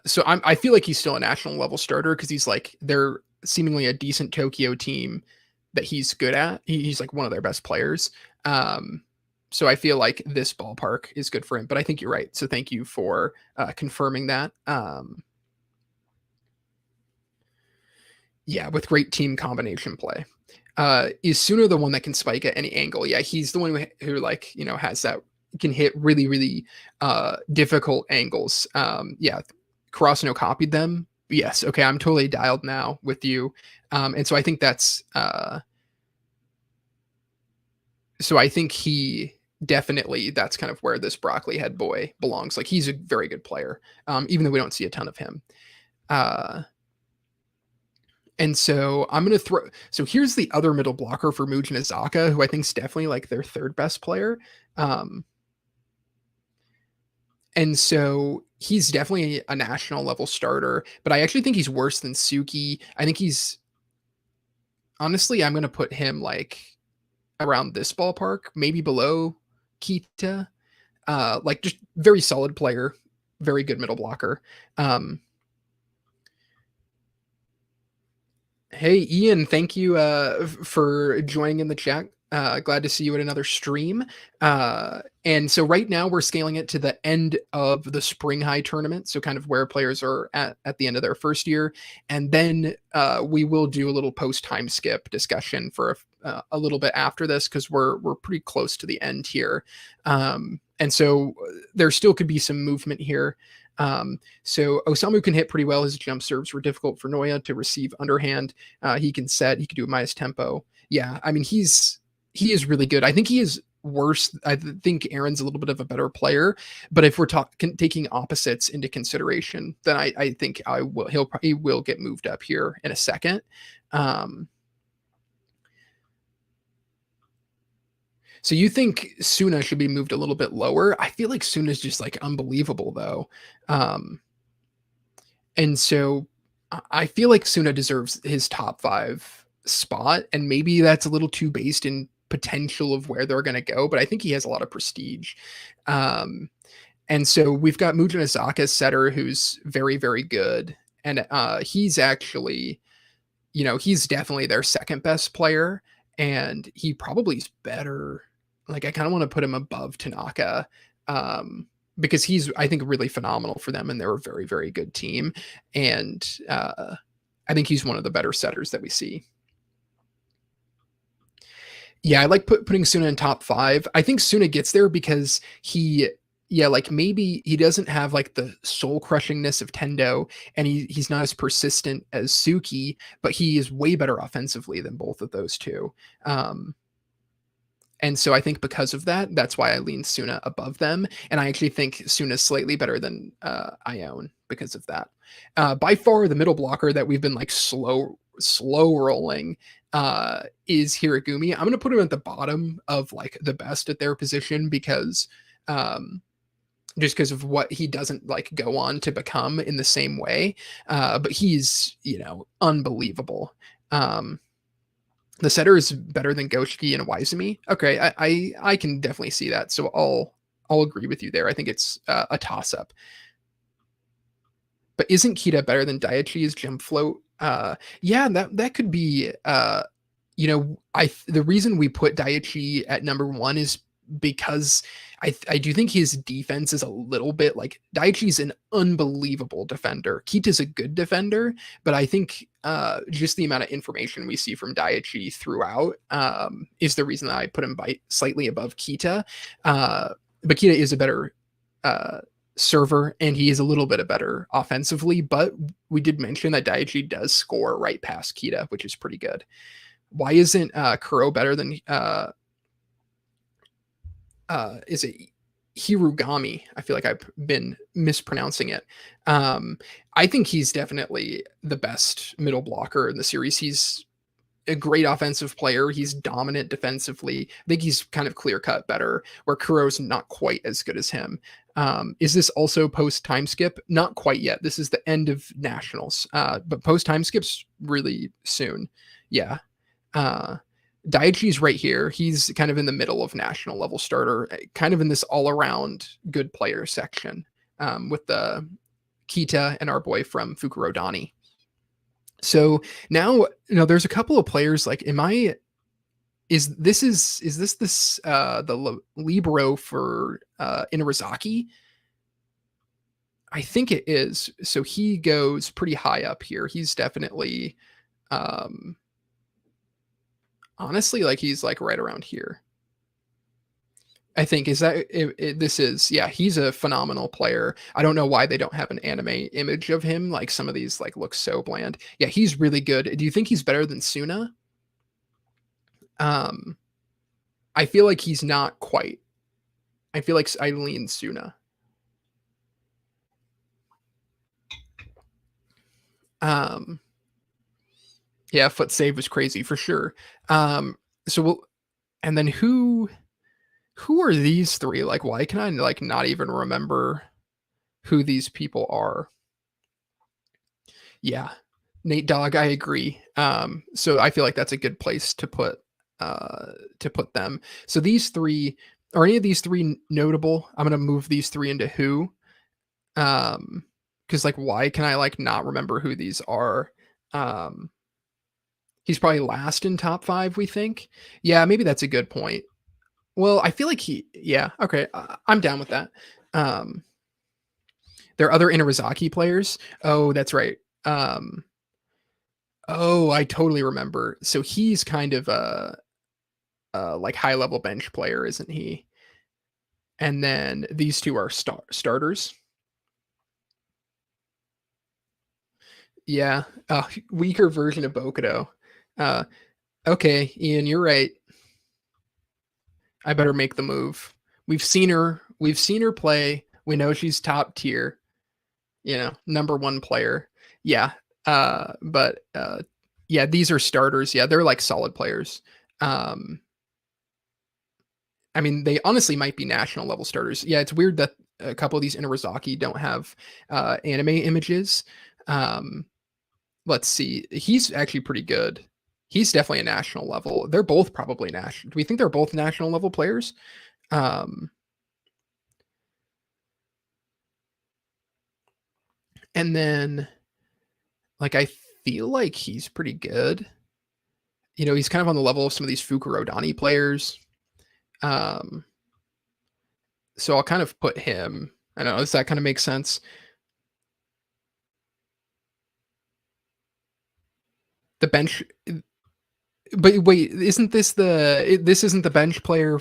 So I feel like he's still a national level starter because he's like they're seemingly a decent Tokyo team that he's good at. He's like one of their best players. So I feel like this ballpark is good for him. But I think you're right. So thank you for confirming that. Yeah, with great team combination play. Is Suna the one that can spike at any angle? Yeah, he's the one who like, has that can hit really, really difficult angles. Yeah, Karasuno copied them. Yes, okay, I'm totally dialed now with you. And so I think that's so I think he definitely that's kind of where this broccoli head boy belongs. Like he's a very good player, even though we don't see a ton of him. And so I'm going to throw. So here's the other middle blocker for Mugen Azaka, who I think is definitely like their third best player. And so he's definitely a national level starter, but I actually think he's worse than Suki. I think honestly, I'm going to put him like around this ballpark, maybe below Kita. Like just very solid player, very good middle blocker. Hey, Ian, thank you for joining in the chat. Glad to see you at another stream. And so right now we're scaling it to the end of the Spring High tournament, so kind of where players are at the end of their first year. And then we will do a little post-time skip discussion for a little bit after this because we're pretty close to the end here. And so there still could be some movement here. So Osamu can hit pretty well. His jump serves were difficult for Noya to receive underhand. He can set, he can do a minus tempo. Yeah, I mean, he is really good. I think he is worse. I think Aaron's a little bit of a better player, but if we're taking opposites into consideration, then I think he will get moved up here in a second. So you think Suna should be moved a little bit lower? I feel like Suna's just like unbelievable though. And so I feel like Suna deserves his top 5 spot, and maybe that's a little too based in potential of where they're going to go, but I think he has a lot of prestige. And so we've got Mugen Azaka's setter, who's very, very good. And he's actually, he's definitely their second best player, and he probably is better. Like I kind of want to put him above Tanaka because he's, I think, really phenomenal for them, and they're a very, very good team. And I think he's one of the better setters that we see. Yeah, I like putting Suna in top 5. I think Suna gets there because like maybe he doesn't have like the soul crushingness of Tendo, and he's not as persistent as Suki, but he is way better offensively than both of those two. And so I think because of that, that's why I lean Suna above them. And I actually think Suna's slightly better than Ione because of that. By far, the middle blocker that we've been like slow rolling is Hiragumi. I'm going to put him at the bottom of like the best at their position because just because of what he doesn't like go on to become in the same way. But he's, unbelievable. The setter is better than Goshiki and Waizumi. Okay, I can definitely see that. So I'll agree with you there. I think it's a toss up. But isn't Kita better than Daiichi's gem float? Yeah, that could be. The reason we put Daiichi at number one is because I do think his defense is a little bit like Daiichi's an unbelievable defender. Kita's a good defender, but I think just the amount of information we see from Daiichi throughout is the reason that I put him by slightly above Kita. But Kita is a better server, and he is a little bit better offensively, but we did mention that Daiichi does score right past Kita, which is pretty good. Why isn't Kuro better than is it Hirugami? I feel like I've been mispronouncing it. I think he's definitely the best middle blocker in the series. He's a great offensive player. He's dominant defensively. I think he's kind of clear cut better, where Kuro's not quite as good as him. Is this also post time skip? Not quite yet. This is the end of nationals, but post time skip's really soon. Yeah. Daiichi's right here. He's kind of in the middle of national level starter, kind of in this all around good player section with the Kita and our boy from Fukurodani. So now, there's a couple of players like, is this the Libero for Inarizaki? I think it is. So he goes pretty high up here. He's definitely, honestly, like he's like right around here. I think he's a phenomenal player. I don't know why they don't have an anime image of him. Like some of these like look so bland. Yeah, he's really good. Do you think he's better than Suna? I feel like he's not quite. I feel like I lean Suna. Yeah, foot save was crazy for sure. And then who are these three? Like, why can I like not even remember who these people are? Yeah, Nate Dogg, I agree. So I feel like that's a good place to put them. So these three, are any of these three notable? I'm gonna move these three into who. Because like, why can I like not remember who these are? He's probably last in top 5, we think. Yeah, maybe that's a good point. Well, I feel like okay, I'm down with that. There are other Inarizaki players. Oh, that's right. Oh, I totally remember. So he's kind of a like high level bench player, isn't he? And then these two are starters. Yeah, weaker version of Bokudo. Okay, Ian, you're right. I better make the move. We've seen her play. We know she's top tier. Number 1 player. Yeah. But yeah, these are starters. Yeah, they're like solid players. I mean, they honestly might be national level starters. Yeah, it's weird that a couple of these Inarizaki don't have anime images. Let's see. He's actually pretty good. He's definitely a national level. They're both probably national. Do we think they're both national level players? And then, like, I feel like he's pretty good. He's kind of on the level of some of these Fukurodani players. So I'll kind of put him. I don't know. Does that kind of make sense? The bench. But wait, isn't this this isn't the bench player?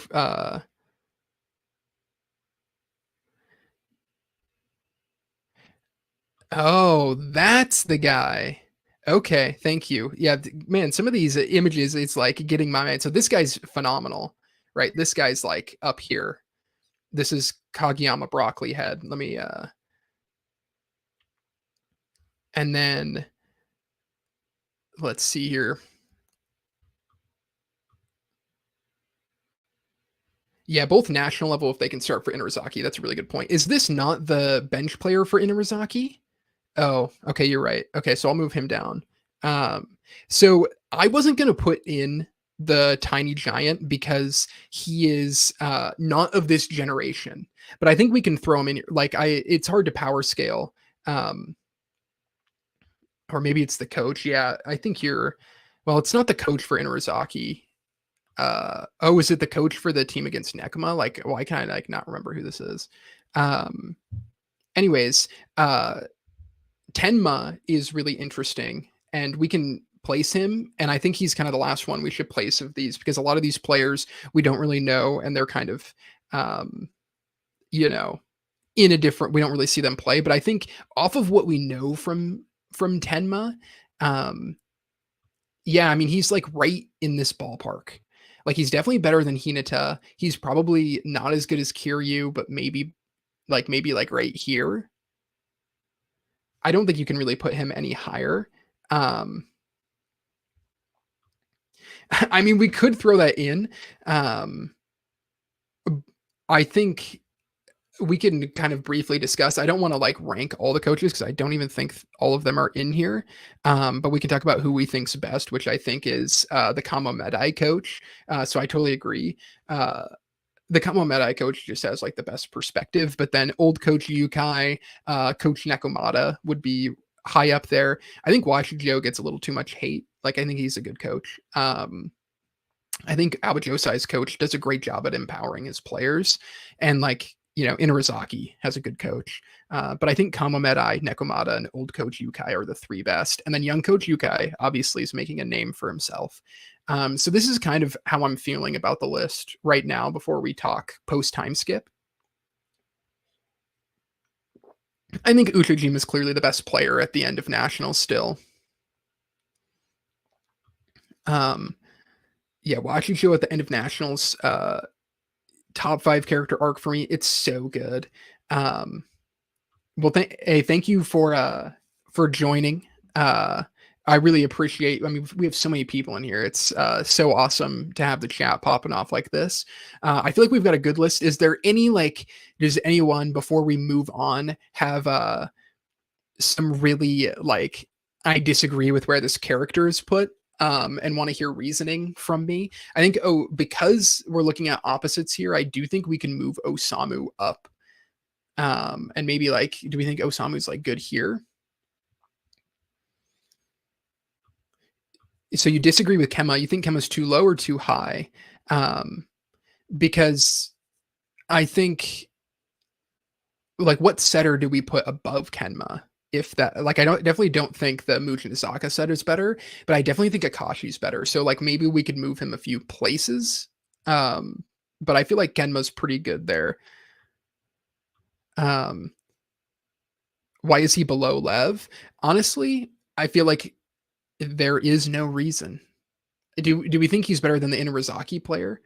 Oh, that's the guy. Okay, thank you. Yeah, man, some of these images, it's like getting my mind. So this guy's phenomenal, right? This guy's like up here. This is Kageyama Broccoli Head. Let me and then let's see here. Yeah, both national level if they can start for Inarizaki. That's a really good point. Is this not the bench player for Inarizaki? Oh, okay, you're right. Okay, so I'll move him down. So I wasn't gonna put in the tiny giant because he is not of this generation. But I think we can throw him in. Like it's hard to power scale, um, or maybe it's the coach. Yeah, I think you're. Well, it's not the coach for Inarizaki. Oh, is it the coach for the team against Nekoma? Like, why can I like not remember who this is? Um, anyways, Tenma is really interesting, and we can place him. And I think he's kind of the last one we should place of these because a lot of these players we don't really know, and they're kind of, um, you know, in a different. We don't really see them play, but I think off of what we know from Tenma, um, yeah, I mean he's like right in this ballpark. Like he's definitely better than Hinata. He's probably not as good as Kiryu, but maybe like right here. I don't think you can really put him any higher. Um, I mean, we could throw that in. Um, I think we can kind of briefly discuss. I don't want to like rank all the coaches because I don't even think all of them are in here. But we can talk about who we think's best, which I think is the Kamo Medai coach. So I totally agree. The Kamo Medai coach just has like the best perspective, but then old coach Yukai, coach Nekomata would be high up there. I think Washijo gets a little too much hate. Like I think he's a good coach. I think Aoba Johsai's coach does a great job at empowering his players, and like Inarizaki has a good coach. But I think Kamo Medai, Nekomata, and old coach Yukai are the three best, and then young coach Yukai obviously is making a name for himself. So this is kind of how I'm feeling about the list right now before we talk post time skip. I think Uchijima is clearly the best player at the end of Nationals still. Yeah, watching show at the end of Nationals, top 5 character arc for me. It's so good. Um, well, thank you for joining. I really appreciate. I mean, we have so many people in here. It's so awesome to have the chat popping off like this. I feel like we've got a good list. Is there any like? Does anyone before we move on have some really like? I disagree with where this character is put. And want to hear reasoning from me. I think, because we're looking at opposites here, I do think we can move Osamu up. And maybe like, do we think Osamu's like good here? So you disagree with Kemma. You think Kemma's too low or too high? Because I think, like, what setter do we put above Kenma? If that, like, I definitely don't think the Mujinazaka set is better, but I definitely think Akashi's better. So like maybe we could move him a few places. But I feel like Genma's pretty good there. Um, why is he below Lev? Honestly, I feel like there is no reason. Do we think he's better than the Inarizaki player?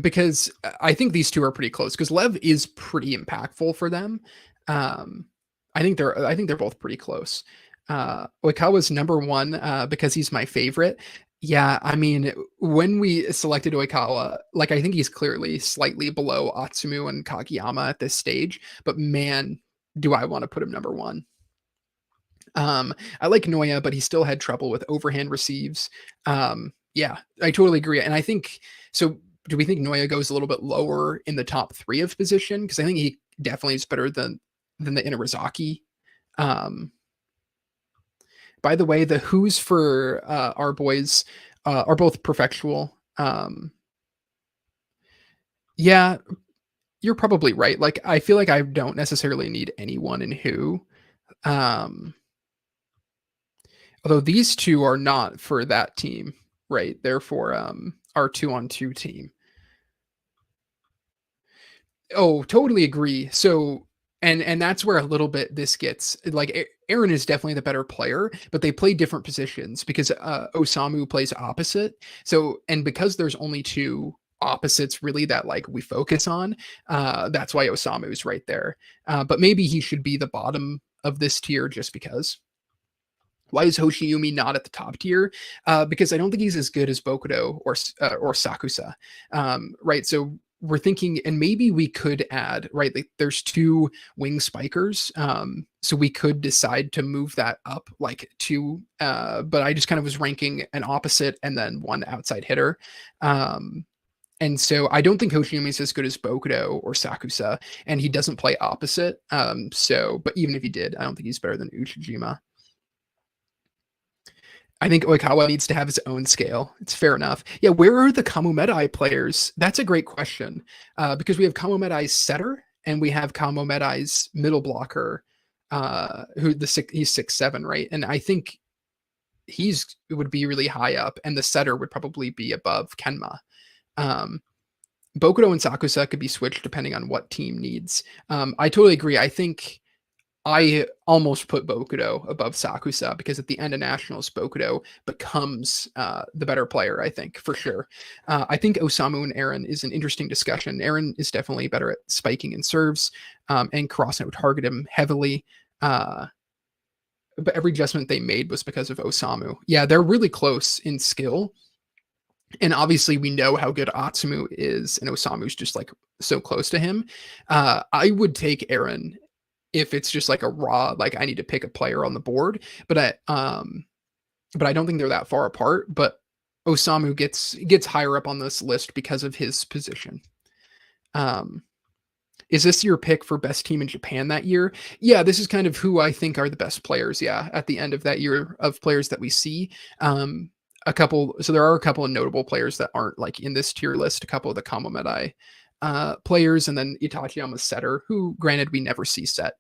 Because I think these two are pretty close because Lev is pretty impactful for them. Um, I think they're both pretty close. Oikawa's number one because he's my favorite. Yeah, I mean, when we selected Oikawa, like I think he's clearly slightly below Atsumu and Kageyama at this stage, but man, do I want to put him number one. I like Noya, but he still had trouble with overhand receives. Yeah, I totally agree. And I think so. Do we think Noya goes a little bit lower in the top 3 of position? Because I think he definitely is better than the Inarizaki. By the way, the who's for our boys are both perfectual. Yeah, you're probably right. Like I feel like I don't necessarily need anyone in who. Um, Although these two are not for that team, right? They're for our 2-on-2 team. Oh, totally agree. So and that's where a little bit this gets like Aaron is definitely the better player, but they play different positions because Osamu plays opposite. So and because there's only 2 opposites really that like we focus on, that's why Osamu is right there. But maybe he should be the bottom of this tier just because. Why is Hoshiumi not at the top tier? Because I don't think he's as good as Bokudo or Sakusa, right? So we're thinking, and maybe we could add, right? Like there's two wing spikers. So we could decide to move that up like two, but I just kind of was ranking an opposite and then one outside hitter. Um, and so I don't think Hoshiyumi is as good as Bokudo or Sakusa, and he doesn't play opposite. But even if he did, I don't think he's better than Uchijima. I think Oikawa needs to have his own scale. It's fair enough. Yeah, where are the Kamomedai players? That's a great question. Because we have Kamomedai's setter and we have Kamomedai's middle blocker, he's 6'7", right? And I think it would be really high up, and the setter would probably be above Kenma. Um, Bokudo and Sakusa could be switched depending on what team needs. I totally agree. I think I almost put Bokudo above Sakusa because at the end of Nationals, Bokudo becomes the better player, I think, for sure. I think Osamu and Aaron is an interesting discussion. Aaron is definitely better at spiking and serves, and Karasuno would target him heavily. But every adjustment they made was because of Osamu. Yeah, they're really close in skill. And obviously we know how good Atsumu is, and Osamu's just like so close to him. I would take Aaron if it's just like a raw, like I need to pick a player on the board, but I don't think they're that far apart. But Osamu gets higher up on this list because of his position. Is this your pick for best team in Japan that year? Yeah, this is kind of who I think are the best players. Yeah, at the end of that year of players that we see. So there are a couple of notable players that aren't like in this tier list. A couple of the Kamomedai players, and then Itachiyama's setter, who granted we never see set.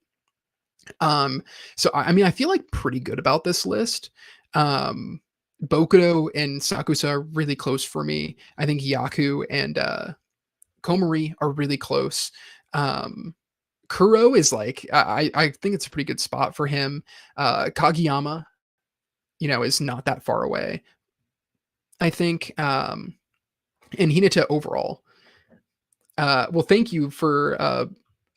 So I mean, I feel like pretty good about this list. Bokudo and Sakusa are really close for me. I think Yaku and Komori are really close. Kuro is like I think it's a pretty good spot for him. Kageyama, is not that far away, I think. And Hinata overall. Well, thank you for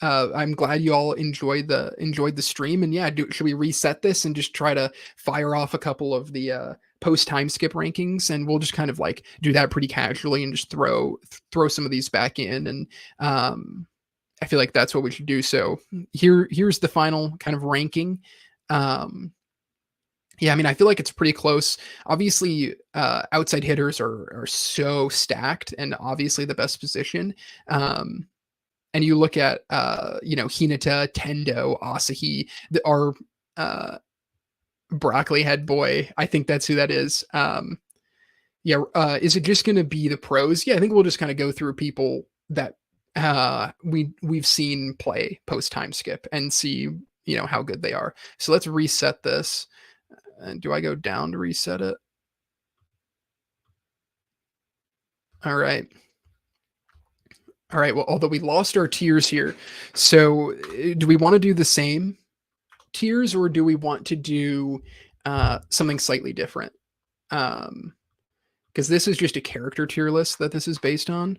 I'm glad you all enjoyed the stream. And yeah, should we reset this and just try to fire off a couple of the post time skip rankings, and we'll just kind of like do that pretty casually and just throw some of these back in. And I feel like that's what we should do. So here's the final kind of ranking. Yeah, I mean, I feel like it's pretty close. Obviously, outside hitters are so stacked, and obviously the best position. And you look at Hinata, Tendo, Asahi, our broccoli head boy. I think that's who that is. Is it just going to be the pros? Yeah, I think we'll just kind of go through people that we've seen play post time skip and see how good they are. So let's reset this. And do I go down to reset it? All right. All right. Well, although we lost our tiers here, so do we want to do the same tiers, or do we want to do something slightly different? Because this is just a character tier list that this is based on.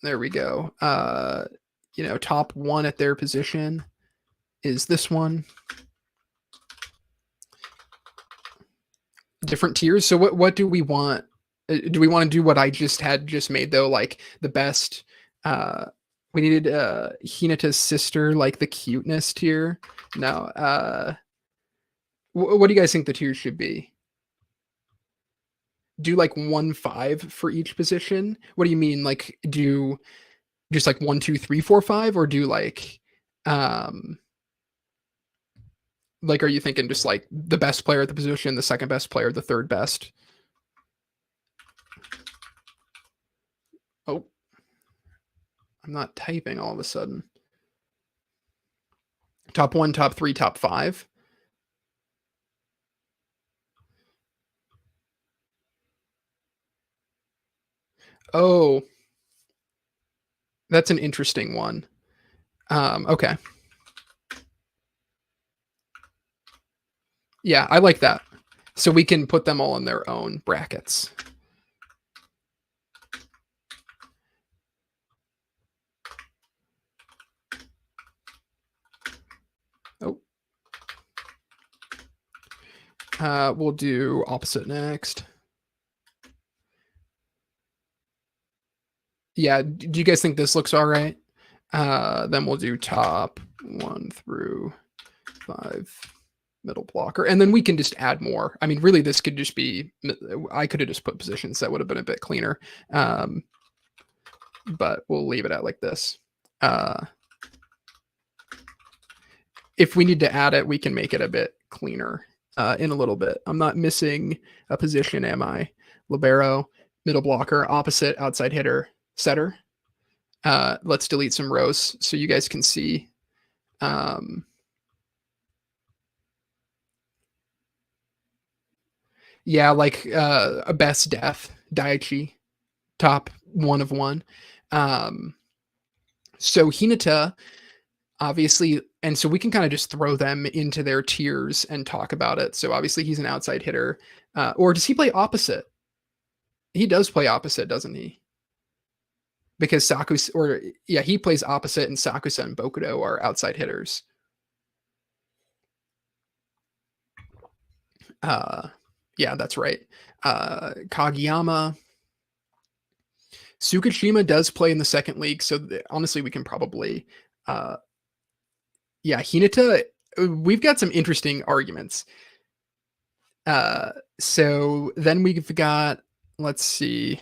There we go. Top one at their position is this one. Different tiers. So what do we want? Do we want to do what I just made though? Like the best. We needed Hinata's sister, like the cuteness tier. No. What do you guys think the tiers should be? Do like 1-5 for each position? What do you mean? Like do just like 1, 2, 3, 4, 5, or do like are you thinking just like the best player at the position, the second best player, the third best? Oh, I'm not typing all of a sudden. Top 1, top 3, top 5. Oh, that's an interesting one. Okay. Yeah, I like that. So we can put them all in their own brackets. Oh. We'll do opposite next. Yeah, do you guys think this looks all right? Then we'll do top 1 through 5 middle blocker, and then we can just add more. I mean, really, this could just be, I could have just put positions that would have been a bit cleaner, but we'll leave it at like this. If we need to add it, we can make it a bit cleaner in a little bit. I'm not missing a position, am I? Libero, middle blocker, opposite, outside hitter, setter. Let's delete some rows so you guys can see. Yeah, like a best death, Daiichi, top 1 of 1. So Hinata, obviously, and so we can kind of just throw them into their tiers and talk about it. So obviously he's an outside hitter. Or does he play opposite? He does play opposite, doesn't he? Because he plays opposite, and Sakusa and Bokudo are outside hitters. Yeah, that's right. Kageyama. Tsukishima does play in the second league, so honestly, we can probably, yeah, Hinata. We've got some interesting arguments. So then we've got, let's see,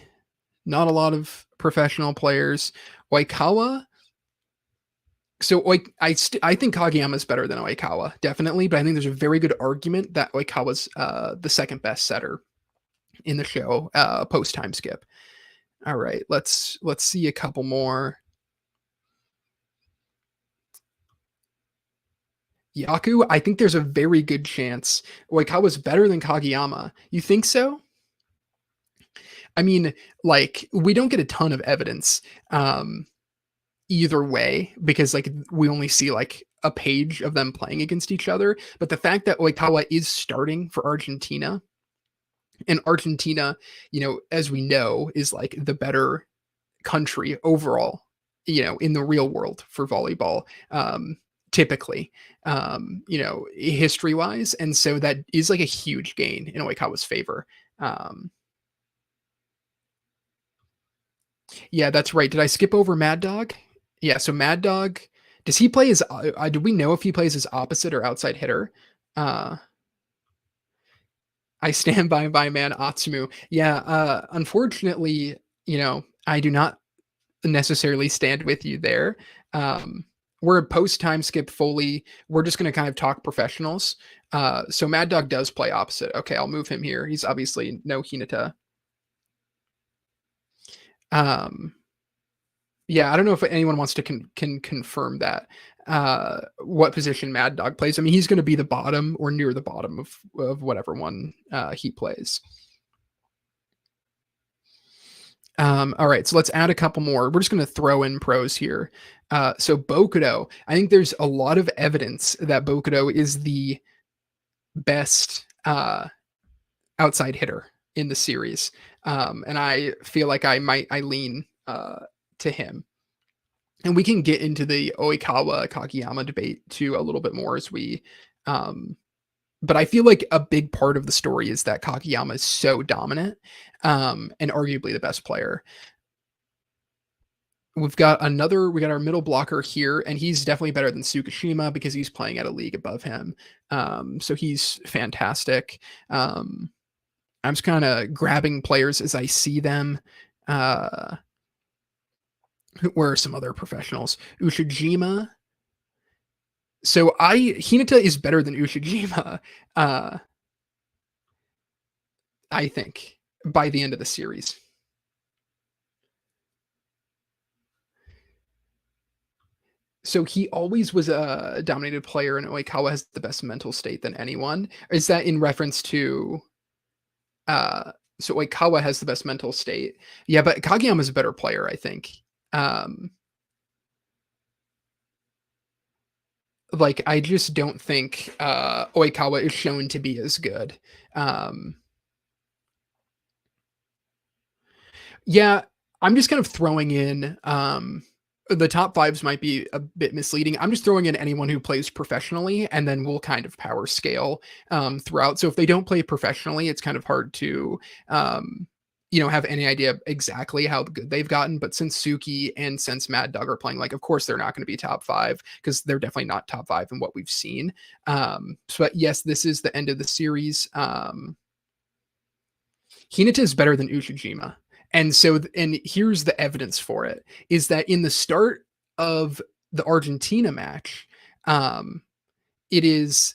not a lot of professional players. Oikawa. So I think Kageyama is better than Oikawa, definitely, but I think there's a very good argument that Oikawa's the second best setter in the show post time skip. All right, let's see a couple more. Yaku, I think there's a very good chance Oikawa's better than Kageyama. You think so? I mean, like, we don't get a ton of evidence either way, because like we only see like a page of them playing against each other. But the fact that Oikawa is starting for Argentina, and Argentina, as we know, is like the better country overall, in the real world for volleyball, typically, history wise. And so that is like a huge gain in Oikawa's favor. Yeah, that's right. Did I skip over Mad Dog? Yeah, so Mad Dog, does he play as, do we know if he plays as opposite or outside hitter? I stand by my man Atsumu. Yeah, unfortunately, I do not necessarily stand with you there. We're a post time skip fully. We're just going to kind of talk professionals. So Mad Dog does play opposite. Okay, I'll move him here. He's obviously no Hinata. Yeah, I don't know if anyone wants to can confirm that. What position Mad Dog plays. I mean, he's going to be the bottom or near the bottom of whatever one he plays. All right, so let's add a couple more. We're just going to throw in pros here. So Bokudo, I think there's a lot of evidence that Bokudo is the best outside hitter in the series, and I feel like I lean to him. And we can get into the Oikawa Kageyama debate too a little bit more as we, but I feel like a big part of the story is that Kageyama is so dominant, and arguably the best player. We got our middle blocker here, and he's definitely better than Tsukishima because he's playing at a league above him. So he's fantastic. I'm just kind of grabbing players as I see them. Where are some other professionals? Ushijima. So Hinata is better than Ushijima, I think, by the end of the series. So he always was a dominated player, and Oikawa has the best mental state than anyone. Is that in reference to so Oikawa has the best mental state? Yeah, but Kageyama is a better player, I think. Like, I just don't think Oikawa is shown to be as good. Yeah, I'm just kind of throwing in the top fives might be a bit misleading. I'm just throwing in anyone who plays professionally, and then we'll kind of power scale throughout. So if they don't play professionally, it's kind of hard to have any idea exactly how good they've gotten, but since Suki and since Mad Dog are playing, like, of course they're not going to be top five because they're definitely not top five in what we've seen. But yes, this is the end of the series. Hinata is better than Ushijima. And so, and here's the evidence for it is that in the start of the Argentina match, um, it is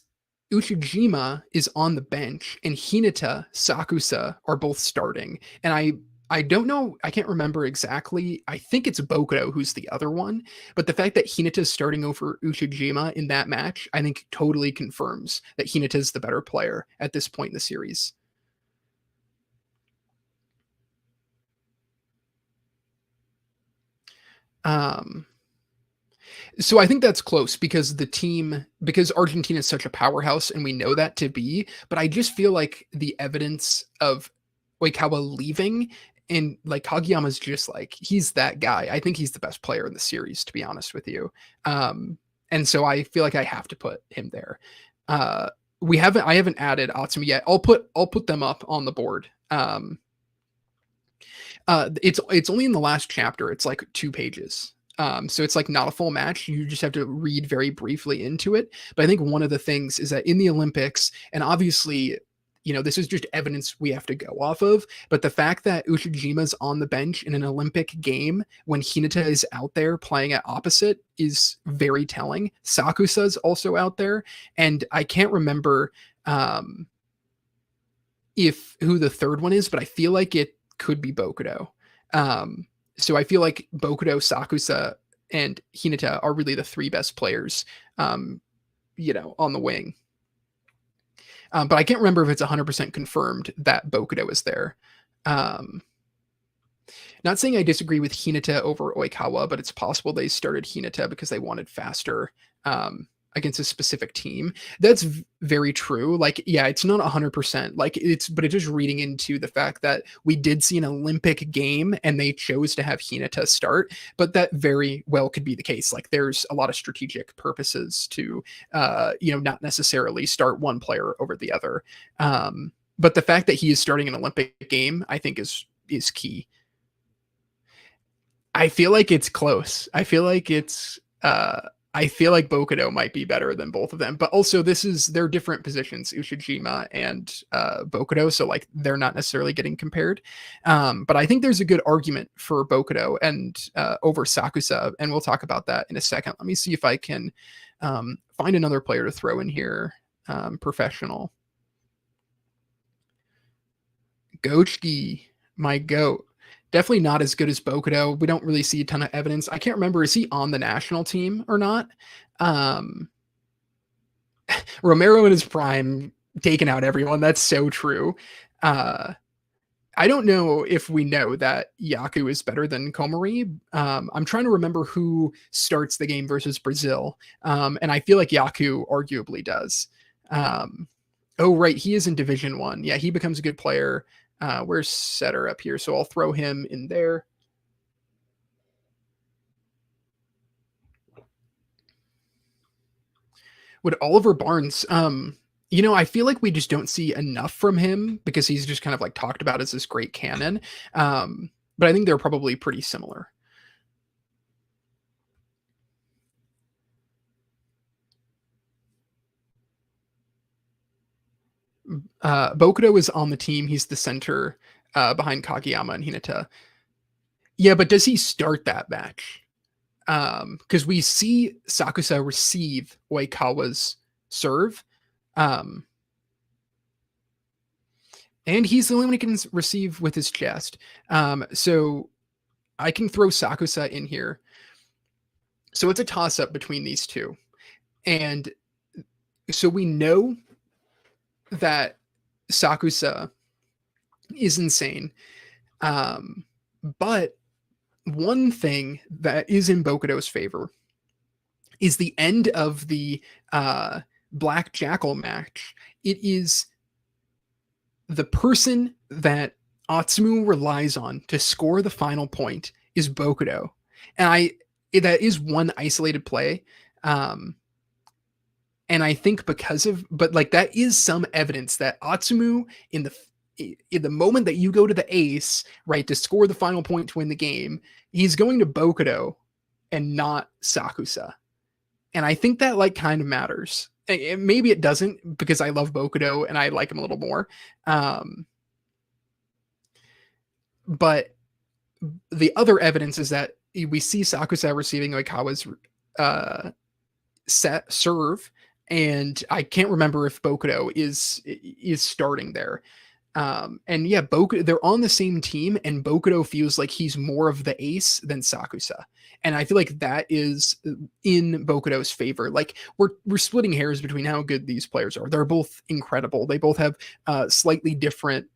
Ushijima is on the bench and Hinata, Sakusa are both starting. And I don't know, I can't remember exactly. I think it's Bokuto who's the other one, but the fact that Hinata is starting over Ushijima in that match, I think totally confirms that Hinata is the better player at this point in the series. Um, So I think that's close because Argentina is such a powerhouse and we know that to be, but I just feel like the evidence of Oikawa leaving and like Kageyama's just like he's that guy. I think he's the best player in the series, to be honest with you. And so I feel like I have to put him there. Uh I haven't added Atsumu yet. I'll put them up on the board. It's only in the last chapter. It's like 2 pages. So it's like not a full match. You just have to read very briefly into it. But I think one of the things is that in the Olympics, and obviously, this is just evidence we have to go off of. But the fact that Ushijima's on the bench in an Olympic game when Hinata is out there playing at opposite is very telling. Sakusa's also out there, and I can't remember if who the third one is, but I feel like it could be Bokuto. So I feel like Bokuto, Sakusa, and Hinata are really the 3 best players, on the wing. But I can't remember if it's 100% confirmed that Bokuto is there. Not saying I disagree with Hinata over Oikawa, but it's possible they started Hinata because they wanted faster against a specific team. That's very true. Like, yeah, it's not 100%. But it's just reading into the fact that we did see an Olympic game and they chose to have Hinata start, but that very well could be the case. Like, there's a lot of strategic purposes to, not necessarily start one player over the other. But the fact that he is starting an Olympic game, I think is key. I feel like it's close. I feel like Bokuto might be better than both of them, but also they're different positions, Ushijima and Bokuto, so like they're not necessarily getting compared. But I think there's a good argument for Bokuto and over Sakusa, and we'll talk about that in a second. Let me see if I can find another player to throw in here. Professional. Gochki, my goat. Definitely not as good as Bokuto. We don't really see a ton of evidence. I can't remember, is he on the national team or not? Romero in his prime, taking out everyone. That's so true. I don't know if we know that Yaku is better than Komori. I'm trying to remember who starts the game versus Brazil. And I feel like Yaku arguably does. Oh, right. He is in Division 1. Yeah, he becomes a good player. Where's Setter up here? So I'll throw him in there. Would Oliver Barnes, I feel like we just don't see enough from him because he's just kind of like talked about as this great canon. But I think they're probably pretty similar. Bokuto is on the team. He's the center behind Kageyama and Hinata. Yeah, but does he start that match? Because we see Sakusa receive Oikawa's serve. And he's the only one who can receive with his chest. So I can throw Sakusa in here. So it's a toss-up between these two. And so we know that Sakusa is insane. But one thing that is in Bokuto's favor is the end of the Black Jackal match. It is the person that Atsumu relies on to score the final point is Bokuto. And that is one isolated play. And I think but like that is some evidence that Atsumu in the moment that you go to the ace, right, to score the final point to win the game, he's going to Bokudo and not Sakusa. And I think that like kind of matters. Maybe it doesn't because I love Bokudo and I like him a little more. But the other evidence is that we see Sakusa receiving Oikawa's set serve, and I can't remember if Bokudo is starting there. And yeah, they're on the same team, and Bokudo feels like he's more of the ace than Sakusa. And I feel like that is in Bokudo's favor. Like we're splitting hairs between how good these players are. They're both incredible. They both have slightly different,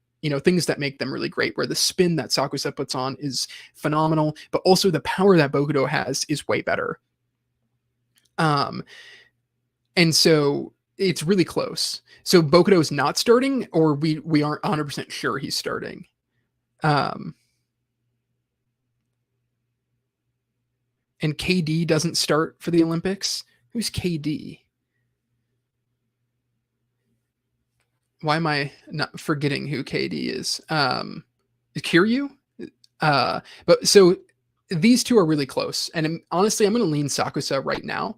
things that make them really great, where the spin that Sakusa puts on is phenomenal, but also the power that Bokudo has is way better. And so it's really close. So Bokudo is not starting, or we aren't 100% sure he's starting. And KD doesn't start for the Olympics. Who's KD? Why am I not forgetting who KD is? Kiryu? But so these two are really close. And honestly, I'm going to lean Sakusa right now.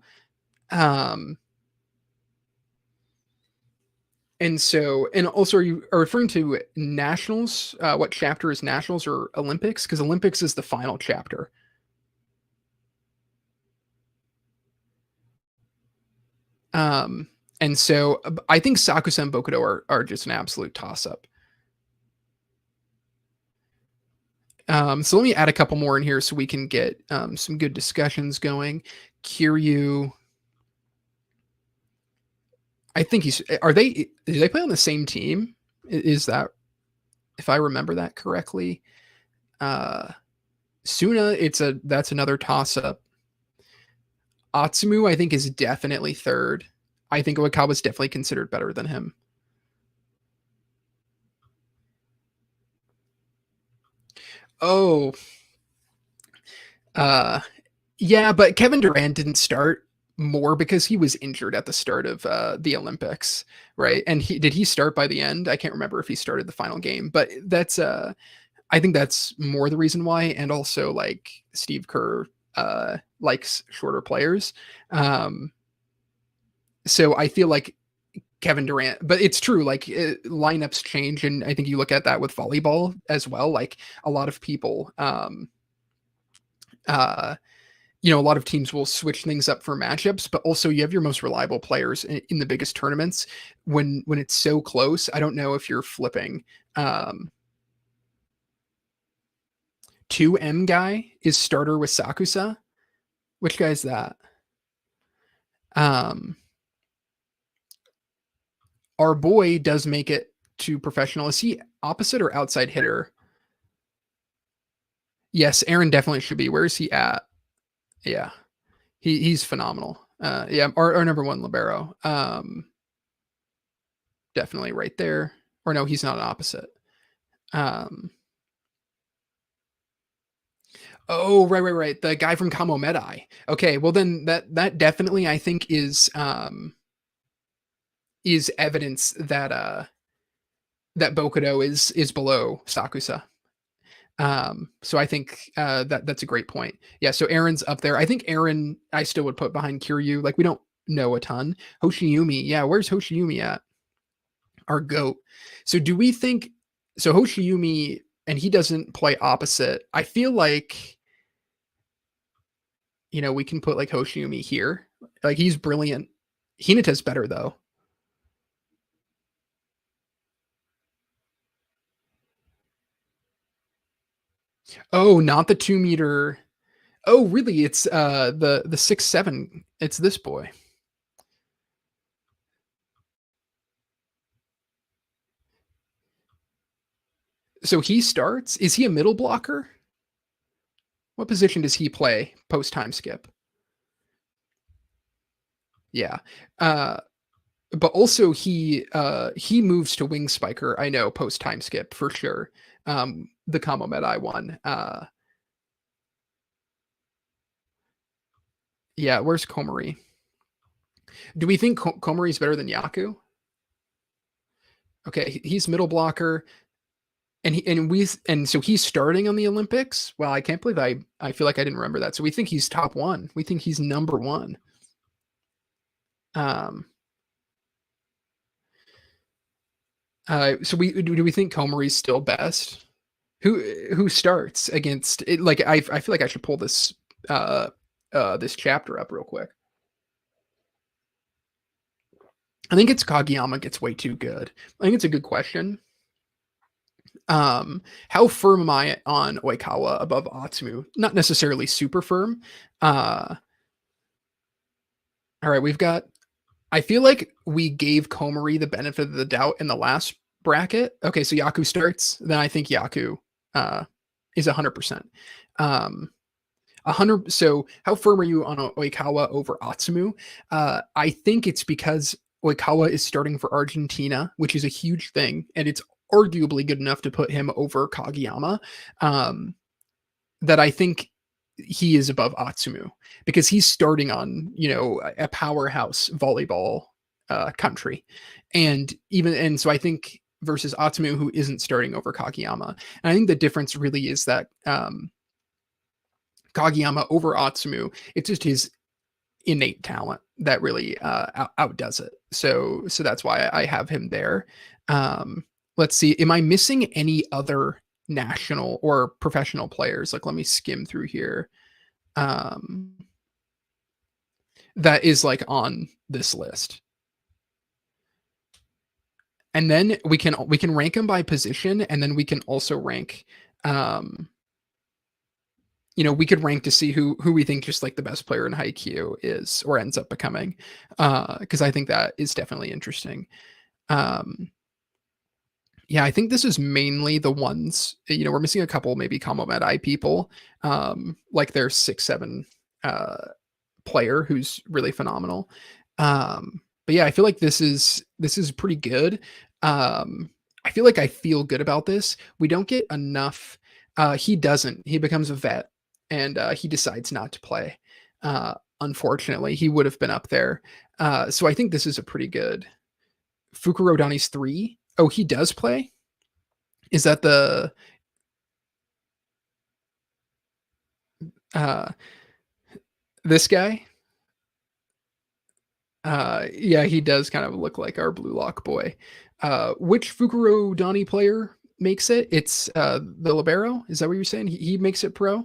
And so, and also, are you referring to nationals? What chapter is nationals or Olympics? Because Olympics is the final chapter. And so I think Sakusa and Bokudo are just an absolute toss up. So let me add a couple more in here so we can get some good discussions going. Kiryu, I think do they play on the same team? Is that, if I remember that correctly? Suna, that's another toss up. Atsumu, I think, is definitely third. I think Oikawa is definitely considered better than him. Oh, yeah, but Kevin Durant didn't start more because he was injured at the start of the Olympics, right? And did he start by the end? I can't remember if he started the final game, but that's I think that's more the reason why. And also, like, Steve Kerr likes shorter players. So I feel like Kevin Durant, but it's true, like lineups change. And I think you look at that with volleyball as well. Like a lot of people, a lot of teams will switch things up for matchups, but also you have your most reliable players in the biggest tournaments. When it's so close, I don't know if you're flipping. 2M guy is starter with Sakusa. Which guy is that? Our boy does make it to professional. Is he opposite or outside hitter? Yes, Aaron definitely should be. Where is he at? Yeah, he's phenomenal. Yeah, our number one libero. Definitely right there. Or no, he's not an opposite. Oh, right. The guy from Kamo Medai. Okay, well then that definitely I think is evidence that that Bokudo is below Sakusa. So I think that's a great point. Yeah, so Aaron's up there. I think Aaron I still would put behind Kiryu. Like we don't know a ton. Hoshiumi, yeah, where's Hoshiumi at? Our GOAT. So do we think so Hoshiumi, and he doesn't play opposite. I feel like we can put like Hoshiumi here. Like he's brilliant. Hinata's better though. Oh, not the 2 meter. Oh, really? It's the 6'7". It's this boy. So he starts. Is he a middle blocker? What position does he play post time skip? Yeah. But also he moves to wing spiker. I know post time skip for sure. The Kamo Medai one. Yeah, where's Komori? Do we think Komori is better than Yaku? Okay, he's middle blocker. and so he's starting on the Olympics. Well, I can't believe I feel like I didn't remember that. So we think he's top one. We think he's number one. Um, so do we think Komari's still best? Who starts against it? Like I feel like I should pull uh this chapter up real quick. I think it's Kageyama gets way too good. I think it's a good question. How firm am I on Oikawa above Atsumu? Not necessarily super firm. All right, we've got. I feel like we gave Komari the benefit of the doubt in the last bracket. Okay, so Yaku starts. Then I think Yaku is 100%. 100. So how firm are you on Oikawa over Atsumu? I think it's because Oikawa is starting for Argentina, which is a huge thing, and it's arguably good enough to put him over Kageyama. That I think he is above Atsumu because he's starting on a powerhouse volleyball country, and so I think versus Atsumu, who isn't starting over Kageyama, and I think the difference really is that Kageyama over Atsumu, it's just his innate talent that really outdoes it. So that's why I have him there. Let's see. Am I missing any other national or professional players? Like, let me skim through here. That is like on this list. And then we can rank them by position, and then we can also rank we could rank to see who we think just like the best player in Haikyuu is or ends up becoming. Because I think that is definitely interesting. Yeah, I think this is mainly the ones, we're missing a couple maybe Kamo Med people, like their 6-7 player who's really phenomenal. But yeah, I feel like this is pretty good. I feel like I feel good about this. We don't get enough. He doesn't. He becomes a vet, and he decides not to play. Unfortunately, he would have been up there. So I think this is a pretty good. Fukuro Dani's 3. Oh, he does play? Is that this guy? Yeah, he does kind of look like our blue lock boy. Which Fukuro Dani player makes it? It's the Libero? Is that what you're saying? He makes it pro?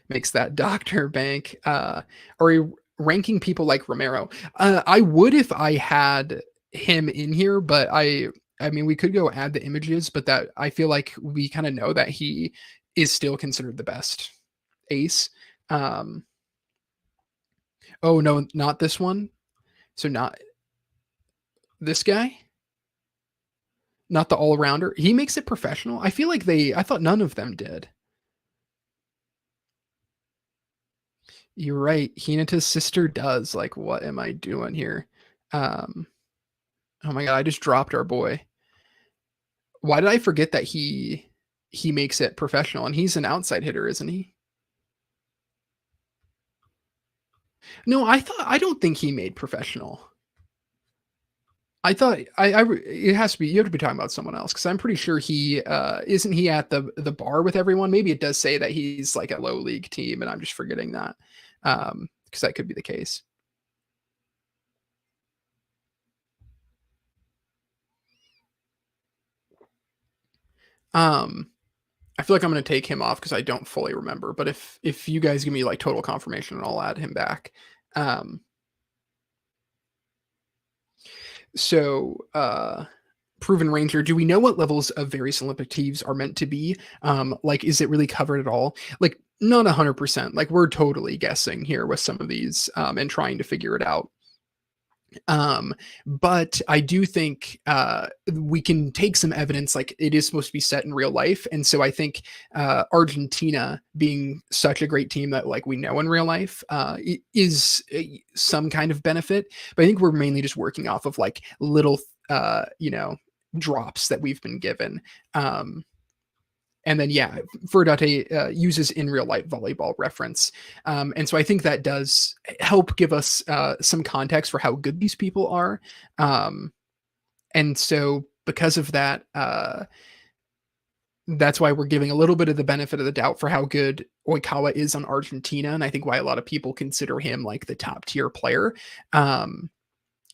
Makes that Dr. Bank. Are you ranking people like Romero? I would if I had him in here, but I mean, we could go add the images, but that I feel like we kind of know that he is still considered the best ace. Oh no, not this one. So not this guy. Not the all-rounder. He makes it professional. I feel like I thought none of them did. You're right. Hinata's sister does. Like, what am I doing here? Oh my god, I just dropped our boy. Why did I forget that he makes it professional? And he's an outside hitter, isn't he? No, I don't think he made professional. I thought it has to be, you have to be talking about someone else, because I'm pretty sure he isn't he at the bar with everyone. Maybe it does say that he's like a low league team and I'm just forgetting that, because that could be the case. I feel like I'm going to take him off because I don't fully remember, but if you guys give me like total confirmation, I'll add him back. So Proven Ranger, do we know what levels of various Olympic teams are meant to be? Like, is it really covered at all? Like, not 100%. Like, we're totally guessing here with some of these and trying to figure it out. But I do think we can take some evidence, like it is supposed to be set in real life. And so I think Argentina being such a great team that like we know in real life is some kind of benefit. But I think we're mainly just working off of like little, drops that we've been given. And then, yeah, Ferdate uses in real life volleyball reference. And so I think that does help give us some context for how good these people are. And so because of that, that's why we're giving a little bit of the benefit of the doubt for how good Oikawa is on Argentina, and I think why a lot of people consider him like the top tier player. Um,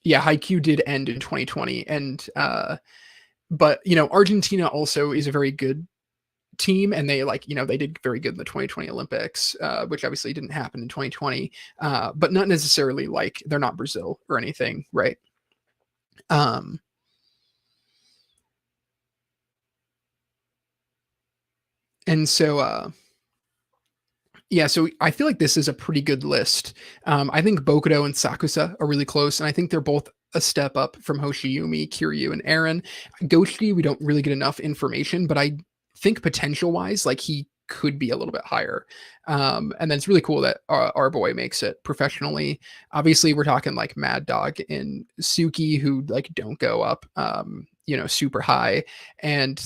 yeah, Haikyuu did end in 2020, and but Argentina also is a very good team, and they they did very good in the 2020 Olympics, which obviously didn't happen in 2020, but not necessarily like they're not Brazil or anything, right? Um, and so yeah, so I feel like this is a pretty good list. I think Bokudo and Sakusa are really close, and I think they're both a step up from Hoshiumi, Kiryu, and Aaron. Gochi, we don't really get enough information, but I think potential wise, like he could be a little bit higher. And then it's really cool that our boy makes it professionally. Obviously, we're talking like Mad Dog and Suki, who like don't go up, super high, and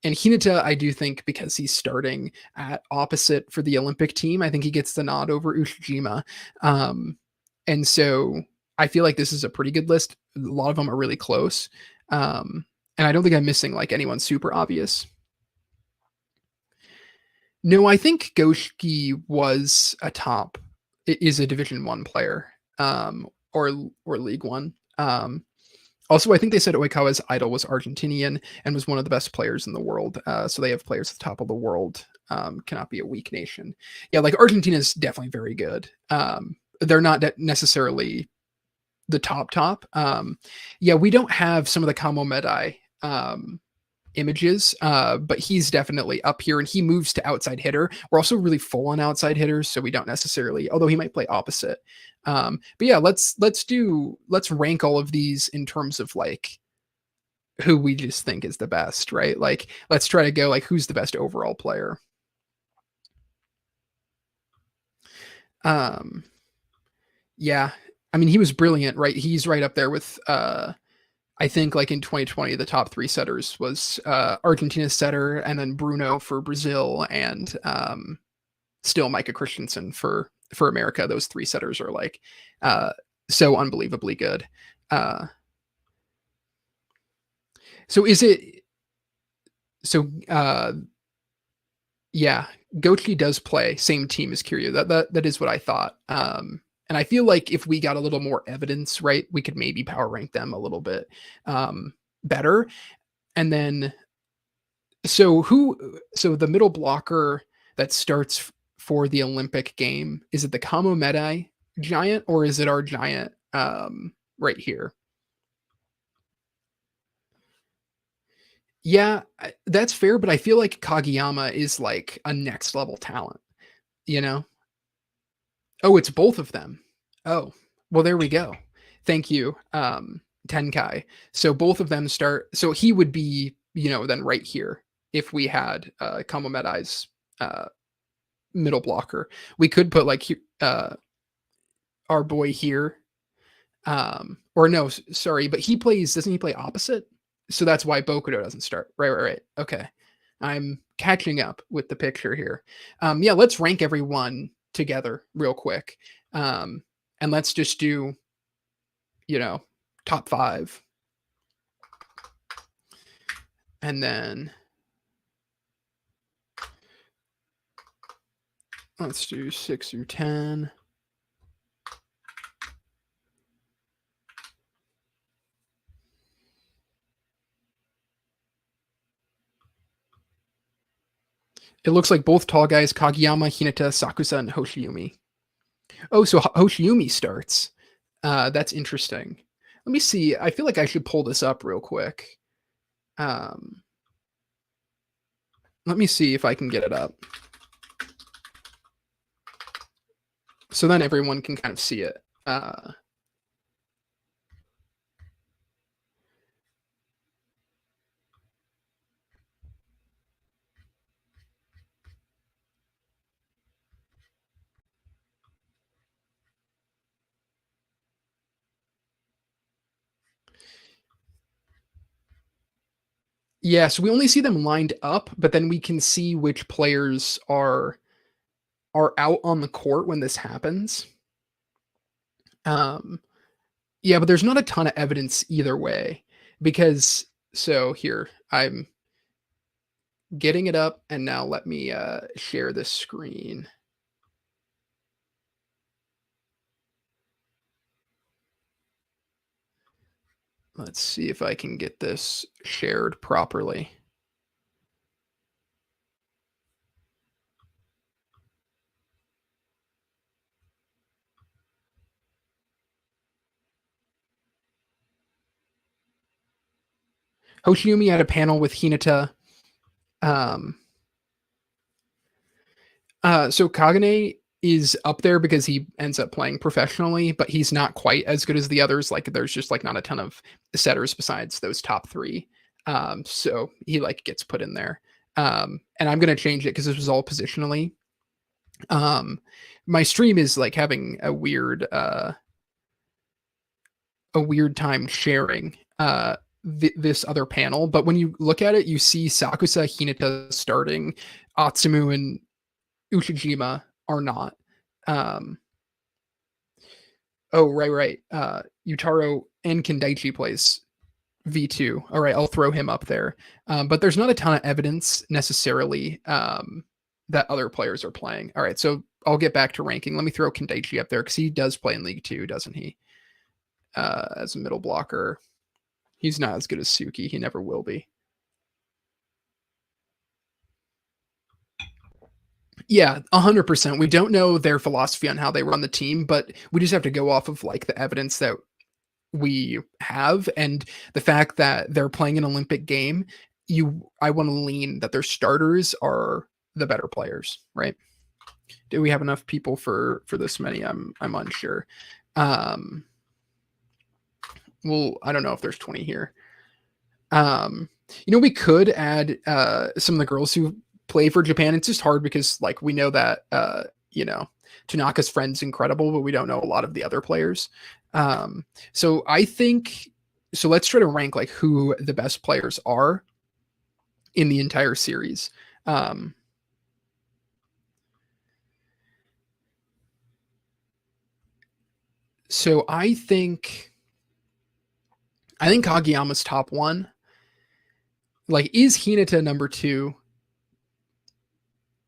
and Hinata, I do think because he's starting at opposite for the Olympic team, I think he gets the nod over Ushijima. Um, and so I feel like this is a pretty good list. A lot of them are really close. And I don't think I'm missing like anyone super obvious. No, I think Goshiki was a top is a Division 1 player, or League 1. Also, I think they said Oikawa's idol was Argentinian and was one of the best players in the world. So they have players at the top of the world. Cannot be a weak nation. Yeah, like Argentina is definitely very good. They're not necessarily the top. Yeah, we don't have some of the Kamo Medai images, but he's definitely up here, and he moves to outside hitter. We're also really full on outside hitters, so we don't necessarily, although he might play opposite. But yeah, let's rank all of these in terms of like who we just think is the best, right? Like let's try to go like who's the best overall player. Um, yeah, I mean he was brilliant, right? He's right up there with I think like in 2020, the top three setters was Argentina's setter, and then Bruno for Brazil, and still Micah Christensen for America. Those three setters are like so unbelievably good. Uh, so is it so? Yeah, Gochi does play same team as Kiryu. That is what I thought. And I feel like if we got a little more evidence, right, we could maybe power rank them a little bit better. And then so the middle blocker that starts for the Olympic game, is it the Kamo Medai giant, or is it our giant right here? Yeah, that's fair, but I feel like Kageyama is like a next level talent, you know? Oh, it's both of them. Oh, well, there we go. Thank you, Tenkai. So both of them start. So he would be, then right here if we had Kamo Medai's middle blocker. We could put like our boy here, or no, sorry, but doesn't he play opposite? So that's why Bokudo doesn't start. Right. Okay, I'm catching up with the picture here. Yeah, let's rank everyone together real quick, and let's just do, top 5, and then let's do 6 through 10. It looks like both tall guys, Kageyama, Hinata, Sakusa, and Hoshiumi. Oh, so Hoshiumi starts. That's interesting. Let me see. I feel like I should pull this up real quick. Let me see if I can get it up. So then everyone can kind of see it. Yeah, so we only see them lined up, but then we can see which players are out on the court when this happens. Yeah, but there's not a ton of evidence either way. because so here, I'm getting it up, and now let me, share this screen. Let's see if I can get this shared properly. Hoshiumi had a panel with Hinata. Um, so Kagane is up there because he ends up playing professionally, but he's not quite as good as the others. Like there's just like not a ton of setters besides those top three. So he like gets put in there. And I'm gonna change it because this was all positionally. My stream is like having a weird time sharing this other panel, but when you look at it, you see Sakusa, Hinata starting, Atsumu and Ushijima are not. Um, oh, right. Utaro and Kendaichi plays V2. All right, I'll throw him up there. But there's not a ton of evidence necessarily that other players are playing. All right, so I'll get back to ranking. Let me throw Kendaichi up there because he does play in League 2, doesn't he? As a middle blocker. He's not as good as Suki. He never will be. Yeah, 100%. We don't know their philosophy on how they run the team, but we just have to go off of like the evidence that we have and the fact that they're playing an Olympic game. I want to lean that their starters are the better players, right? Do we have enough people for this many? I'm unsure. Well, I don't know if there's 20 here. We could add some of the girls who play for Japan. It's just hard because like we know that Tanaka's friend's incredible, but we don't know a lot of the other players. So I think let's try to rank like who the best players are in the entire series. So I think Kageyama's top one. Like, is Hinata number 2?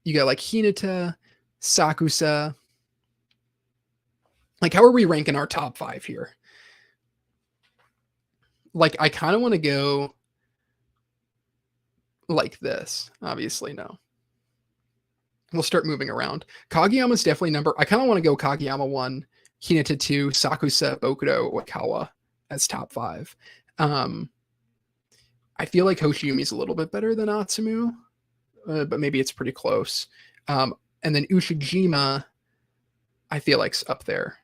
You got like Hinata, Sakusa. Like, how are we ranking our top 5 here? Like, I kind of want to go like this. Obviously, no. We'll start moving around. Kageyama's definitely I kind of want to go Kageyama 1, Hinata 2, Sakusa, Bokudo, Oikawa as top 5. I feel like Hoshiumi's a little bit better than Atsumu, but maybe it's pretty close. And then Ushijima, I feel like's up there.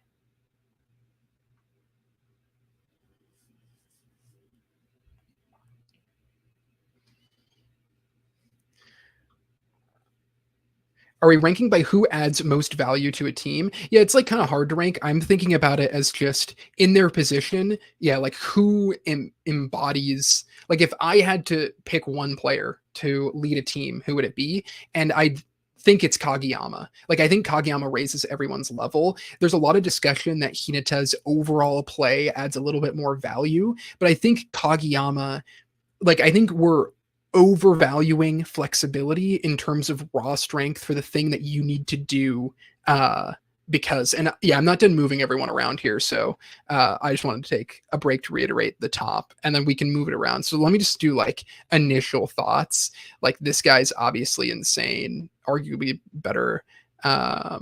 Are we ranking by who adds most value to a team? Yeah, it's like kind of hard to rank. I'm thinking about it as just in their position. Yeah, like who embodies. Like if I had to pick one player to lead a team, who would it be? And I think it's Kageyama. Like I think Kageyama raises everyone's level. There's a lot of discussion that Hinata's overall play adds a little bit more value, but I think Kageyama, like I think we're overvaluing flexibility in terms of raw strength for the thing that you need to do. Because, and yeah, I'm not done moving everyone around here. So I just wanted to take a break to reiterate the top and then we can move it around. So let me just do like initial thoughts. Like this guy's obviously insane, arguably better. I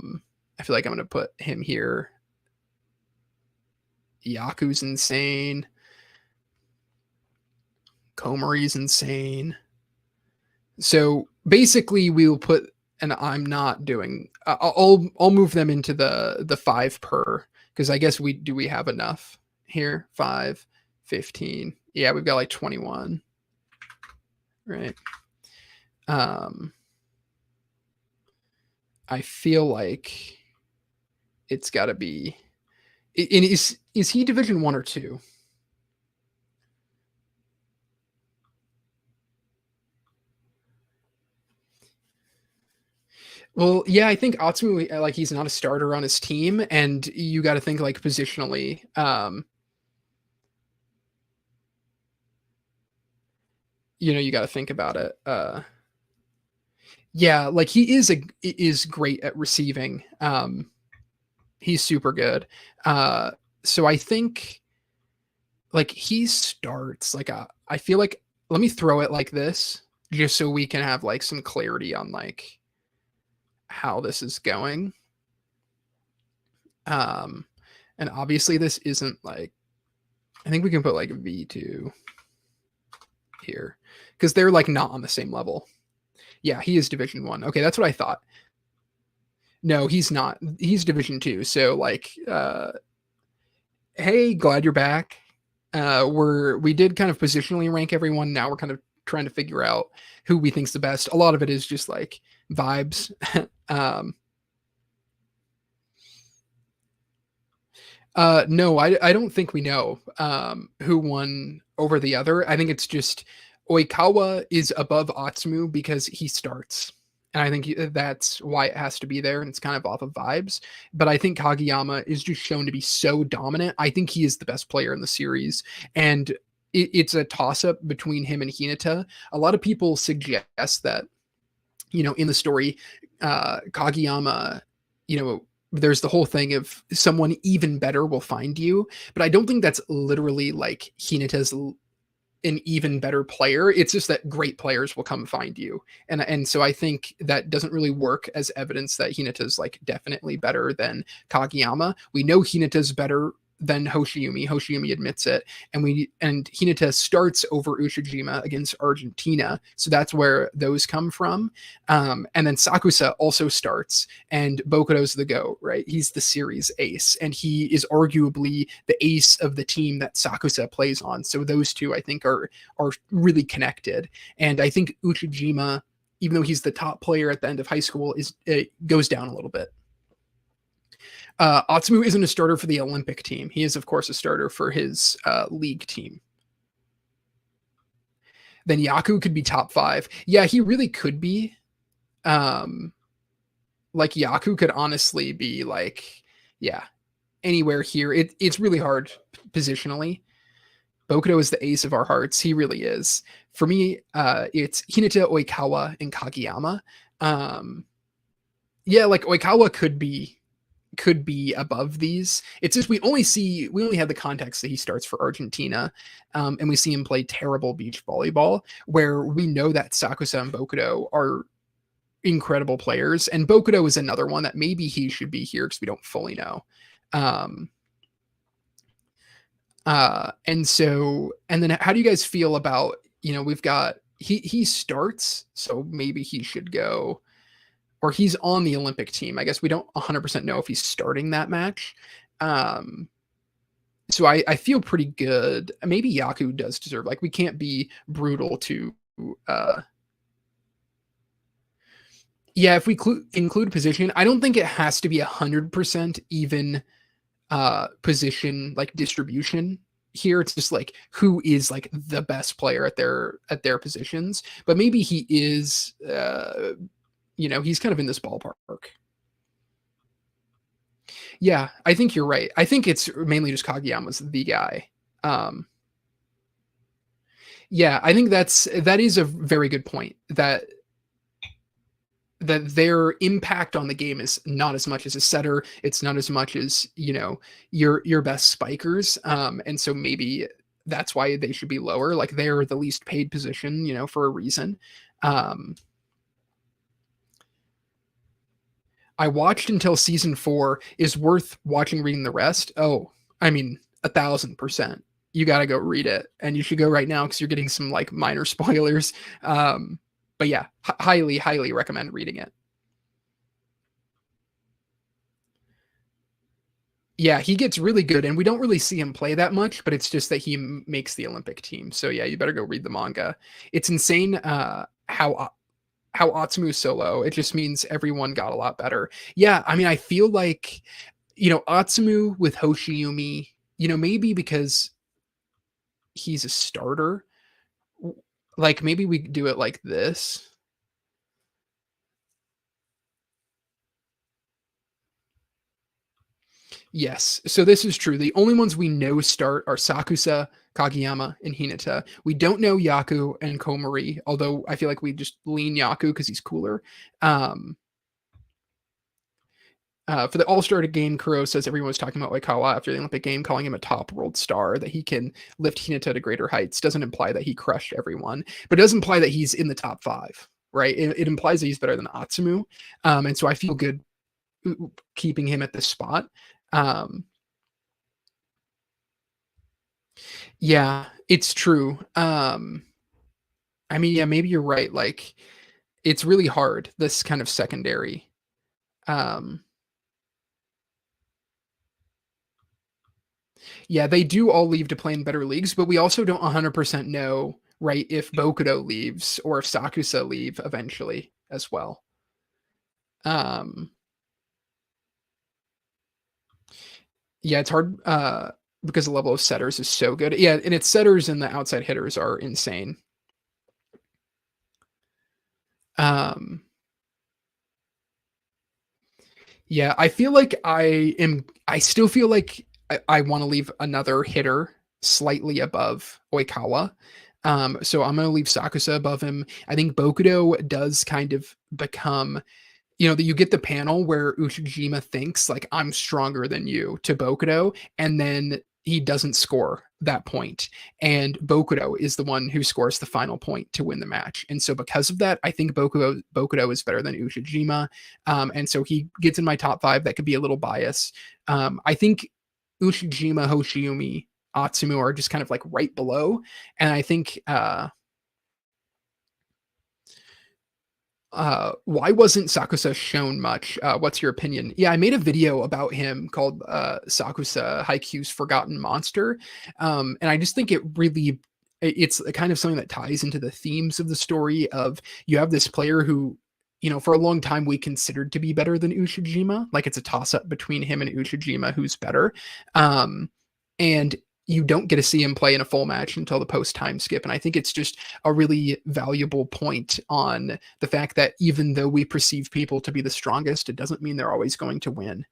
feel like I'm going to put him here. Yaku's insane. Komari's insane. So basically, we'll put, and I'm not doing. I'll move them into the 5 per because I guess we have enough here. 5, 15. Yeah, we've got like 21. Right. I feel like it's got to be. Is he Division 1 or 2? Well, yeah, I think Atsumu, like he's not a starter on his team, and you got to think like positionally. you got to think about it. Yeah, like he is great at receiving. He's super good. Uh, so I think like he starts like I feel like let me throw it like this just so we can have like some clarity on like how this is going. Um, and obviously this isn't like I think we can put like V2 here because they're like not on the same level. Yeah, he is Division 1. Okay, that's what I thought. No, he's not. He's Division 2. So like hey, glad you're back. We did kind of positionally rank everyone. Now we're kind of trying to figure out who we think's the best. A lot of it is just like vibes. um no, I don't think we know who won over the other. I think it's just Oikawa is above Atsumu because he starts. And I think that's why it has to be there. And it's kind of off of vibes. But I think Kageyama is just shown to be so dominant. I think he is the best player in the series. And it's a toss up between him and Hinata. A lot of people suggest that, in the story, Kageyama, there's the whole thing of someone even better will find you. But I don't think that's literally like Hinata's an even better player. It's just that great players will come find you. And so I think that doesn't really work as evidence that Hinata's like definitely better than Kageyama. We know Hinata's better than Hoshiumi. Hoshiumi admits it. And Hinata starts over Ushijima against Argentina. So that's where those come from. And then Sakusa also starts, and Bokudo's the GOAT, right? He's the series ace, and he is arguably the ace of the team that Sakusa plays on. So those two, I think, are really connected. And I think Ushijima, even though he's the top player at the end of high school, goes down a little bit. Atsumu isn't a starter for the Olympic team. He is, of course, a starter for his league team. Then Yaku could be top 5. Yeah, he really could be. Like Yaku could honestly be like, yeah, anywhere here. It's really hard positionally. Bokudo is the ace of our hearts. He really is. For me, it's Hinata, Oikawa, and Kageyama. Yeah, like Oikawa could be above these. It's just we only have the context that he starts for Argentina, and we see him play terrible beach volleyball, where we know that Sakusa and Bokudo are incredible players, and Bokudo is another one that maybe he should be here because we don't fully know. And then how do you guys feel about, we've got he starts, so maybe he should go, or he's on the Olympic team. I guess we don't 100% know if he's starting that match. So I feel pretty good. Maybe Yaku does deserve, like, we can't be brutal to, yeah, if we include position, I don't think it has to be 100% even position, like distribution here. It's just like who is like the best player at their positions, but maybe he is, he's kind of in this ballpark. Yeah, I think you're right. I think it's mainly just Kageyama's the guy. Yeah, I think that is a very good point, that their impact on the game is not as much as a setter. It's not as much as, your best spikers. And so maybe that's why they should be lower. Like, they're the least paid position, for a reason. I watched until season 4. Is worth watching, reading the rest. Oh, I mean, 1,000%. You got to go read it, and you should go right now because you're getting some like minor spoilers. But yeah, highly recommend reading it. Yeah, he gets really good, and we don't really see him play that much, but it's just that he makes the Olympic team. So yeah, you better go read the manga. It's insane how Atsumu is so low. It just means everyone got a lot better. Yeah, I mean, I feel like, Atsumu with Hoshiumi, maybe because he's a starter, like maybe we do it like this. Yes. So this is true. The only ones we know start are Sakusa, Kageyama and Hinata. We don't know Yaku and Komori, although I feel like we just lean Yaku because he's cooler. Um, for the All-Star game, Kuro says everyone was talking about Oikawa after the Olympic game, calling him a top world star, that he can lift Hinata to greater heights. Doesn't imply that he crushed everyone, but it does imply that he's in the top 5, right? It implies that he's better than Atsumu. And so I feel good keeping him at this spot. Yeah, it's true. I mean, yeah, maybe you're right. Like, it's really hard, this kind of secondary. Um, yeah, they do all leave to play in better leagues, but we also don't 100% know, right, if Bokudo leaves or if Sakusa leave eventually as well. Um, yeah, it's hard because the level of setters is so good. Yeah, and its setters and the outside hitters are insane. Um, yeah, I feel like I still feel like I want to leave another hitter slightly above Oikawa. So I'm going to leave Sakusa above him. I think Bokudo does kind of become, that you get the panel where Ushijima thinks like I'm stronger than you to Bokudo, and then he doesn't score that point, and Bokudo is the one who scores the final point to win the match. And so because of that, I think Bokudo is better than Ushijima, and so he gets in my top 5. That could be a little bias. I think Ushijima, Hoshiumi, Atsumu are just kind of like right below, and I think why wasn't Sakusa shown much? What's your opinion? Yeah, I made a video about him called Sakusa Haikyuu's Forgotten Monster. And I just think it's kind of something that ties into the themes of the story of you have this player who, for a long time we considered to be better than Ushijima. Like it's a toss up between him and Ushijima who's better. And you don't get to see him play in a full match until the post time skip. And I think it's just a really valuable point on the fact that even though we perceive people to be the strongest, it doesn't mean they're always going to win.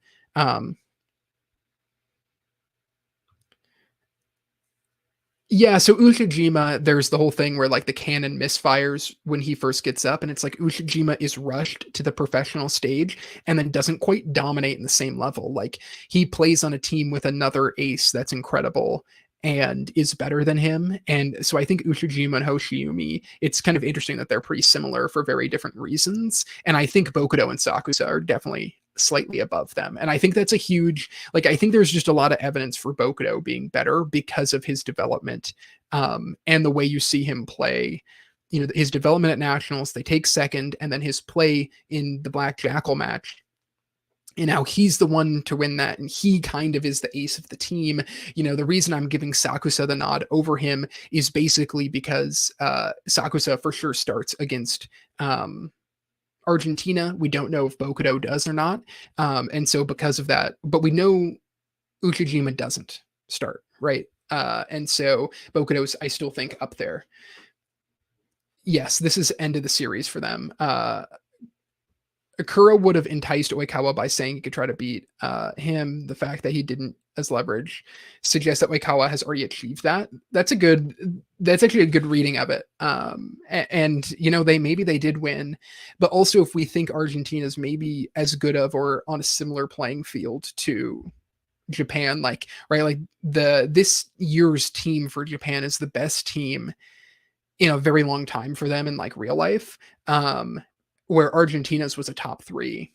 Yeah, so Ushijima, there's the whole thing where like the cannon misfires when he first gets up, and it's like Ushijima is rushed to the professional stage and then doesn't quite dominate in the same level. Like he plays on a team with another ace that's incredible and is better than him. And so I think Ushijima and Hoshiumi, it's kind of interesting that they're pretty similar for very different reasons. And I think Bokudo and Sakusa are definitely slightly above them. And I think that's a huge, like, I think there's just a lot of evidence for Bokudo being better because of his development, and the way you see him play. His development at nationals, they take second, and then his play in the Black Jackal match. And now he's the one to win that, and he kind of is the ace of the team. The reason I'm giving Sakusa the nod over him is basically because Sakusa for sure starts against Argentina. We don't know if Bokudo does or not. And so because of that, but we know Uchijima doesn't start, right? And so Bokudo's, I still think, up there. Yes, this is end of the series for them. Akura would have enticed Oikawa by saying he could try to beat him. The fact that he didn't as leverage suggests that Oikawa has already achieved that. That's actually a good reading of it. And they did win, but also if we think Argentina's maybe as good of or on a similar playing field to Japan, like, right, like this year's team for Japan is the best team in a very long time for them in like real life. Where Argentina's was a top 3.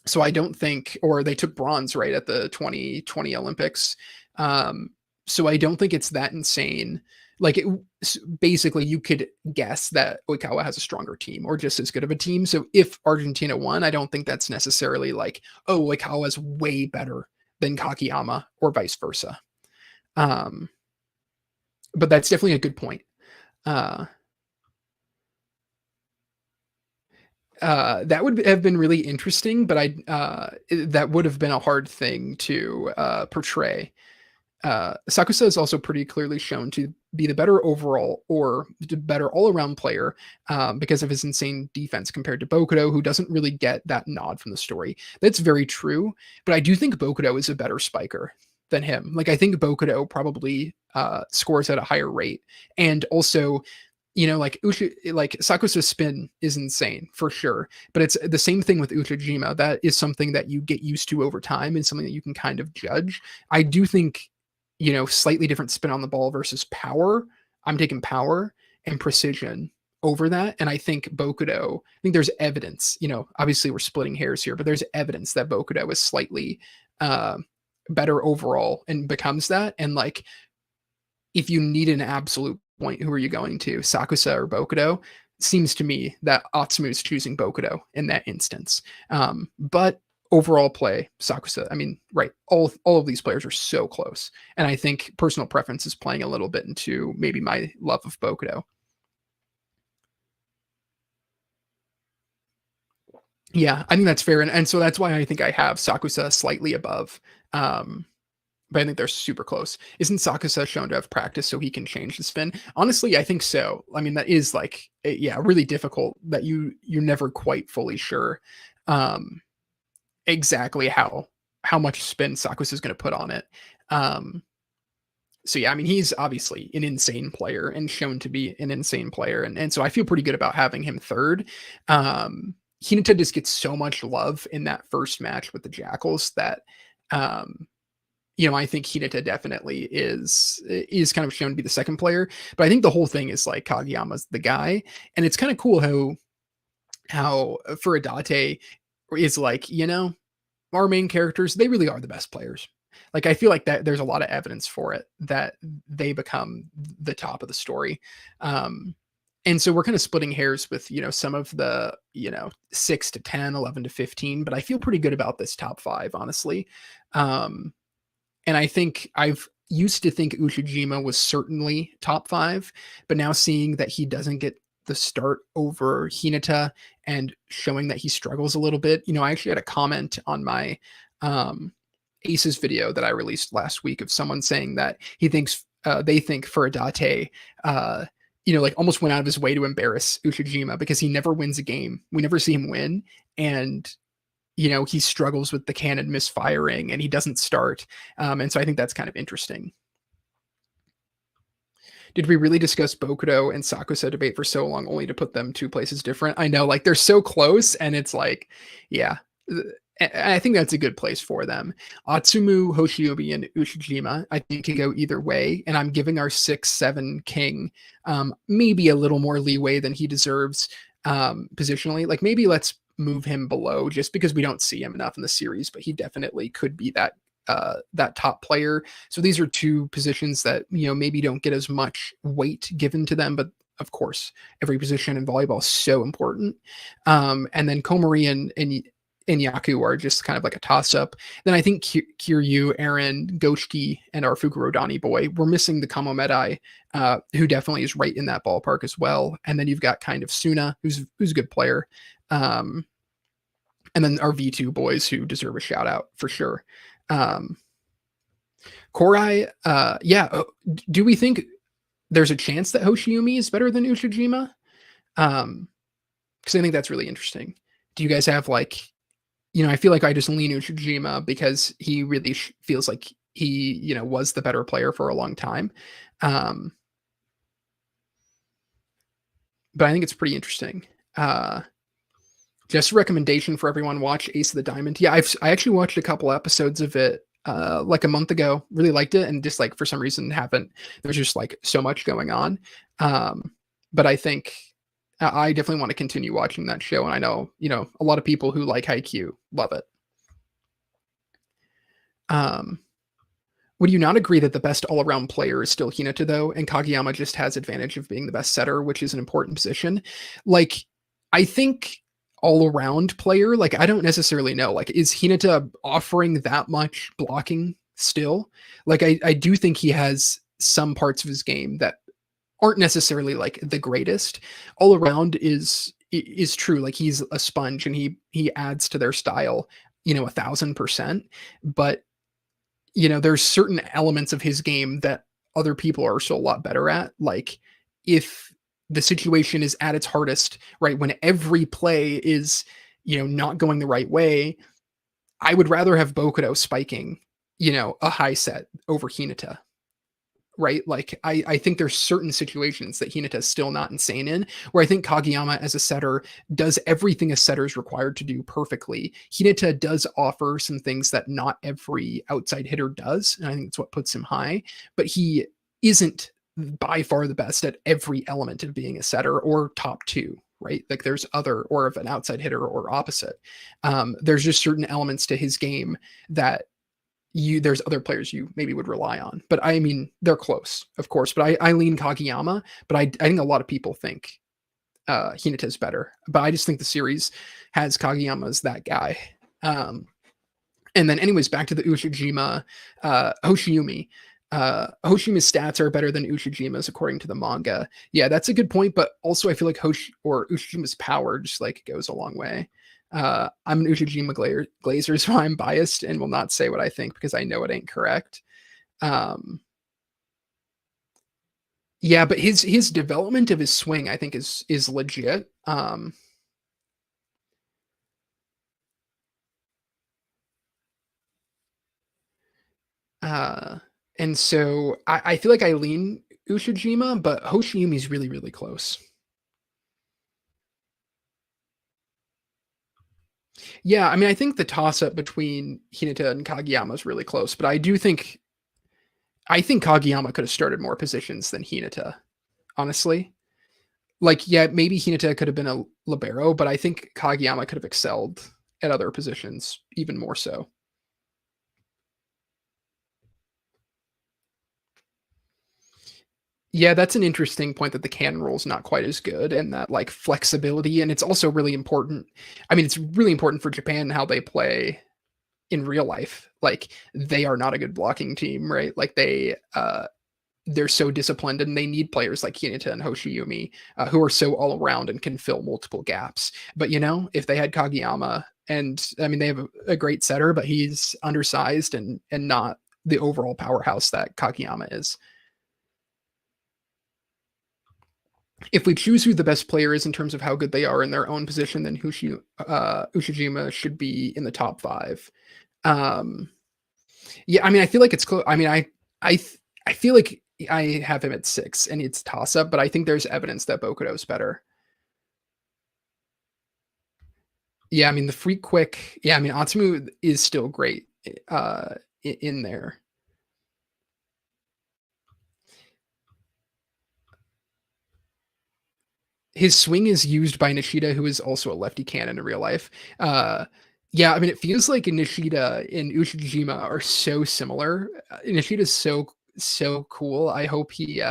So I don't think, or they took bronze right at the 2020 Olympics. So I don't think it's that insane. Like basically you could guess that Oikawa has a stronger team or just as good of a team. So if Argentina won, I don't think that's necessarily like, oh, Oikawa is way better than Kageyama or vice versa. But that's definitely a good point. That would have been really interesting, but that would have been a hard thing to portray. Sakusa is also pretty clearly shown to be the better overall or the better all-around player because of his insane defense compared to Bokudo, who doesn't really get that nod from the story. That's very true, but I do think Bokudo is a better spiker. than him. Like, I think Bokudo probably scores at a higher rate. And also, like Sakusa's spin is insane for sure. But it's the same thing with Uchijima. That is something that you get used to over time and something that you can kind of judge. I do think, slightly different spin on the ball versus power. I'm taking power and precision over that. And I think there's evidence, obviously we're splitting hairs here, but there's evidence that Bokudo is slightly uh, better overall and becomes that. And like, if you need an absolute point, who are you going to, Sakusa or Bokudo? Seems to me that Atsumu is choosing Bokudo in that instance. But overall play, Sakusa. I mean, right, all of these players are so close, and I think personal preference is playing a little bit into maybe my love of Bokudo. Yeah, I think that's fair, and so that's why I think I have Sakusa slightly above. But I think they're super close. Isn't Sakusa shown to have practice so he can change the spin? Honestly, I think so. I mean, that is like, yeah, really difficult that you're never quite fully sure um, exactly how much spin Sakusa is going to put on it. Um, so yeah, I mean, he's obviously an insane player and shown to be an insane player, and so I feel pretty good about having him third. Hinata just gets so much love in that first match with the Jackals that um, I think Hinata definitely is kind of shown to be the second player, but I think the whole thing is like Kageyama's the guy, and it's kind of cool how Furodate is like, our main characters, they really are the best players. Like, I feel like that there's a lot of evidence for it that they become the top of the story. And so we're kind of splitting hairs with, some of the, 6 to 10, 11 to 15, but I feel pretty good about this top 5, honestly. And I think I've used to think Uchijima was certainly top 5, but now seeing that he doesn't get the start over Hinata and showing that he struggles a little bit. I actually had a comment on my Aces video that I released last week of someone saying that they think Furodate, like almost went out of his way to embarrass Uchijima because he never wins a game. We never see him win. And he struggles with the cannon misfiring and he doesn't start. And so I think that's kind of interesting. Did we really discuss Bokudo and Sakusa debate for so long only to put them 2 places different? I know, like, they're so close and it's like, yeah, I think that's a good place for them. Atsumu, Hoshiyubi, and Ushijima, I think can go either way. And I'm giving our 6-7 king maybe a little more leeway than he deserves positionally. Like, maybe let's move him below just because we don't see him enough in the series, but he definitely could be that top player. So these are 2 positions that, maybe don't get as much weight given to them, but of course, every position in volleyball is so important. And then Komori and Yaku are just kind of like a toss-up. Then I think Kiryu, Aaron, Goshiki, and our Fukurodani boy, we're missing the Kamo Medai, who definitely is right in that ballpark as well. And then you've got kind of Suna, who's a good player. And then our V2 boys who deserve a shout out for sure. Korai, yeah. Do we think there's a chance that Hoshiyumi is better than Ushijima? Because I think that's really interesting. Do you guys have like, I feel like I just lean Ushijima because he really feels like he, was the better player for a long time. But I think it's pretty interesting. Just a recommendation for everyone, watch Ace of the Diamond. Yeah, I actually watched a couple episodes of it like a month ago. Really liked it, and just like for some reason there's just like so much going on. But I think I definitely want to continue watching that show, and I know, a lot of people who like Haikyuu love it. Would you not agree that the best all-around player is still Hinata, though, and Kageyama just has advantage of being the best setter, which is an important position? Like, I think all-around player, like, I don't necessarily know. Like, is Hinata offering that much blocking still? Like, I do think he has some parts of his game that aren't necessarily like the greatest. All around is true. Like, he's a sponge and he adds to their style, 1,000%. But there's certain elements of his game that other people are still a lot better at. Like, if the situation is at its hardest, right, when every play is, not going the right way, I would rather have Bokudo spiking a high set over Hinata, right? Like I think there's certain situations that Hinata is still not insane in, where I think Kageyama as a setter does everything a setter is required to do perfectly. Hinata does offer some things that not every outside hitter does, and I think it's what puts him high. But he isn't by far the best at every element of being a setter or top two. Right, like there's other or of an outside hitter or opposite. There's just certain elements to his game that there's other players you maybe would rely on. But I mean, they're close, of course. But I lean Kageyama, but I think a lot of people think Hinata's better. But I just think the series has Kageyama as that guy. And then, anyways, back to the Ushijima Hoshiumi. Hoshiumi's stats are better than Ushijima's according to the manga. Yeah, that's a good point. But also, I feel like Ushijima's power just like goes a long way. I'm an Ushijima glazer, so I'm biased and will not say what I think because I know it ain't correct. Yeah, but his development of his swing, I think, is legit. Uh, and so I feel like I lean Ushijima, but Hoshiumi's really, really close. Yeah, I mean, I think the toss up between Hinata and Kageyama is really close, but I think Kageyama could have started more positions than Hinata, honestly. Like, yeah, maybe Hinata could have been a libero, but I think Kageyama could have excelled at other positions even more so. Yeah, that's an interesting point that the canon rule is not quite as good and that like flexibility. And it's also really important. I mean, it's really important for Japan how they play in real life. Like they are not a good blocking team, right? Like they're so disciplined and they need players like Hinata and Hoshiumi who are so all around and can fill multiple gaps. But if they had Kageyama, and I mean they have a great setter, but he's undersized and not the overall powerhouse that Kageyama is. If we choose who the best player is in terms of how good they are in their own position, then Ushijima should be in the top five. Um, yeah, I mean, I feel like it's close. I mean, I, I feel like I have him at six, and it's toss up, but I think there's evidence that Bokudo's better. Yeah, I mean, the free quick. Yeah, I mean, Atsumu is still great in there. His swing is used by Nishida, who is also a lefty cannon in real life. Yeah, I mean, it feels like Nishida and Ushijima are so similar. Nishida's so cool. I hope he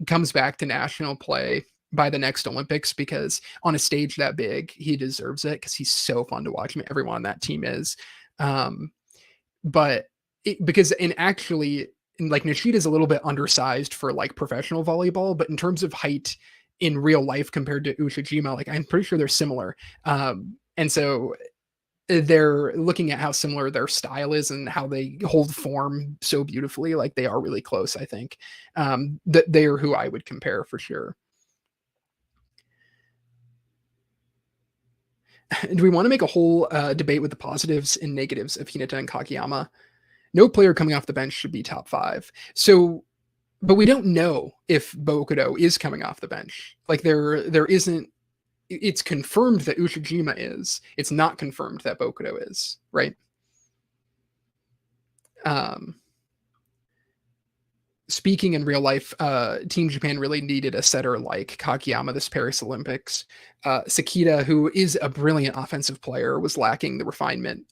comes back to national play by the next Olympics because on a stage that big, he deserves it because he's so fun to watch. I mean, everyone on that team is. Um, but because and actually, like Nishida's a little bit undersized for like professional volleyball, but in terms of height in real life compared to Ushijima, like I'm pretty sure they're similar. And so they're looking at how similar their style is and how they hold form so beautifully. Like they are really close, I think. That they are who I would compare for sure. Do we want to make a whole debate with the positives and negatives of Hinata and Kageyama? No player coming off the bench should be top five. So, but we don't know if Bokudo is coming off the bench. Like there isn't. It's confirmed that Ushijima is. It's not confirmed that Bokudo is. Right. Um, Speaking in real life, Team Japan really needed a setter like Kageyama this Paris Olympics. Sakita, who is a brilliant offensive player, was lacking the refinement.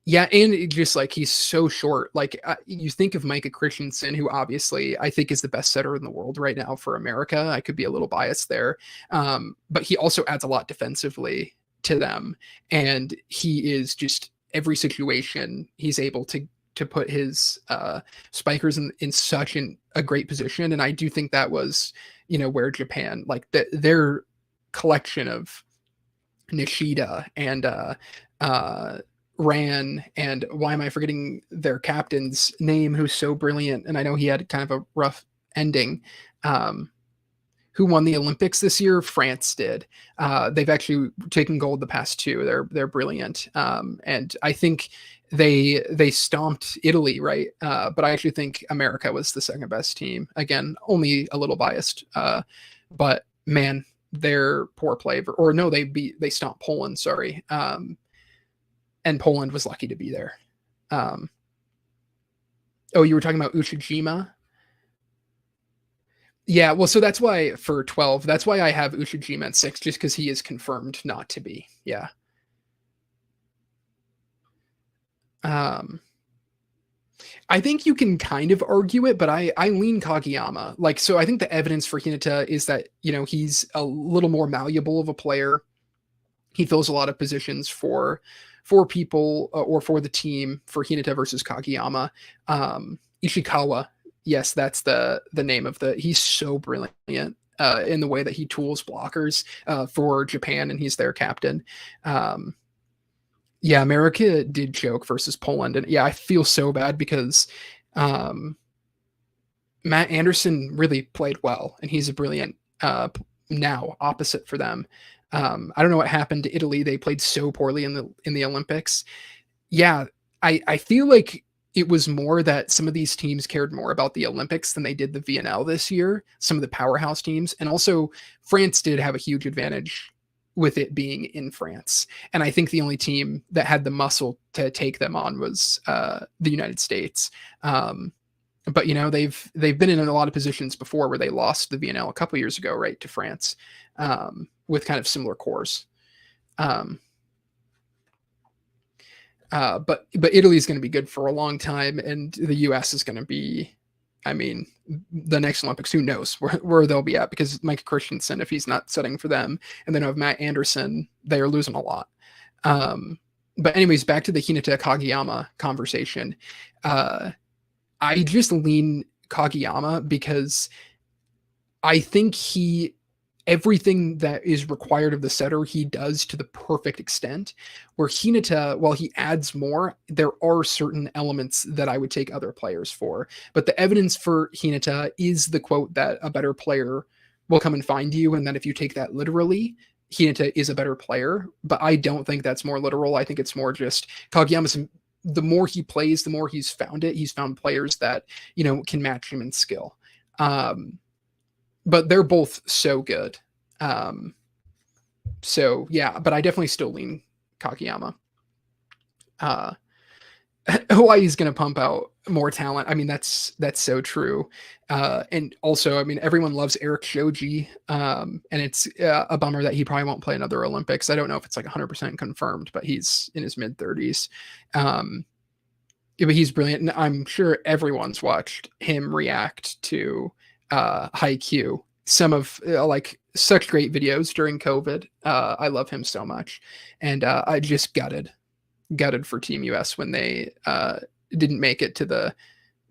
Yeah, and just like he's so short. Like you think of Micah Christensen, who obviously I think is the best setter in the world right now for America. I could be a little biased there, but he also adds a lot defensively to them, and he is just every situation he's able to put his spikers in such a great position. And I do think that was where Japan like their collection of Nishida and Ran, and why am I forgetting their captain's name, who's so brilliant? And I know he had kind of a rough ending. who won the Olympics this year? France did. They've actually taken gold the past two. They're brilliant, and I think they stomped Italy, right? But I actually think America was the second best team. Again, only a little biased, but man, their poor play, or no, they stomped Poland. Sorry, and Poland was lucky to be there. Oh, you were talking about Uchijima? Yeah, well, so that's why for 12, that's why I have Uchijima at 6, just because he is confirmed not to be. Yeah. Um, I think you can kind of argue it, but I lean Kageyama. Like, so I think the evidence for Hinata is that, he's a little more malleable of a player. He fills a lot of positions for people or for the team for Hinata versus Kageyama. Ishikawa, yes, that's the name of he's so brilliant in the way that he tools blockers for Japan, and he's their captain. Yeah, America did choke versus Poland, and yeah, I feel so bad because Matt Anderson really played well, and he's a brilliant now opposite for them. I don't know what happened to Italy. They played so poorly in the Olympics. Yeah, I feel like it was more that some of these teams cared more about the Olympics than they did the VNL this year, some of the powerhouse teams. And also, France did have a huge advantage with it being in France. And I think the only team that had the muscle to take them on was the United States. But they've been in a lot of positions before where they lost the VNL a couple years ago, right, to France, with kind of similar cores. But Italy is going to be good for a long time, and the U.S. is going to be, I mean, the next Olympics. Who knows where they'll be at? Because Mike Christensen, if he's not setting for them, and then have Matt Anderson, they are losing a lot. But anyways, back to the Hinata Kageyama conversation. I just lean Kageyama because I think everything that is required of the setter, he does to the perfect extent. Where Hinata, while he adds more, there are certain elements that I would take other players for. But the evidence for Hinata is the quote that a better player will come and find you, and that if you take that literally, Hinata is a better player. But I don't think that's more literal. I think it's more just Kageyama's. The more he plays, the more he's found it. He's found players that, can match him in skill. But they're both so good. So yeah, but I definitely still lean Kageyama. Hawaii's going to pump out more talent. I mean, that's so true. And also, I mean, everyone loves Eric Shoji. And it's a bummer that he probably won't play another Olympics. I don't know if it's like 100% confirmed, but he's in his mid 30s. But he's brilliant. And I'm sure everyone's watched him react to Haikyuu. Some of like such great videos during COVID. I love him so much. And I just gutted for Team US when they didn't make it to the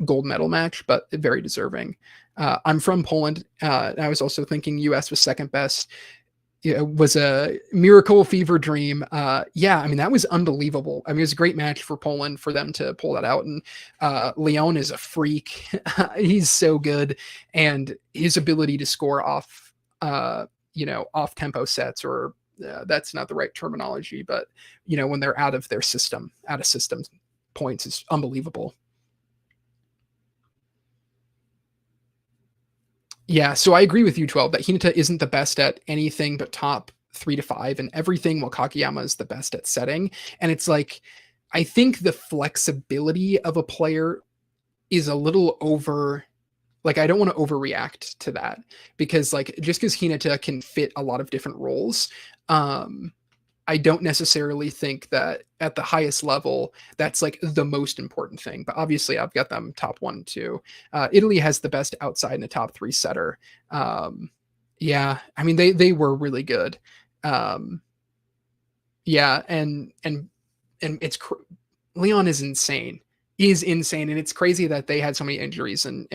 gold medal match, but very deserving. I'm from Poland. I was also thinking US was second best. It was a miracle fever dream. Yeah, I mean, that was unbelievable. I mean, it was a great match for Poland for them to pull that out. And Leon is a freak. He's so good. And his ability to score off, off tempo sets, or that's not the right terminology, but, when they're out of system points is unbelievable. Yeah, so I agree with you, 12, that Hinata isn't the best at anything but top 3 to 5 and everything, while Kageyama is the best at setting. And it's like, I think the flexibility of a player is a little over. Like, I don't want to overreact to that, because like, just because Hinata can fit a lot of different roles, I don't necessarily think that at the highest level, that's like the most important thing. But obviously I've got them top 1, 2. Italy has the best outside and a top 3 setter. Yeah, I mean, they were really good. Yeah. And it's, Leon is insane. And it's crazy that they had so many injuries and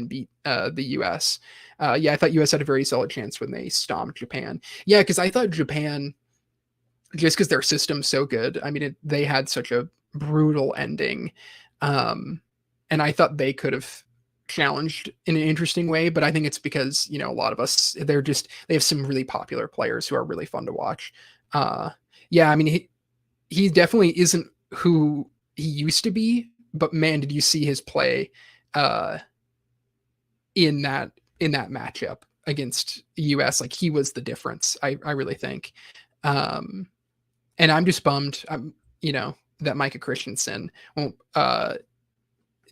beat the US. Yeah, I thought US had a very solid chance when they stomped Japan. Yeah, because I thought Japan, just because their system's so good, I mean, they had such a brutal ending. And I thought they could have challenged in an interesting way, but I think it's because, a lot of us, they have some really popular players who are really fun to watch. Uh, yeah, I mean, he definitely isn't who he used to be, but man, did you see his play uh, in that matchup against US? Like, he was the difference. I really think. Um, and I'm just bummed. That Micah Christensen won't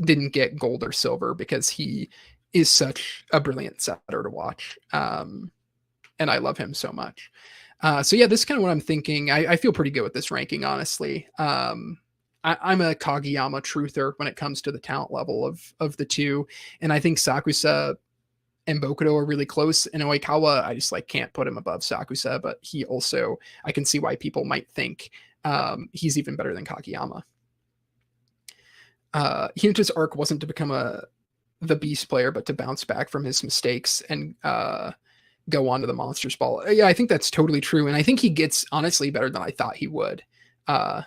didn't get gold or silver because he is such a brilliant setter to watch. And I love him so much. So yeah, this is kind of what I'm thinking. I feel pretty good with this ranking, honestly. I'm a Kageyama truther when it comes to the talent level of the two, and I think Sakusa and Bokuto are really close. And Oikawa, I just can't put him above Sakusa, but he also, I can see why people might think he's even better than Kageyama. Hinata's arc wasn't to become the beast player, but to bounce back from his mistakes and go on to the Monsters Ball. Yeah, I think that's totally true, and I think he gets honestly better than I thought he would. I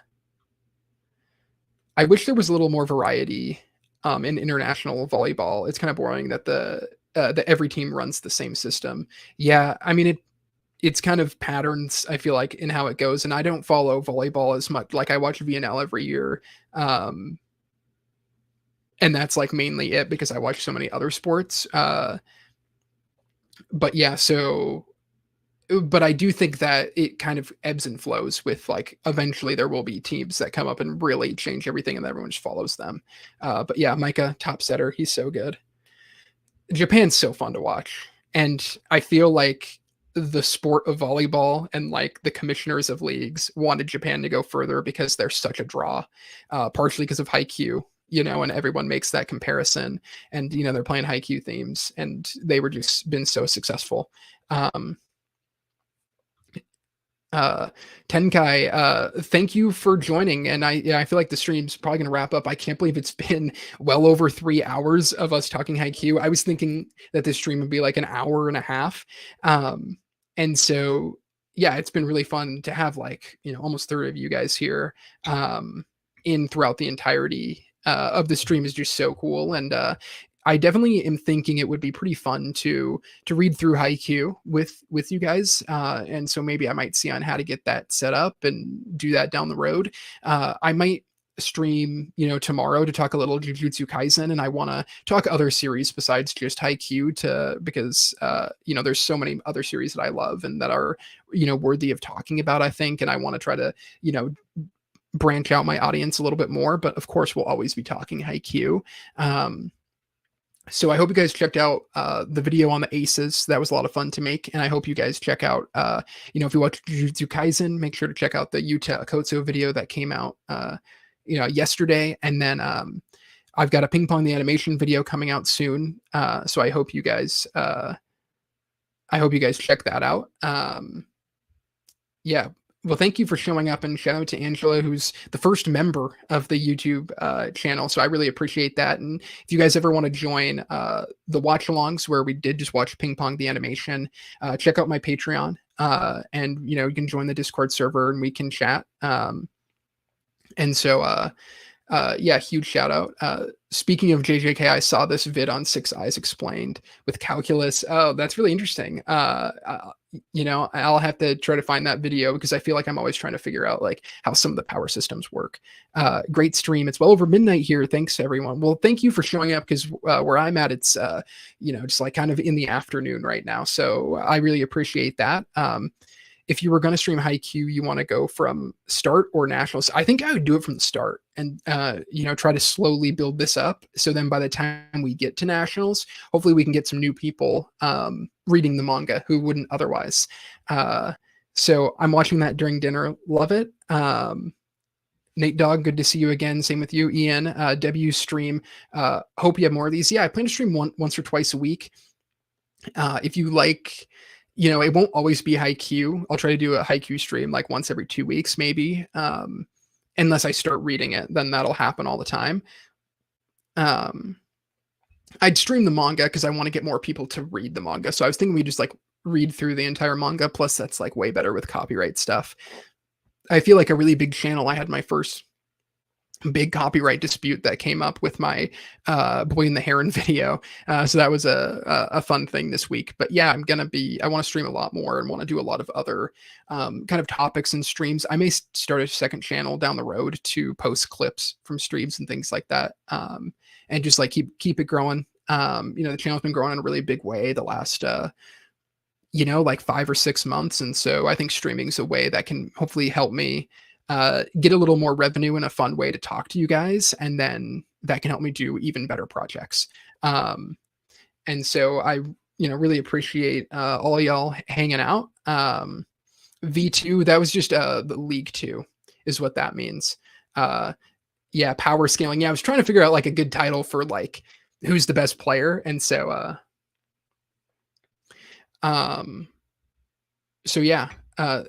wish there was a little more variety in international volleyball. It's kind of boring that that every team runs the same system. Yeah, I mean it's kind of patterns, I feel like, in how it goes, and I don't follow volleyball as much. Like, I watch VNL every year. And that's mainly it because I watch so many other sports. But yeah, but I do think that it kind of ebbs and flows with eventually there will be teams that come up and really change everything and everyone just follows them. But yeah, Micah, top setter, he's so good. Japan's so fun to watch. And I feel like the sport of volleyball and the commissioners of leagues wanted Japan to go further because they're such a draw, partially because of Haikyuu. And everyone makes that comparison, and they're playing Haikyuu themes, and they were just been so successful. Tenkai, thank you for joining, and I feel like the stream's probably gonna wrap up. I can't believe it's been well over 3 hours of us talking Haikyuu. I was thinking that this stream would be an hour and a half, and so yeah, it's been really fun to have almost 30 of you guys here in throughout the entirety of the stream is just so cool. And I definitely am thinking it would be pretty fun to read through Haikyuu with you guys. And so maybe I might see on how to get that set up and do that down the road. I might stream, tomorrow to talk a little Jujutsu Kaisen, and I want to talk other series besides just Haikyuu because there's so many other series that I love and that are, worthy of talking about, I think. And I want to try to, branch out my audience a little bit more, but of course we'll always be talking Haikyuu. So I hope you guys checked out the video on the aces. That was a lot of fun to make, and I hope you guys check out if you watch Jujutsu Kaisen, make sure to check out the Yuta Akotsu video that came out yesterday, and then I've got a Ping Pong the Animation video coming out soon, so I hope you guys check that out. Yeah, well, thank you for showing up, and shout out to Angela, who's the first member of the YouTube channel. So I really appreciate that. And if you guys ever want to join the watch-alongs where we did just watch Ping Pong the Animation, check out my Patreon, and you can join the Discord server and we can chat. And so yeah, huge shout out. Speaking of JJK, I saw this vid on Six Eyes Explained with calculus. Oh, that's really interesting. I'll have to try to find that video because I feel like I'm always trying to figure out how some of the power systems work. Great stream. It's well over midnight here. Thanks everyone. Well, thank you for showing up because where I'm at, it's just kind of in the afternoon right now. So I really appreciate that. If you were going to stream Haikyuu, you want to go from start or nationals? I think I would do it from the start and, try to slowly build this up. So then by the time we get to nationals, hopefully we can get some new people reading the manga who wouldn't otherwise. So I'm watching that during dinner. Love it. Nate Dog, good to see you again. Same with you, Ian. W stream. Hope you have more of these. Yeah, I plan to stream once or twice a week. If you like... it won't always be Haikyuu. I'll try to do a Haikyuu stream once every 2 weeks, maybe. Unless I start reading it, then that'll happen all the time. I'd stream the manga because I want to get more people to read the manga. So I was thinking we just read through the entire manga. Plus that's way better with copyright stuff. I feel like a really big channel. I had my first big copyright dispute that came up with my Boy in the Heron video. So that was a fun thing this week. But yeah, I want to stream a lot more and want to do a lot of other kind of topics and streams. I may start a second channel down the road to post clips from streams and things like that. And just like keep it growing. The channel's been growing in a really big way the last like 5 or 6 months. And so I think streaming is a way that can hopefully help me get a little more revenue in a fun way to talk to you guys. And then that can help me do even better projects. And so I, really appreciate all y'all hanging out. V2, that was just the League 2 is what that means. Yeah, power scaling. Yeah, I was trying to figure out like a good title for like who's the best player. And so yeah,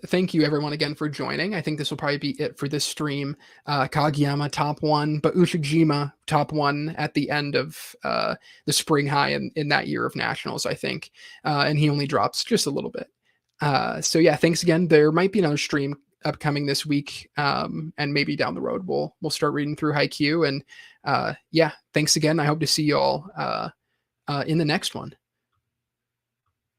thank you everyone again for joining. I think this will probably be it for this stream. Kageyama top 1, but Ushijima top 1 at the end of the spring high in that year of nationals, I think. And he only drops just a little bit. So yeah, thanks again. There might be another stream upcoming this week. And maybe down the road we'll start reading through Haikyuu. And yeah, thanks again. I hope to see you all in the next one.